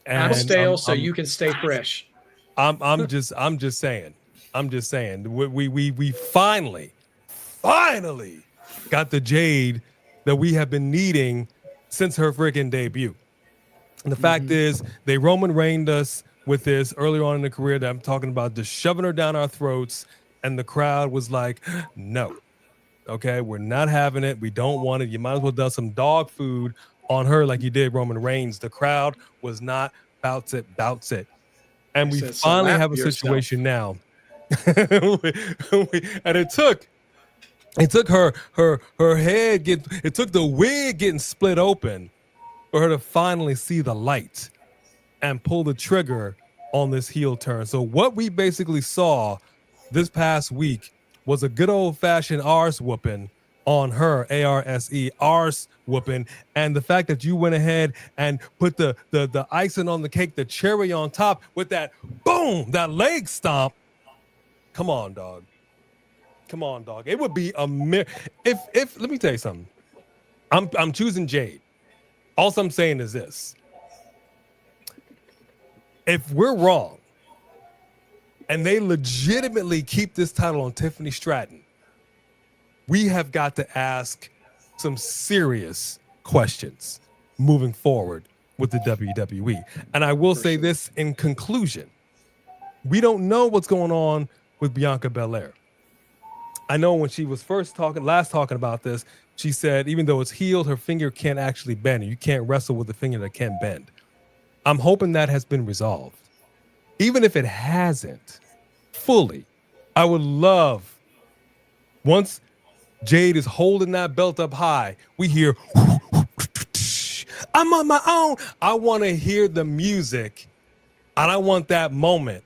And I'm stale, so you can stay fresh. I'm just saying. We finally got the Jade that we have been needing since her freaking debut. And the fact is, they Roman reigned us with this earlier on in the career that I'm talking about, just shoving her down our throats, and the crowd was like, no. Okay, we're not having it. We don't want it. You might as well do some dog food on her like you did Roman Reigns. The crowd was not bounce it. And we finally have a situation now. And it took her head it took the wig getting split open for her to finally see the light and pull the trigger on this heel turn. So what we basically saw this past week was a good old-fashioned arse whooping on her, ARSE, arse whooping. And the fact that you went ahead and put the icing on the cake, the cherry on top with that boom, that leg stomp. Come on, dog. It would be a if let me tell you something. I'm choosing Jade. All I'm saying is this. If we're wrong, and they legitimately keep this title on Tiffany Stratton, we have got to ask some serious questions moving forward with the WWE. And I will say this in conclusion. We don't know what's going on with Bianca Belair. I know when she was last talking about this, she said, even though it's healed, her finger can't actually bend. You can't wrestle with a finger that can't bend. I'm hoping that has been resolved. Even if it hasn't fully, I would love, once Jade is holding that belt up high, we hear, I'm on my own. I want to hear the music, and I want that moment.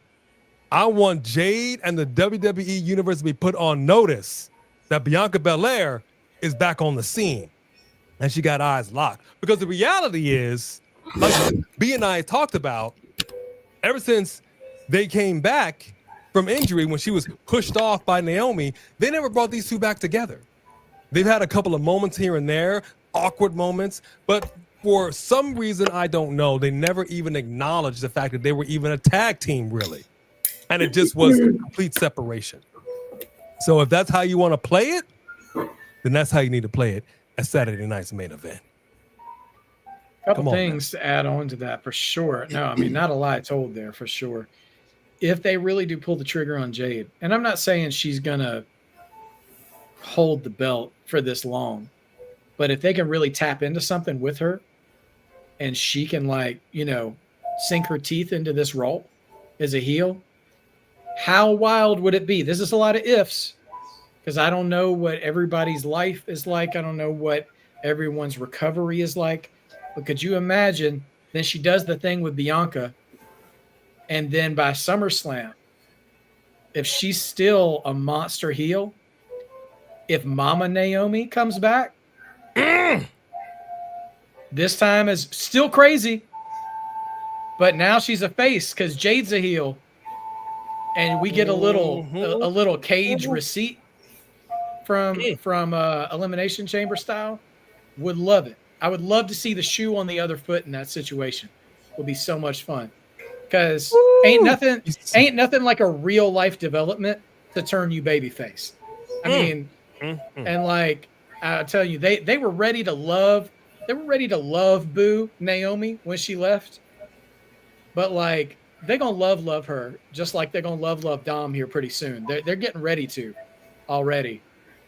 I want Jade and the WWE Universe to be put on notice that Bianca Belair is back on the scene, and she got eyes locked. Because the reality is, like B and I talked about, ever since they came back, from injury when she was pushed off by Naomi, they never brought these two back together. They've had a couple of moments here and there, awkward moments, but for some reason, I don't know, they never even acknowledged the fact that they were even a tag team, really. And it just was complete separation. So if that's how you want to play it, then that's how you need to play it at Saturday night's main event. Couple things to add on to that for sure. No, I mean, not a lie told there for sure. If they really do pull the trigger on Jade, and I'm not saying she's going to hold the belt for this long, but if they can really tap into something with her and she can, like, you know, sink her teeth into this role as a heel, how wild would it be? This is a lot of ifs because I don't know what everybody's life is like. I don't know what everyone's recovery is like. But could you imagine then she does the thing with Bianca, and then by SummerSlam, if she's still a monster heel, if Mama Naomi comes back, this time is still crazy, but now she's a face because Jade's a heel, and we get a little cage receipt from Elimination Chamber style. Would love it. I would love to see the shoe on the other foot in that situation. Would be so much fun because ain't nothing like a real life development to turn you babyface. I mean, and like I'll tell you, they were ready to love. They were ready to love boo Naomi when she left, but like they're gonna love her just like they're gonna love Dom here pretty soon. They're getting ready to already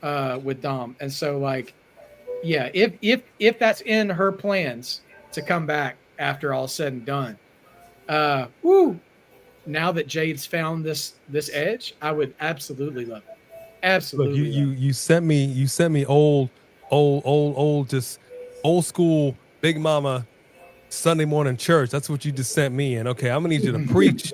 with Dom, and so like. Yeah, if that's in her plans to come back after all said and done, now that Jade's found this edge, I would absolutely love it. Absolutely. Look, you sent me old just old school Big Mama Sunday morning church. That's what you just sent me in. Okay, I'm gonna need you to preach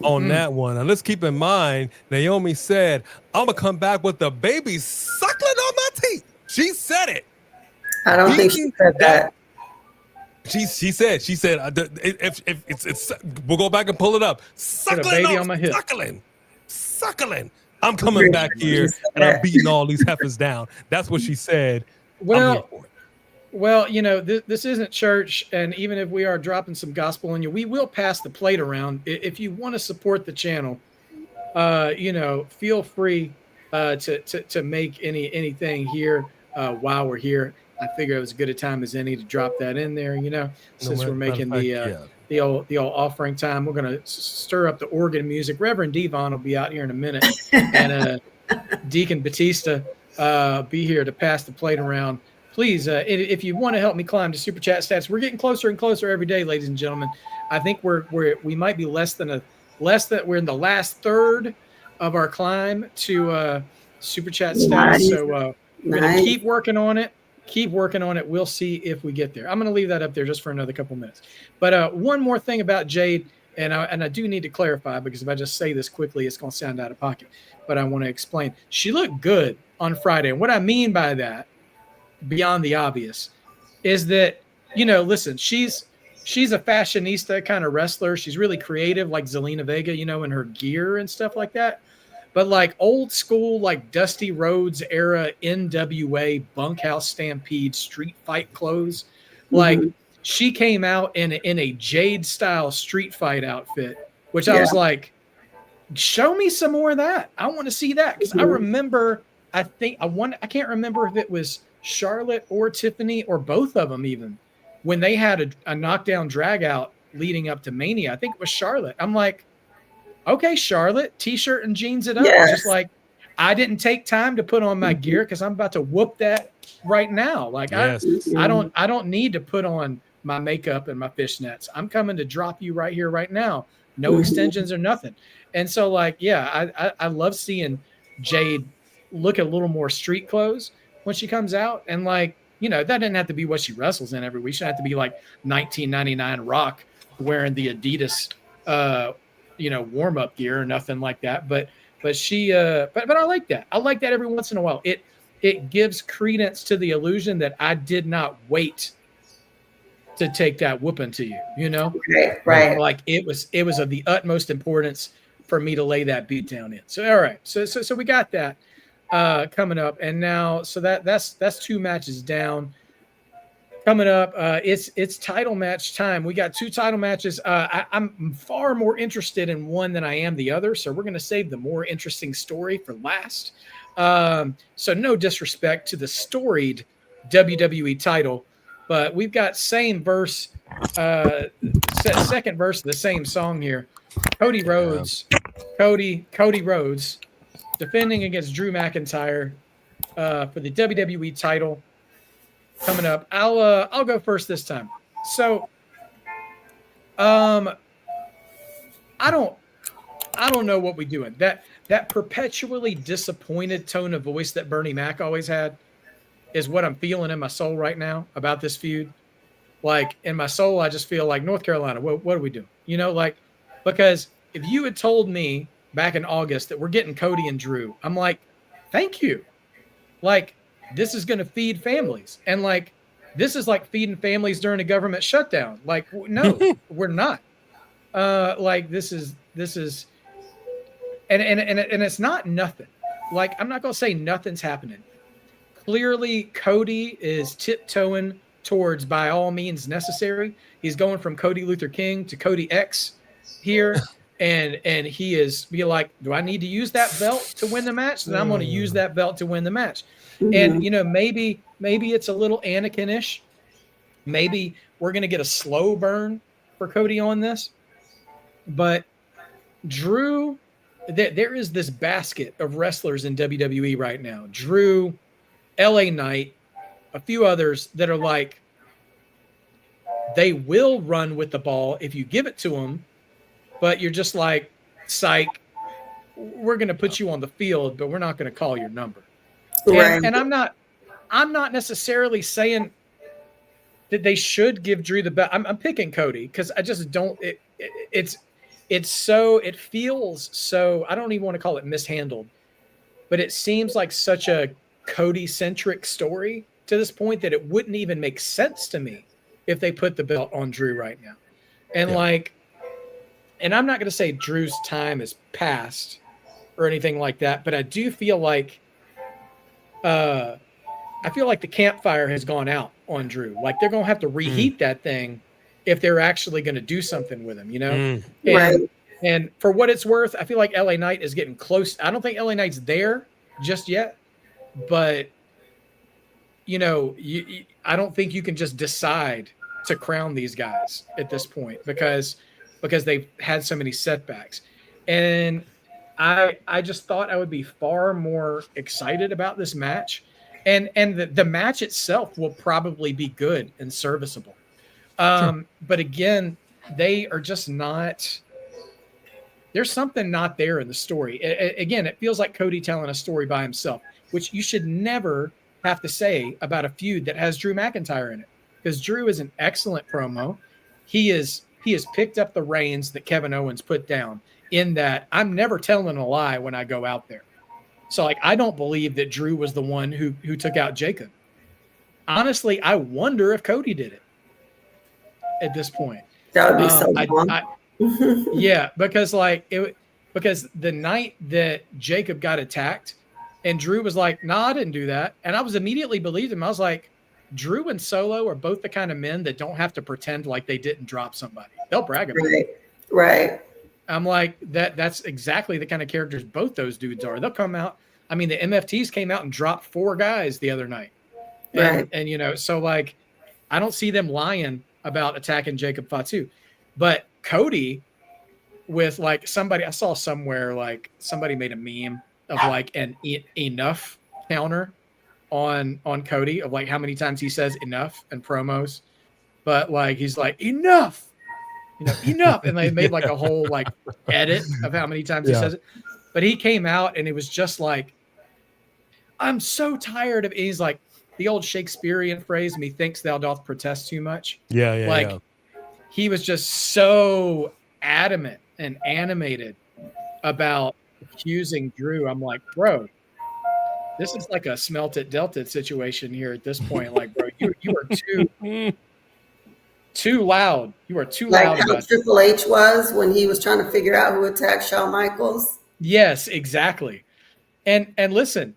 on that one. And let's keep in mind, Naomi said, "I'm gonna come back with the baby suckling on my teeth." She said it. I don't think she said that. She said if it's we'll go back and pull it up. Suckling on my hip. Suckling. I'm coming back here and I'm beating all these heifers down. That's what she said. Well, you know, this isn't church, and even if we are dropping some gospel on you, we will pass the plate around. If you want to support the channel, you know, feel free to make anything here while we're here. I figure it was as good a time as any to drop that in there, you know, since we're making the old offering time. We're going to stir up the organ music. Reverend Devon will be out here in a minute, and Deacon Batista be here to pass the plate around. Please, if you want to help me climb the super chat stats, we're getting closer and closer every day, ladies and gentlemen. I think we might be we're in the last third of our climb to super chat stats. So we're going to keep working on it. We'll see if we get there. I'm going to leave that up there just for another couple minutes. But one more thing about Jade, and I do need to clarify, because if I just say this quickly, it's going to sound out of pocket. But I want to explain. She looked good on Friday. And what I mean by that, beyond the obvious, is that, you know, listen, she's a fashionista kind of wrestler. She's really creative, like Zelina Vega, you know, in her gear and stuff like that. But like old school, like Dusty Rhodes era NWA bunkhouse stampede street fight clothes, like she came out in a Jade style street fight outfit, which I was like, show me some more of that. I want to see that, because I remember, I can't remember if it was Charlotte or Tiffany or both of them even, when they had a knockdown drag out leading up to Mania. I think it was Charlotte. I'm like, okay, Charlotte, t-shirt and jeans it up. Yes. Just like, I didn't take time to put on my gear because I'm about to whoop that right now. Like, yes. I don't need to put on my makeup and my fishnets. I'm coming to drop you right here, right now. No extensions or nothing. And so, like, yeah, I love seeing Jade look a little more street clothes when she comes out. And like, you know, that didn't have to be what she wrestles in every week. She didn't have to be like 1999 Rock wearing the Adidas, you know, warm-up gear or nothing like that. But she, but I like that. I like that every once in a while. It gives credence to the illusion that I did not wait to take that whooping to you, you know? Right. Like it was of the utmost importance for me to lay that beat down in. So all right, so we got that coming up, and now that's 2 matches down. Coming up, it's title match time. We got 2 title matches. I'm far more interested in one than I am the other, so we're going to save the more interesting story for last. So no disrespect to the storied WWE title, but we've got same verse, second verse of the same song here. Cody Rhodes defending against Drew McIntyre for the WWE title. Coming up, I'll go first this time. So, I don't know what we're doing. That perpetually disappointed tone of voice that Bernie Mac always had is what I'm feeling in my soul right now about this feud. Like in my soul, I just feel like North Carolina. What are we doing? You know, like because if you had told me back in August that we're getting Cody and Drew, I'm like, thank you. Like. This is going to feed families. And like, this is like feeding families during a government shutdown. Like, no, we're not. Like this is, and it's not nothing. Like, I'm not going to say nothing's happening. Clearly Cody is tiptoeing towards by all means necessary. He's going from Cody Luther King to Cody X here. And he is be like, do I need to use that belt to win the match? Then I'm going to use that belt to win the match. And, you know, maybe it's a little Anakin-ish. Maybe we're going to get a slow burn for Cody on this. But Drew, there is this basket of wrestlers in WWE right now. Drew, LA Knight, a few others that are like, they will run with the ball if you give it to them. But you're just like, psych, we're going to put you on the field, but we're not going to call your number. Right. And I'm not necessarily saying that they should give Drew the belt. I'm picking Cody because I just don't. It feels so. I don't even want to call it mishandled, but it seems like such a Cody-centric story to this point that it wouldn't even make sense to me if they put the belt on Drew right now. And and I'm not going to say Drew's time is past or anything like that, but I do feel like. I feel like the campfire has gone out on Drew. Like they're going to have to reheat that thing if they're actually going to do something with him, you know? Right. And for what it's worth, I feel like LA Knight is getting close. I don't think LA Knight's there just yet, but you know, I don't think you can just decide to crown these guys at this point because they've had so many setbacks. And I just thought I would be far more excited about this match. And the match itself will probably be good and serviceable. But again, they are just not – there's something not there in the story. Again, it feels like Cody telling a story by himself, which you should never have to say about a feud that has Drew McIntyre in it because Drew is an excellent promo. He has picked up the reins that Kevin Owens put down. In that I'm never telling a lie when I go out there. So like, I don't believe that Drew was the one who took out Jacob. Honestly, I wonder if Cody did it at this point. That would be so fun. Yeah, because because the night that Jacob got attacked and Drew was like, nah, I didn't do that. And I was immediately believed him. I was like, Drew and Solo are both the kind of men that don't have to pretend like they didn't drop somebody. They'll brag about it. Right. I'm like, that's exactly the kind of characters both those dudes are. They'll come out. I mean, the MFTs came out and dropped 4 guys the other night. And you know, so like, I don't see them lying about attacking Jacob Fatu. But Cody with like somebody, I saw somewhere like somebody made a meme of like an enough counter on Cody of like how many times he says enough in promos. But like, he's like, enough. You know, enough. And they made like a whole like edit of how many times he says it. But he came out and it was just like, I'm so tired of it. He's like, the old Shakespearean phrase, methinks thou doth protest too much. Yeah. He was just so adamant and animated about accusing Drew. I'm like, bro, this is like a smelt it, dealt it situation here at this point. Like, bro, you are too Too loud. You are too Like loud how about it. Triple H was when he was trying to figure out who attacked Shawn Michaels. Yes, exactly. And listen,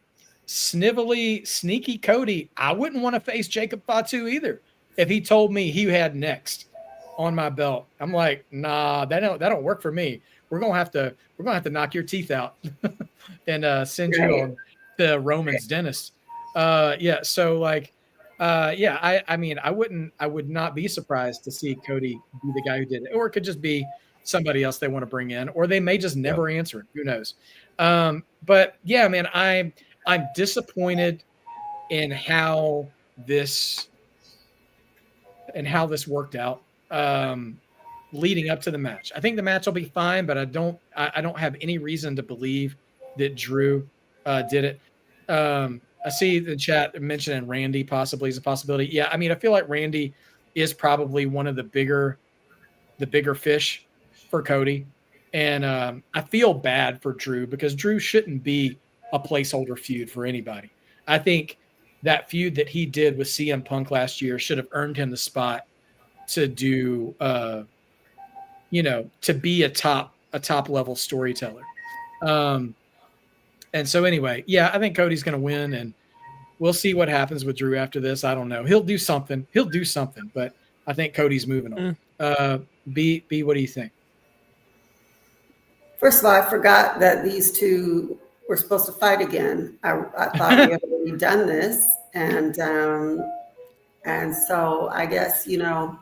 snivelly, sneaky Cody, I wouldn't want to face Jacob Fatu either. If he told me he had next on my belt, I'm like, nah, that don't work for me. We're gonna have to knock your teeth out and send you Right. on to Roman's dentist. Yeah, so like yeah, I mean I would not be surprised to see Cody be the guy who did it. Or it could just be somebody else they want to bring in, or they may just never answer it. Who knows? But yeah, man, I'm disappointed in how this worked out leading up to the match. I think the match will be fine, but I don't have any reason to believe that Drew did it. I see the chat mentioning Randy possibly is a possibility. Yeah, I mean, I feel like Randy is probably one of the bigger fish for Cody. And I feel bad for Drew because Drew shouldn't be a placeholder feud for anybody. I think that feud that he did with CM Punk last year should have earned him the spot to do, to be a top level storyteller. And so anyway, yeah, I think Cody's going to win, and we'll see what happens with Drew after this. I don't know. He'll do something, but I think Cody's moving on. B, what do you think? First of all, I forgot that these two were supposed to fight again. I thought we had already done this, and so I guess to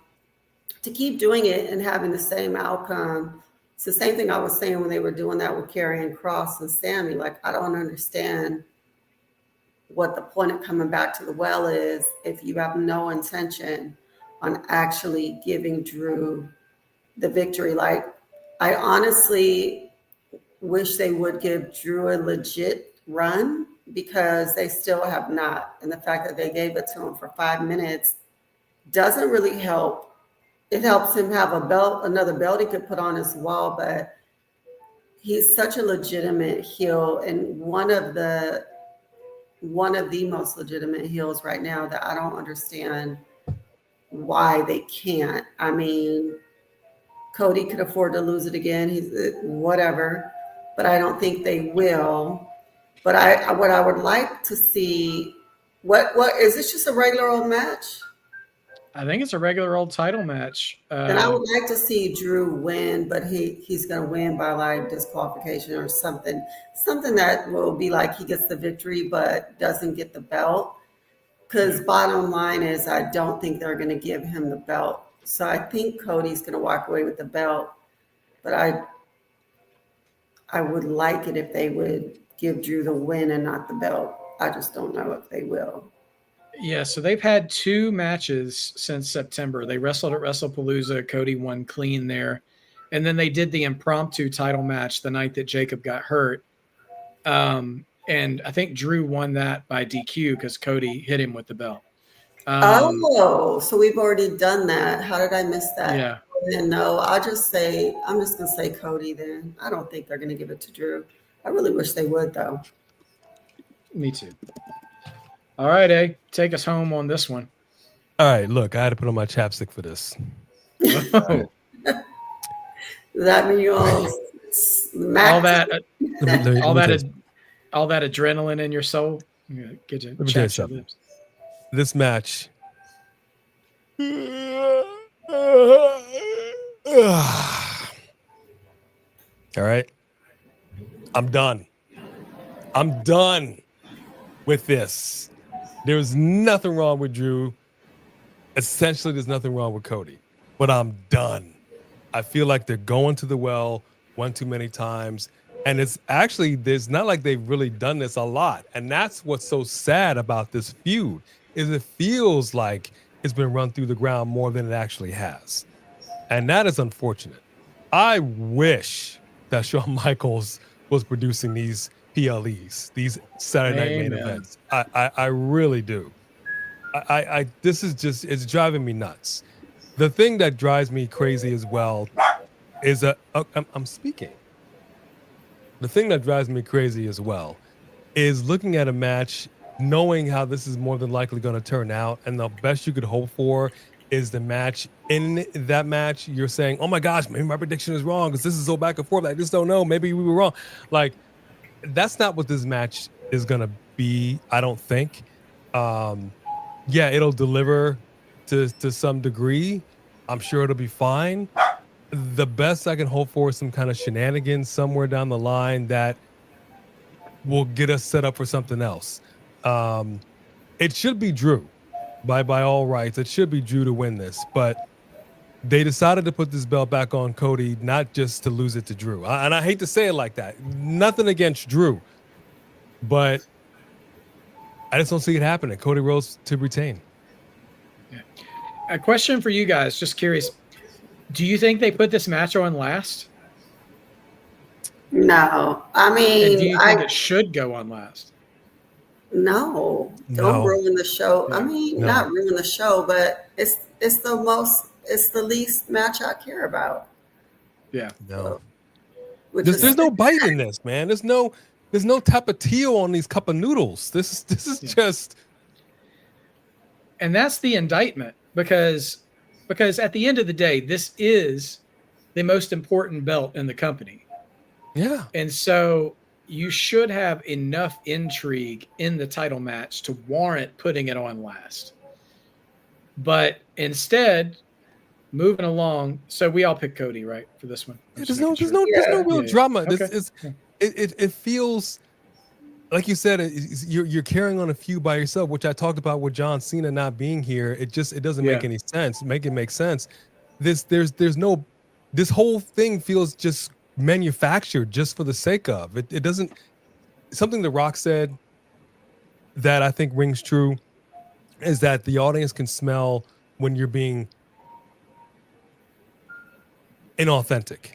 keep doing it and having the same outcome. It's the same thing I was saying when they were doing that with Karrion Kross and Sammy. Like, I don't understand what the point of coming back to the well is if you have no intention on actually giving Drew the victory. Like, I honestly wish they would give Drew a legit run because they still have not. And the fact that they gave it to him for 5 minutes doesn't really help. It helps him have another belt he could put on his wall, but he's such a legitimate heel and one of the most legitimate heels right now that I don't understand why they can't. I mean, Cody could afford to lose it again. He's whatever, but I don't think they will. But what I would like to see, what is this just a regular old match? I think it's a regular old title match. And I would like to see Drew win, but he's going to win by like disqualification or something that will be like he gets the victory but doesn't get the belt. Because bottom line is I don't think they're going to give him the belt. So I think Cody's going to walk away with the belt. But I would like it if they would give Drew the win and not the belt. I just don't know if they will. Yeah, so they've had 2 matches since September. They wrestled at WrestlePalooza. Cody won clean there. And then they did the impromptu title match the night that Jacob got hurt. And I think Drew won that by DQ because Cody hit him with the belt. So we've already done that. How did I miss that? Yeah. And no, I'm just going to say Cody then. I don't think they're going to give it to Drew. I really wish they would, though. Me too. All right, A, take us home on this one. All right, look, I had to put on my chapstick for this. Oh. That means all that adrenaline in your soul. Get you chaps your lips. This match. All right. I'm done with this. There's nothing wrong with Drew. Essentially, there's nothing wrong with Cody. But I'm done. I feel like they're going to the well one too many times. And it's not like they've really done this a lot. And that's what's so sad about this feud, is it feels like it's been run through the ground more than it actually has. And that is unfortunate. I wish that Shawn Michaels was producing these PLEs, these Saturday Night Main Events. I really do. This is just, it's driving me nuts. The thing that drives me crazy as well is I'm speaking. The thing that drives me crazy as well is looking at a match, knowing how this is more than likely going to turn out, and the best you could hope for is the match in that match, you're saying, "Oh my gosh, maybe my prediction is wrong because this is so back and forth. I just don't know. Maybe we were wrong." Like, that's not what this match is gonna be. I don't think. Yeah, it'll deliver to some degree. I'm sure it'll be fine. The best I can hope for is some kind of shenanigans somewhere down the line that will get us set up for something else. It should be Drew, by all rights. It should be Drew to win this, but they decided to put this belt back on Cody, not just to lose it to Drew. And I hate to say it like that. Nothing against Drew, but I just don't see it happening. Cody Rhodes to retain. Yeah. A question for you guys, just curious. Do you think they put this match on last? No. I mean, and do you think it should go on last? No. Don't ruin the show. No. I mean, not ruin the show, but it's the least match I care about. Yeah. No. There's no bite in this, man. There's no tapatio on these cup of noodles. This is just. And that's the indictment because at the end of the day, this is the most important belt in the company. Yeah. And so you should have enough intrigue in the title match to warrant putting it on last. But instead, moving along, so we all pick Cody, right, for this one? There's no real drama. Okay. This is it feels like you said, you're carrying on a feud by yourself, which I talked about with John Cena not being here. It doesn't make any sense. Make it make sense. This whole thing feels just manufactured just for the sake of it. It doesn't. Something The Rock said that I think rings true is that the audience can smell when you're being inauthentic.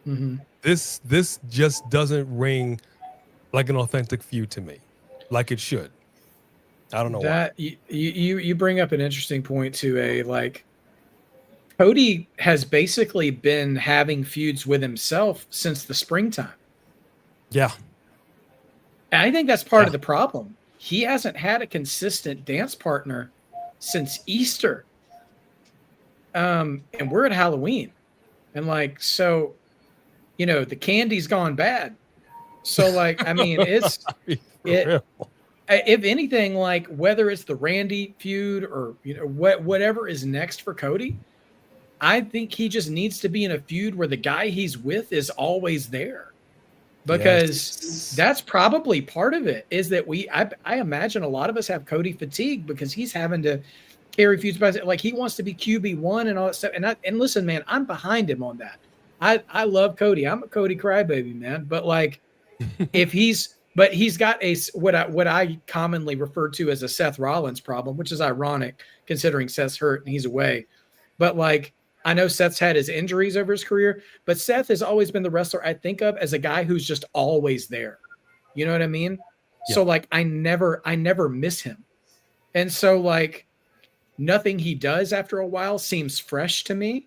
Mm-hmm. This just doesn't ring like an authentic feud to me, like it should. I don't know why. You bring up an interesting point to Cody has basically been having feuds with himself since the springtime. Yeah. And I think that's part of the problem. He hasn't had a consistent dance partner since Easter. And we're at Halloween. And so, the candy's gone bad. So I mean, if anything, whether it's the Randy feud or whatever is next for Cody, I think he just needs to be in a feud where the guy he's with is always there, because that's probably part of it. Is that I imagine a lot of us have Cody fatigue because he's having to carry feuds by he wants to be QB1 and all that stuff. And listen, man, I'm behind him on that. I love Cody. I'm a Cody crybaby, man. But he's got what I commonly refer to as a Seth Rollins problem, which is ironic considering Seth's hurt and he's away. But I know Seth's had his injuries over his career, but Seth has always been the wrestler I think of as a guy who's just always there. You know what I mean? Yeah. So I never miss him. And so nothing he does after a while seems fresh to me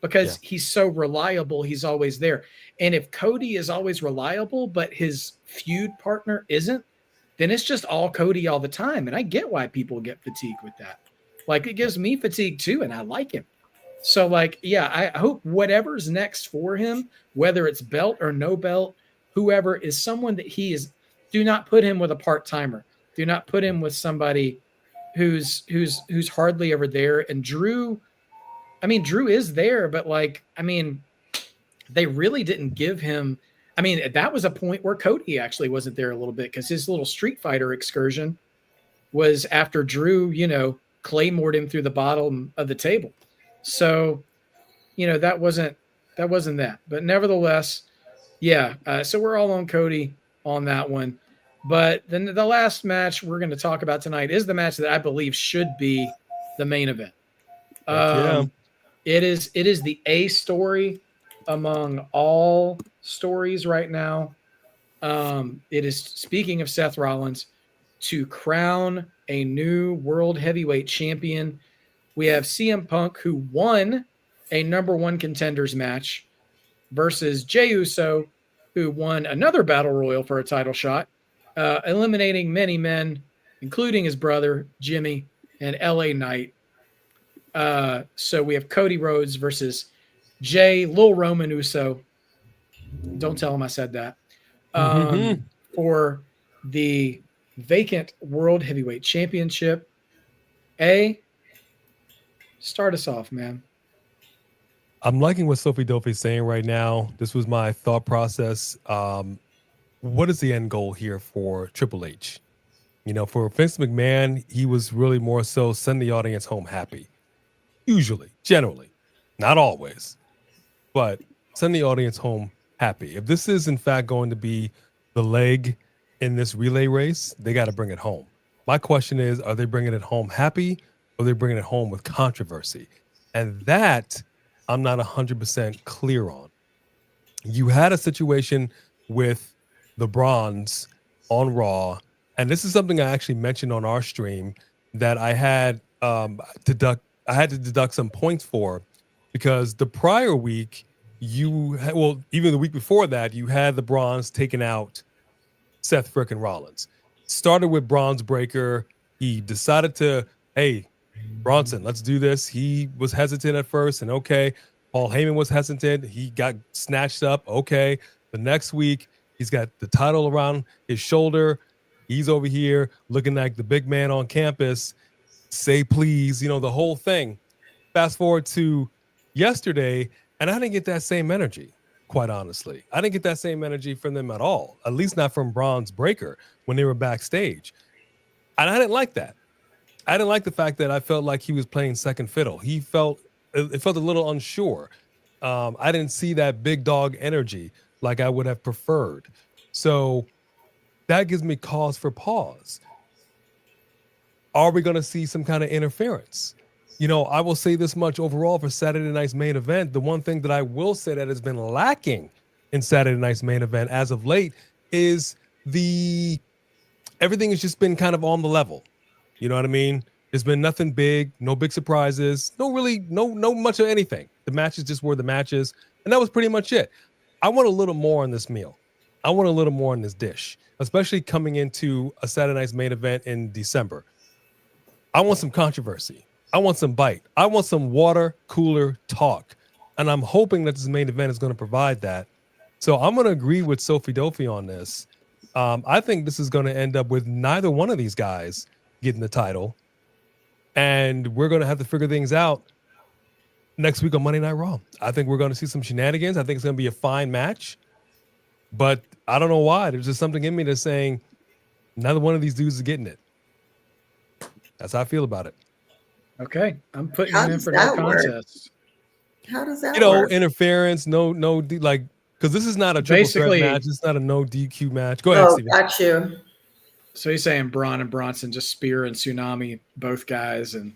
because he's so reliable. He's always there. And if Cody is always reliable, but his feud partner isn't, then it's just all Cody all the time. And I get why people get fatigued with that. It gives me fatigue too, and I like him. So I hope whatever's next for him, whether it's belt or no belt, whoever is someone that do not put him with a part-timer. Do not put him with somebody who's hardly ever there. And Drew is there, but they really didn't give him. That was a point where Cody actually wasn't there a little bit because his little Street Fighter excursion was after Drew, claymored him through the bottom of the table. So, that wasn't that. But nevertheless, so we're all on Cody on that one. But then the last match we're going to talk about tonight is the match that I believe should be the main event. It is the A story among all stories right now. It is, speaking of Seth Rollins, to crown a new world heavyweight champion. We have CM Punk, who won a number one contenders match, versus Jey Uso, who won another battle royal for a title shot, eliminating many men, including his brother, Jimmy, and LA Knight. So we have Cody Rhodes versus Jay Lil Roman Uso. Don't tell him I said that. For the vacant World Heavyweight Championship. Start us off, man. I'm liking what Sophie Dolphy's saying right now. This was my thought process. What is the end goal here for Triple H? You know, for Vince McMahon, he was really more so send the audience home happy. Usually, generally, not always, but send the audience home happy. If this is in fact going to be the leg in this relay race, they got to bring it home. My question is, are they bringing it home happy or are they bringing it home with controversy? And that I'm not 100% clear on. You had a situation with the Bronze on Raw, and this is something I actually mentioned on our stream that I had to deduct some points for, because the prior week even the week before that, you had the Bronze taking out Seth frickin' Rollins. Started with Bronze Breaker. He decided to, hey, Bronson, let's do this. He was hesitant at first, and okay. Paul Heyman was hesitant. He got snatched up. Okay. The next week, he's got the title around his shoulder. He's over here looking like the big man on campus. Say please, you know, the whole thing. Fast forward to yesterday, and I didn't get that same energy, quite honestly. I didn't get that same energy from them at all, at least not from Bronze Breaker when they were backstage. And I didn't like that. I didn't like the fact that I felt like he was playing second fiddle. It felt a little unsure. I didn't see that big dog energy like I would have preferred. So that gives me cause for pause. Are we going to see some kind of interference? You know, I will say this much overall for Saturday night's main event. The one thing that I will say that has been lacking in Saturday night's main event as of late is everything has just been kind of on the level. You know what I mean? There's been nothing big, no big surprises, no much of anything. The matches just were the matches, and that was pretty much it. I want a little more on this meal. I want a little more on this dish, especially coming into a Saturday night's main event in December. I want some controversy. I want some bite. I want some water cooler talk. And I'm hoping that this main event is going to provide that. So I'm going to agree with Sophie Dolphy on this. I think this is going to end up with neither one of these guys getting the title. And we're going to have to figure things out next week on Monday Night Raw. I think we're going to see some shenanigans. I think it's going to be a fine match. But I don't know why. There's just something in me that's saying neither one of these dudes is getting it. That's how I feel about it. Okay, I'm putting you in for no contest. How does that work? Interference, no, like, because this is not a triple threat match. It's not a no DQ match. Go ahead, Steven. Got you. So he's saying Braun and Bronson just spear and tsunami both guys, and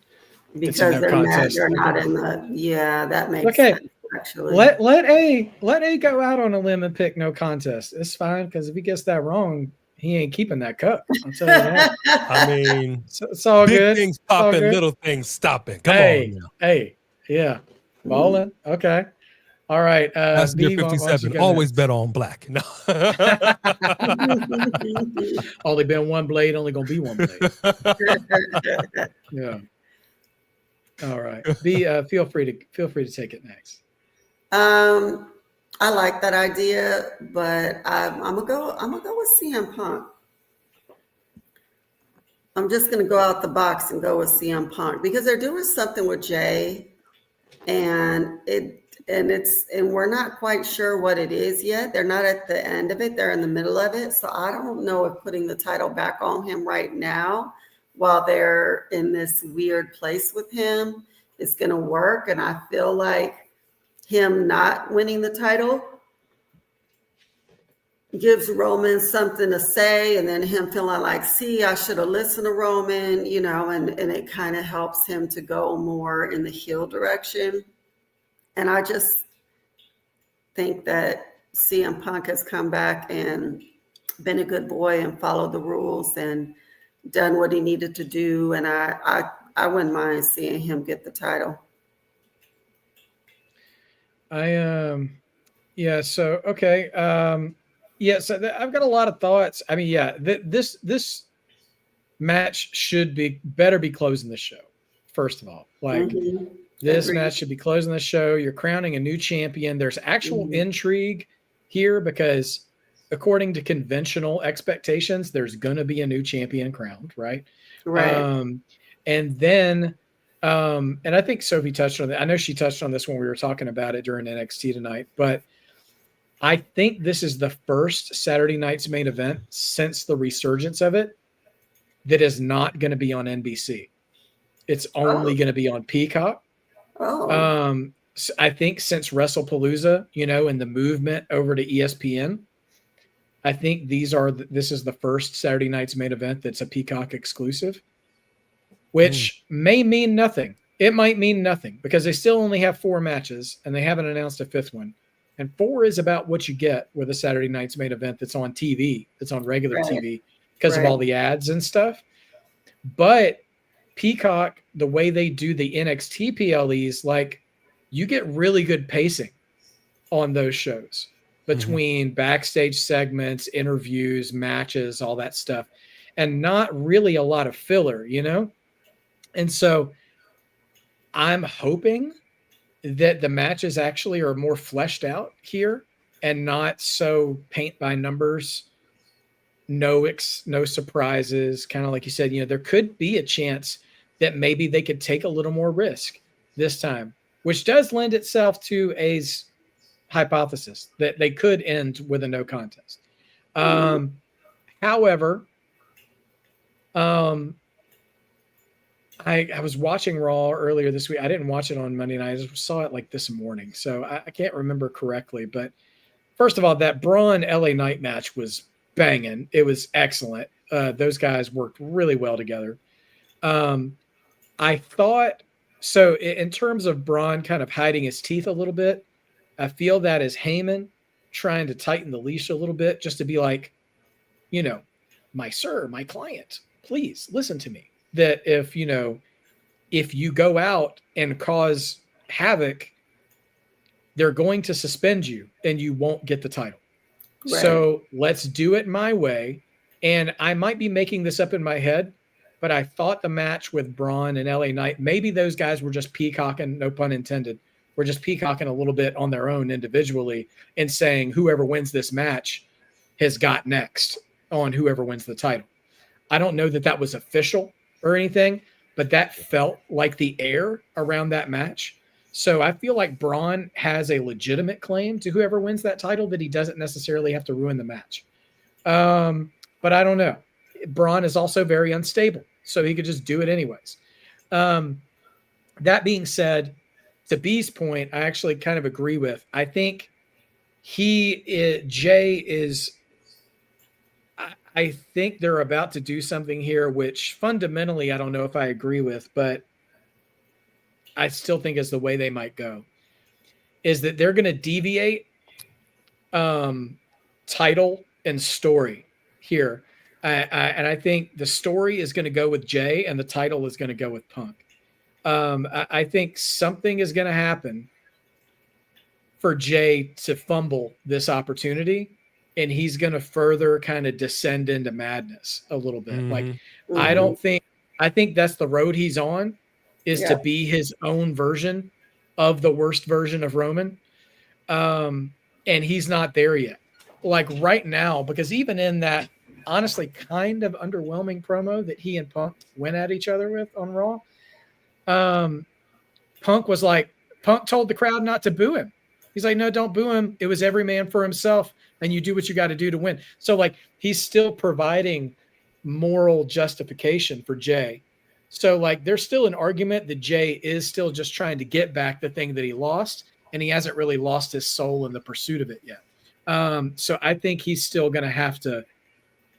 because they're not in the. Yeah, that makes sense. Actually, let A go out on a limb and pick no contest. It's fine, because if he gets that wrong, he ain't keeping that cup. I'll tell you that. I mean, it's all big good. Things popping, little things stopping. Come on now. Hey, yeah, balling. Okay, all right. Passenger 57. Always bet on black. No. Only been one blade. Only gonna be one blade. Yeah. All right. Feel free to take it next. I like that idea, but I'm gonna go with CM Punk. I'm just gonna go out the box and go with CM Punk because they're doing something with Jay, and we're not quite sure what it is yet. They're not at the end of it; they're in the middle of it. So I don't know if putting the title back on him right now, while they're in this weird place with him, is gonna work. And I feel like him not winning the title gives Roman something to say, and then him feeling like, see, I should have listened to Roman, you know, and it kind of helps him to go more in the heel direction. And I just think that CM Punk has come back and been a good boy and followed the rules and done what he needed to do. And I wouldn't mind seeing him get the title. So okay. So I've got a lot of thoughts. I mean, this match better be closing the show. first of all. Like, Mhm. this Agreed. match should be closing the show. You're crowning a new champion. There's actual intrigue here because, according to conventional expectations, there's going to be a new champion crowned, right? Right. And then, and I think Sophie touched on that. I know she touched on this when we were talking about it during NXT tonight, but I think this is the first Saturday night's main event since the resurgence of it that is not going to be on NBC. It's only Oh. going to be on Peacock. Oh. I think since WrestlePalooza, and the movement over to ESPN, I think this is the first Saturday night's main event that's a Peacock exclusive, which may mean nothing. It might mean nothing because they still only have 4 matches and they haven't announced a 5th one. And 4 is about what you get with a Saturday night's main event that's on TV, that's on regular TV because of all the ads and stuff. But Peacock, the way they do the NXT PLEs, like, you get really good pacing on those shows between backstage segments, interviews, matches, all that stuff, and not really a lot of filler, And so I'm hoping that the matches actually are more fleshed out here and not so paint by numbers, no surprises, kind of like you said, there could be a chance that maybe they could take a little more risk this time, which does lend itself to A's hypothesis that they could end with a no contest. However, I was watching Raw earlier this week. I didn't watch it on Monday night. I just saw it like this morning. So I can't remember correctly. But first of all, that Braun LA Knight match was banging. It was excellent. Those guys worked really well together. I thought, so in terms of Braun kind of hiding his teeth a little bit, I feel that is Heyman trying to tighten the leash a little bit just to be like, my client, please listen to me. That if you go out and cause havoc, they're going to suspend you and you won't get the title. Right. So let's do it my way. And I might be making this up in my head, but I thought the match with Braun and LA Knight, maybe those guys were just peacocking, no pun intended. We're just peacocking a little bit on their own individually and saying whoever wins this match has got next on whoever wins the title. I don't know that was official or anything, but that felt like the air around that match. So I feel like Braun has a legitimate claim to whoever wins that title that he doesn't necessarily have to ruin the match. But I don't know. Braun is also very unstable, so he could just do it anyways. That being said, to B's point, I actually kind of agree with. I think Jay is. I think they're about to do something here, which fundamentally I don't know if I agree with, but I still think is the way they might go, is that they're going to deviate title and story here. And I think the story is going to go with Jay and the title is going to go with Punk. I think something is going to happen for Jay to fumble this opportunity. And he's going to further kind of descend into madness a little bit. I think that's the road he's on, is to be his own version of the worst version of Roman. And he's not there yet. Like right now, because even in that honestly kind of underwhelming promo that he and Punk went at each other with on Raw, Punk told the crowd not to boo him. He's like, no, don't boo him. It was every man for himself. And you do what you got to do to win. So like he's still providing moral justification for Jay. So like there's still an argument that Jay is still just trying to get back the thing that he lost. And he hasn't really lost his soul in the pursuit of it yet. So I think he's still going to have to,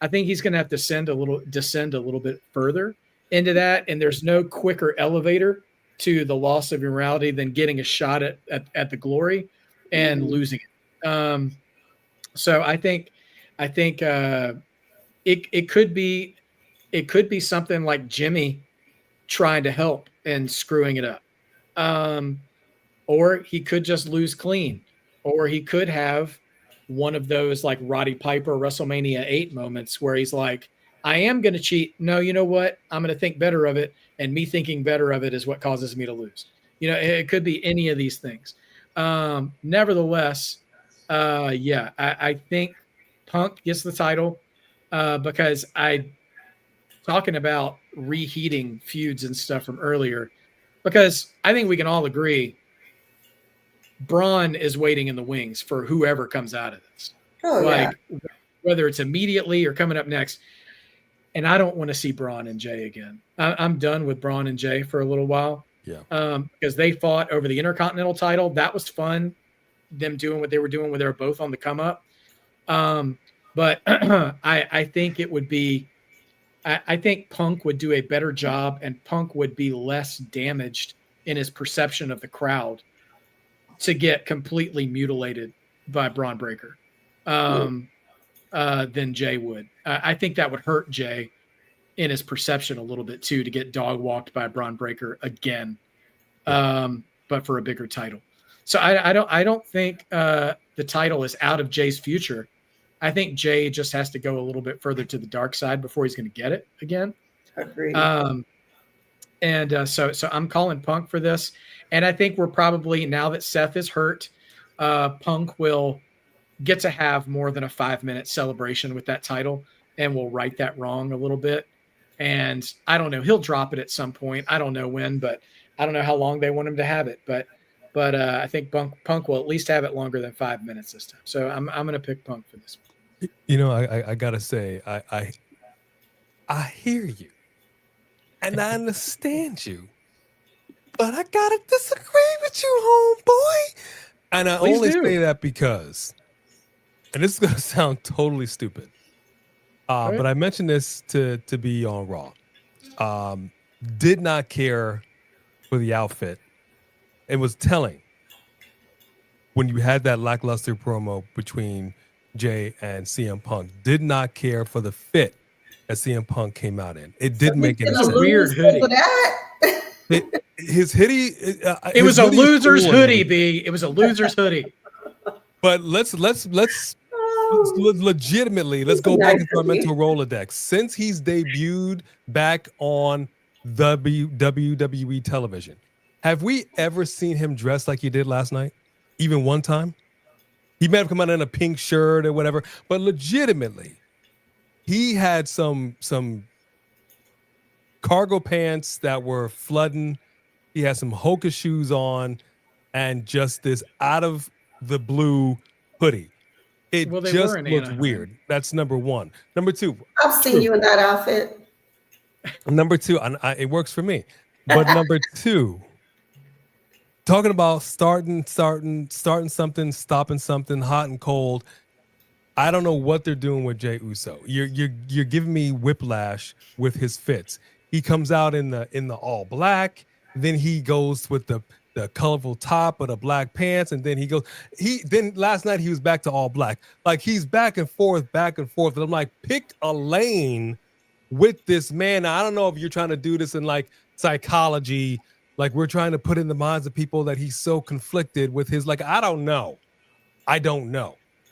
descend a little bit further into that. And there's no quicker elevator to the loss of morality than getting a shot at the glory and losing it. So I think it could be something like Jimmy trying to help and screwing it up, or he could just lose clean, or he could have one of those like Roddy Piper WrestleMania 8 moments where he's like, I am going to cheat. No, you know what? I'm going to think better of it. And me thinking better of it is what causes me to lose. It could be any of these things. Nevertheless, I think Punk gets the title because talking about reheating feuds and stuff from earlier, because I think we can all agree Braun is waiting in the wings for whoever comes out of this. Oh, like, whether it's immediately or coming up next. And I don't want to see Braun and Jay again. I'm done with Braun and Jay for a little while. Yeah. Because they fought over the Intercontinental title. That was fun. Them doing what they were doing when they were both on the come up. But I think it would be, I think Punk would do a better job, and Punk would be less damaged in his perception of the crowd to get completely mutilated by Braun Breaker than Jay would. I think that would hurt Jay in his perception a little bit too, to get dog walked by Braun Breaker again, but for a bigger title. So I don't think the title is out of Jay's future. I think Jay just has to go a little bit further to the dark side before he's going to get it again. Agreed. So I'm calling Punk for this. And I think we're probably, now that Seth is hurt, Punk will get to have more than a 5-minute celebration with that title, and we'll right that wrong a little bit. And I don't know, he'll drop it at some point. I don't know when, but I don't know how long they want him to have it. But I think Punk will at least have it longer than 5 minutes this time. So I'm going to pick Punk for this one. I gotta say, I hear you, and I understand you, but I gotta disagree with you, homeboy. And I Please only do. say that because, and this is gonna sound totally stupid, Right. but I mentioned this to be on Raw. Did not care for the outfit. It was telling when you had that lackluster promo between Jay and CM Punk. Did not care for the fit that CM Punk came out in. It didn't make any It's a sense. weird hoodie. His hoodie. It was a hoodie is loser's cool. hoodie, B. It was a loser's hoodie. But let's legitimately, let's go back into our mental Rolodex. Since he's debuted back on the WWE television, have we ever seen him dressed like he did last night? Even one time? He may have come out in a pink shirt or whatever, but legitimately, he had some cargo pants that were flooding. He had some Hoka shoes on, and just this out of the blue hoodie. It Well, they just were in looked Anaheim. weird. That's number one. Number two, I've seen you in that outfit. Number two, it works for me. But number two, talking about starting something, stopping something, hot and cold. I don't know what they're doing with Jey Uso. You're giving me whiplash with his fits. He comes out in the all black, then he goes with the colorful top of the black pants, and then then last night he was back to all black. Like, he's back and forth, and I'm like, pick a lane with this man. Now, I don't know if you're trying to do this in like psychology, like we're trying to put in the minds of people that he's so conflicted with his, like, I don't know.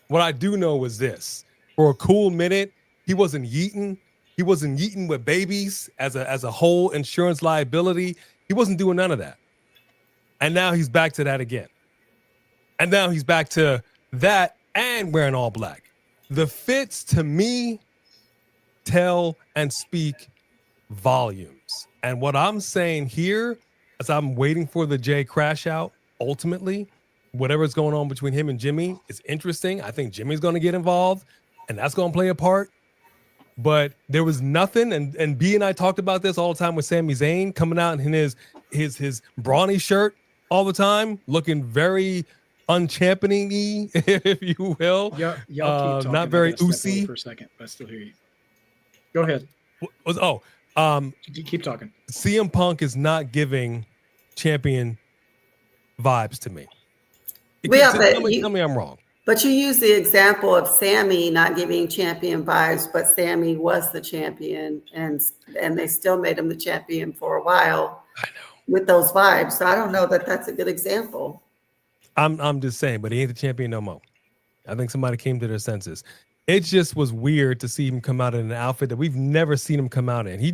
What I do know is this: for a cool minute, he wasn't yeeting. He wasn't yeeting with babies as a whole insurance liability. He wasn't doing none of that. And now he's back to that again. And now he's back to that and wearing all black. The fits, to me, tell and speak volumes. And what I'm saying here, as I'm waiting for the Jay crash out, ultimately, whatever's going on between him and Jimmy is interesting. I think Jimmy's going to get involved, and that's going to play a part. But there was nothing, and B and I talked about this all the time with Sami Zayn coming out in his brawny shirt all the time, looking very unchampioning-y, if you will. Y'all keep talking. Not very I gotta step away oozy. for a second, but I still hear you. Go ahead. Keep talking. CM Punk is not giving champion vibes to me. Tell me I'm wrong. But you use the example of Sammy not giving champion vibes, but Sammy was the champion, and they still made him the champion for a while. I know. With those vibes. So I don't know that that's a good example. I'm just saying, but he ain't the champion no more. I think somebody came to their senses. it just was weird to see him come out in an outfit that we've never seen him come out in. He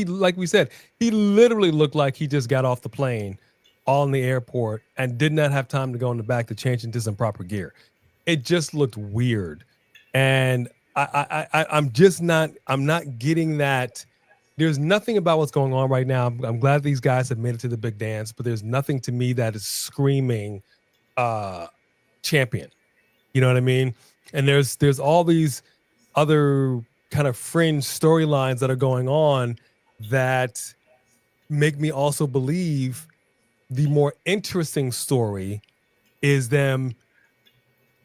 like we said, he literally looked like he just got off the plane all in the airport and did not have time to go in the back to change into some proper gear. It just looked weird. And I'm not getting that. There's nothing about what's going on right now. I'm glad these guys have made it to the big dance, but there's nothing to me that is screaming champion. You know what I mean? And there's all these other kind of fringe storylines that are going on that make me also believe the more interesting story is them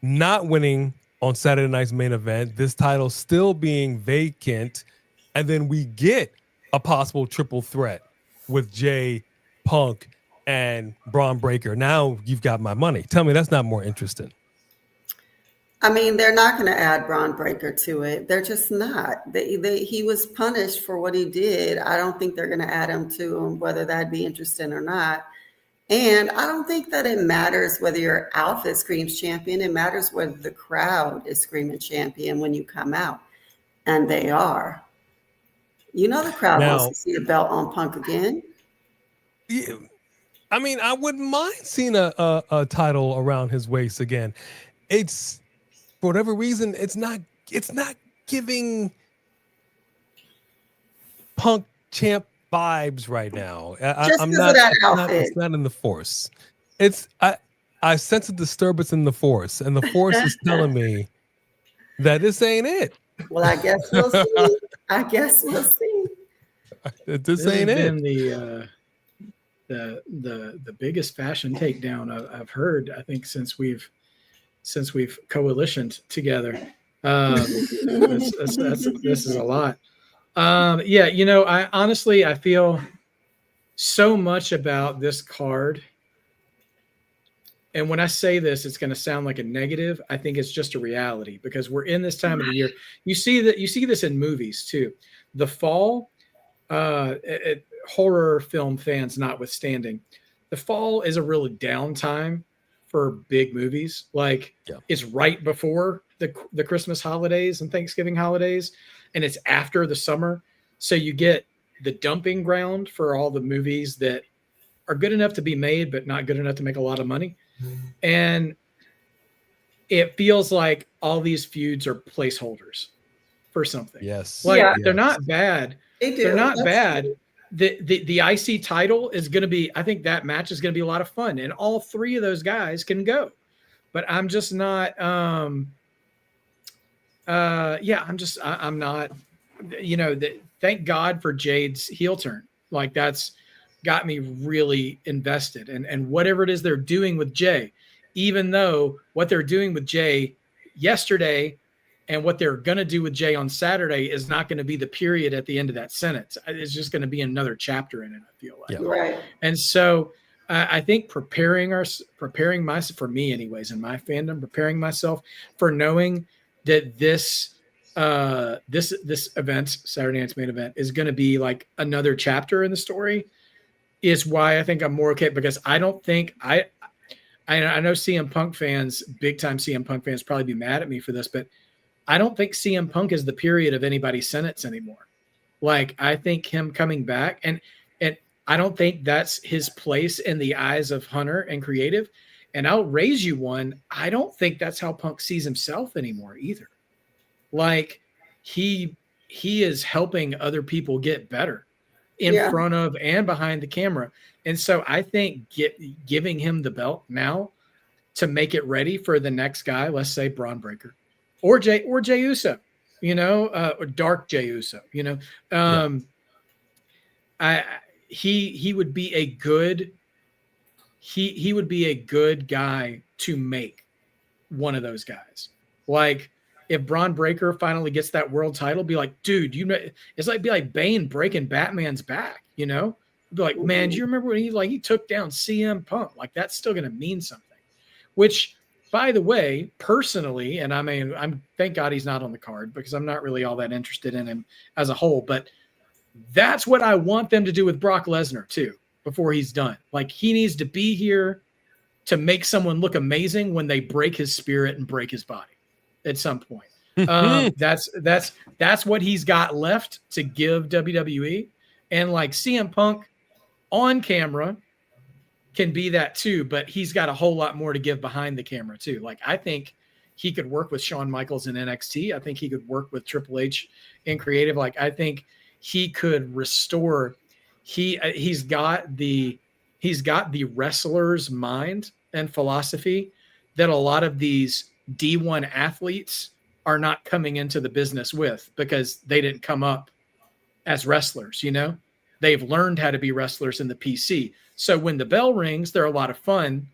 not winning on Saturday night's main event, this title still being vacant, and then we get a possible triple threat with Jay, Punk, and Braun Breaker. Now you've got my money. Tell me that's not more interesting. I mean, they're not going to add Braun Breaker to it. They're just not. He was punished for what he did. I don't think they're going to add him to him, whether that'd be interesting or not. And I don't think that it matters whether your outfit screams champion. It matters whether the crowd is screaming champion when you come out. And they are. You know the crowd wants to see a belt on Punk again. Yeah, I mean, I wouldn't mind seeing a title around his waist again. It's, for whatever reason, it's not giving Punk champ vibes right now. I'm not, it's not in the force. I sense a disturbance in the force, and the force is telling me that this ain't it. Well, I guess we'll see. I guess we'll see. This ain't it. The biggest fashion takedown I've heard, I think, since we've coalitioned together. This is a lot. Yeah, you know, I honestly feel so much about this card. And when I say this, it's going to sound like a negative. I think it's just a reality because we're in this time of the year. You see this in movies too. The fall, horror film fans notwithstanding, the fall is a really down time for big movies. Like it's right before the Christmas holidays and Thanksgiving holidays, and it's after the summer. So you get the dumping ground for all the movies that are good enough to be made, but not good enough to make a lot of money. And it feels like all these feuds are placeholders for something. Yes. Like they're not bad. They're not bad. True. The IC title is going to be, I think that match is going to be a lot of fun, and all three of those guys can go. But I'm just not, I'm not, you know, thank God for Jade's heel turn. Like that's got me really invested. And whatever it is they're doing with Jay, even though what they're doing with Jay yesterday and what they're going to do with Jay on Saturday is not going to be the period at the end of that sentence. It's just going to be another chapter in it, I feel like. Yeah. Right. And so I think preparing myself, for me anyways, in my fandom, preparing myself for knowing that this event, Saturday night's main event, is going to be like another chapter in the story is why I think I'm more okay, because I don't think I know CM Punk fans, big time CM Punk fans probably be mad at me for this, but I don't think CM Punk is the period of anybody's sentence anymore. Like I think him coming back and I don't think that's his place in the eyes of Hunter and creative. And I'll raise you one. I don't think that's how Punk sees himself anymore either. Like he is helping other people get better in front of and behind the camera. And so I think giving him the belt now to make it ready for the next guy, let's say Braun Breaker or Jay Uso, you know, or Dark Jay Uso, you know, he would be a good, he would be a good guy to make one of those guys. Like if Braun Breaker finally gets that world title, be like, dude, you know, it's like, be like Bane breaking Batman's back, you know, be like, man, do you remember when he took down CM Punk? Like that's still going to mean something, which by the way, personally, and I mean, thank God he's not on the card because I'm not really all that interested in him as a whole, but that's what I want them to do with Brock Lesnar too, before he's done. Like he needs to be here to make someone look amazing when they break his spirit and break his body at some point. That's what he's got left to give WWE. And like CM Punk on camera can be that too, but he's got a whole lot more to give behind the camera too. Like I think he could work with Shawn Michaels in NXT. I think he could work with Triple H in creative. Like I think he could restore. He's got the wrestler's mind and philosophy that a lot of these D1 athletes are not coming into the business with, because they didn't come up as wrestlers, they've learned how to be wrestlers in the PC. So when the bell rings, they're a lot of fun,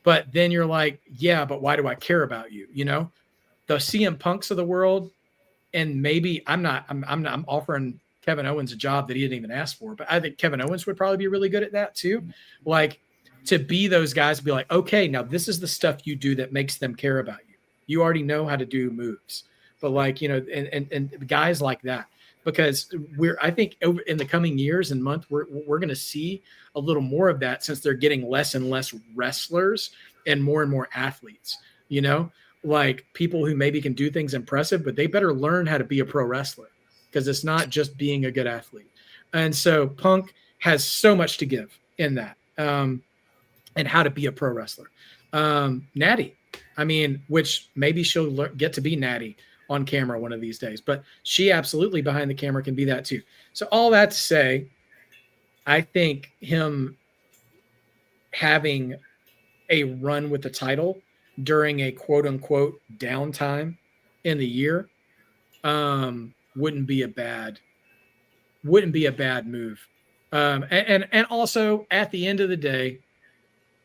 but then you're like, yeah, but why do I care about you? The CM Punks of the world. And maybe I'm offering Kevin Owens a job that he didn't even ask for, but I think Kevin Owens would probably be really good at that too. Like to be those guys, be like, okay, now this is the stuff you do that makes them care about you. You already know how to do moves, but like, and guys like that, because I think in the coming years and months, we're going to see a little more of that, since they're getting less and less wrestlers and more athletes, like people who maybe can do things impressive, but they better learn how to be a pro wrestler, because it's not just being a good athlete. And so Punk has so much to give in that, and how to be a pro wrestler. Natty, which maybe she'll get to be Natty on camera one of these days, but she absolutely behind the camera can be that too. So all that to say, I think him having a run with the title during a quote unquote downtime in the year wouldn't be a bad move. And also at the end of the day,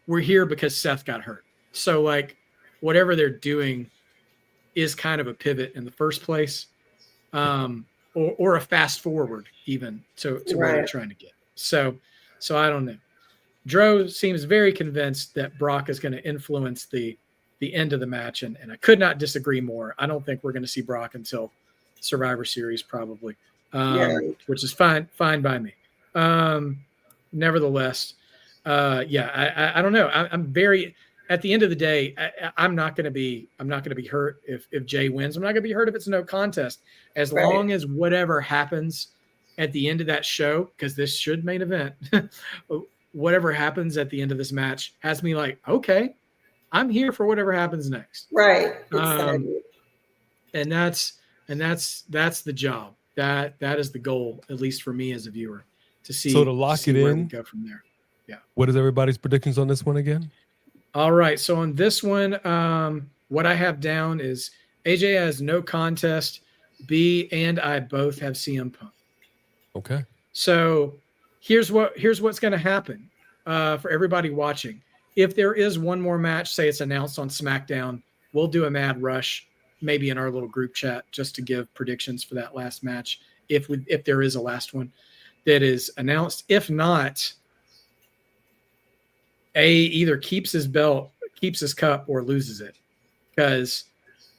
we're here because Seth got hurt. So like whatever they're doing is kind of a pivot in the first place, or a fast forward even to where they're trying to get. So I don't know. Dro seems very convinced that Brock is going to influence the end of the match, and I could not disagree more. I don't think we're going to see Brock until Survivor Series probably, which is fine by me. Nevertheless, I don't know. I'm very, at the end of the day, I'm not going to be hurt if Jay wins. I'm not going to be hurt if it's no contest, as long as whatever happens at the end of that show, because this should main event, whatever happens at the end of this match has me like, okay, I'm here for whatever happens next. Right. Exactly. And that's the job. That is the goal, at least for me as a viewer, to see. So to lock it in, go from there. Yeah. What is everybody's predictions on this one again? All right. So on this one, what I have down is AJ has no contest. B and I both have CM Punk. Okay. So here's what's going to happen for everybody watching. If there is one more match, say it's announced on SmackDown, we'll do a mad rush, maybe in our little group chat, just to give predictions for that last match, if there is a last one that is announced. If not, either keeps his belt, keeps his cup, or loses it, because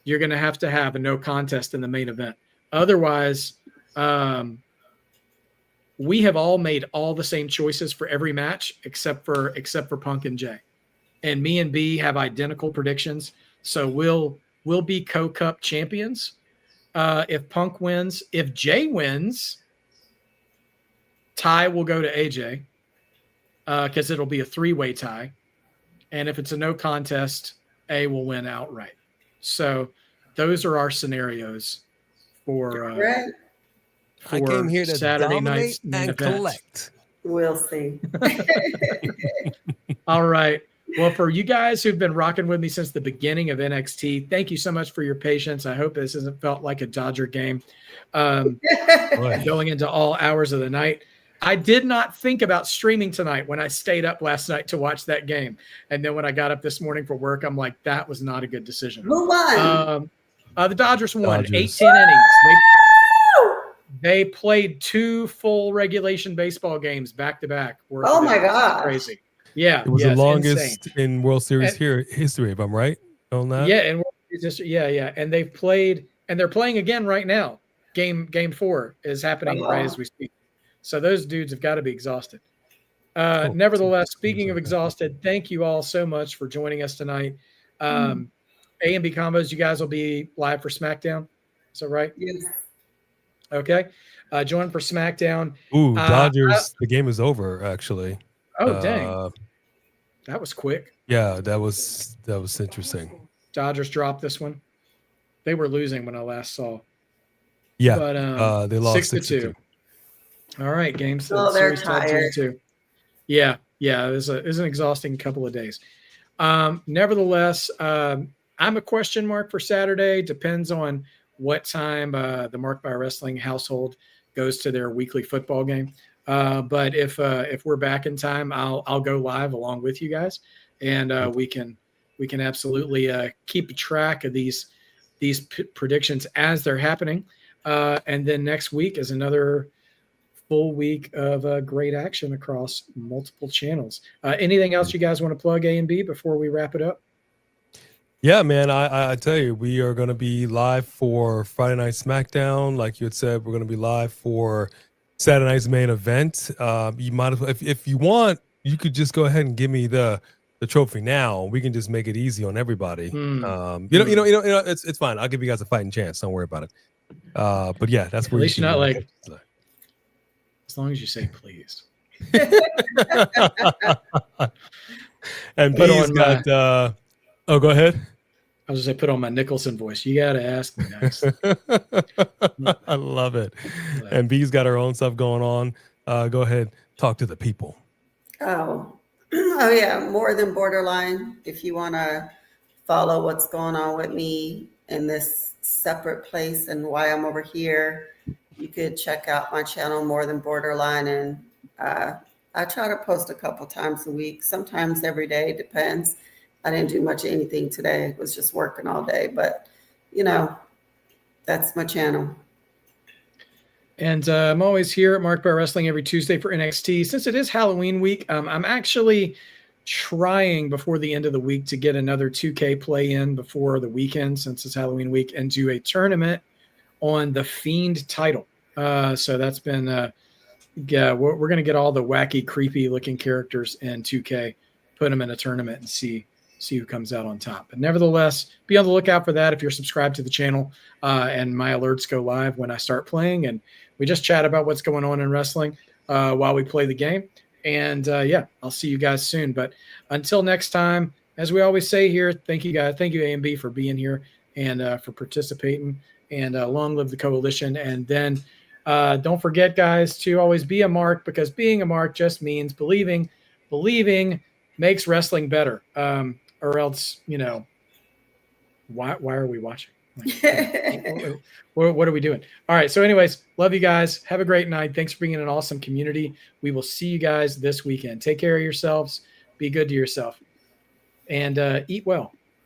you're going to have a no contest in the main event. Otherwise, we have all made all the same choices for every match except for Punk and Jay, and me and B have identical predictions. So we'll be co-cup champions if Punk wins. If Jay wins, tie will go to AJ, because it'll be a 3-way tie, and if it's a no contest, A will win outright. So those are our scenarios for I came here to Saturday dominate night's and collect. We'll see. All right. Well, for you guys who've been rocking with me since the beginning of NXT, thank you so much for your patience. I hope this hasn't felt like a Dodger game going into all hours of the night. I did not think about streaming tonight when I stayed up last night to watch that game. And then when I got up this morning for work, I'm like, that was not a good decision. Who won? The Dodgers won 8-10 innings. They played 2 full regulation baseball games back to back. Oh my God. Crazy. Yeah. It was the longest in World Series history, if I'm right on that. Yeah. And And they've played, and they're playing again right now. Game 4 is happening right as we speak. So those dudes have got to be exhausted. Nevertheless, speaking of exhausted, thank you all so much for joining us tonight. A&B Convos, you guys will be live for SmackDown. Is that right? Yes. Okay. Join for SmackDown. Ooh, Dodgers. The game is over, actually. Oh, dang. That was quick. Yeah, that was interesting. Dodgers dropped this one. They were losing when I last saw. Yeah, but they lost 6-2. All right, games. Oh, they're tired. Yeah, it was an exhausting couple of days. Nevertheless, I'm a question mark for Saturday. Depends on what time the Mark by Wrestling household goes to their weekly football game. But if we're back in time, I'll go live along with you guys, and we can absolutely keep track of these predictions as they're happening. And then next week is another full week of great action across multiple channels. Anything else you guys want to plug, A&B, before we wrap it up? Yeah, man, I tell you, we are going to be live for Friday Night SmackDown. Like you had said, we're going to be live for Saturday night's main event. You might as well, if you want, you could just go ahead and give me the trophy now. We can just make it easy on everybody. You know, it's fine. I'll give you guys a fighting chance. Don't worry about it. But yeah, that's where at least you're not like, as long as you say please. And B's got oh, go ahead. I was just say put on my Nicholson voice. You gotta ask me next. I love it. And B's got her own stuff going on. Go ahead, talk to the people. Oh yeah, More Than Borderline. If you want to follow what's going on with me in this separate place and why I'm over here, you could check out my channel, More Than Borderline. And I try to post a couple times a week, sometimes every day, depends. I didn't do much of anything today. It was just working all day, but you know, that's my channel. And I'm always here at Mark by Wrestling every Tuesday for NXT. Since it is Halloween week, I'm actually trying before the end of the week to get another 2K play in before the weekend, since it's Halloween week, and do a tournament on the Fiend title. So that's been, yeah, we're going to get all the wacky, creepy looking characters in 2K, put them in a tournament and see who comes out on top. But nevertheless, be on the lookout for that if you're subscribed to the channel, and my alerts go live when I start playing. And we just chat about what's going on in wrestling while we play the game. And yeah, I'll see you guys soon. But until next time, as we always say here, thank you guys. Thank you, A&B, for being here and for participating. And long live the coalition. And then don't forget, guys, to always be a mark, because being a mark just means believing. Believing makes wrestling better. Or else, you know, why are we watching? Like, what are we doing? All right. So anyways, love you guys. Have a great night. Thanks for being an awesome community. We will see you guys this weekend. Take care of yourselves. Be good to yourself. And eat well.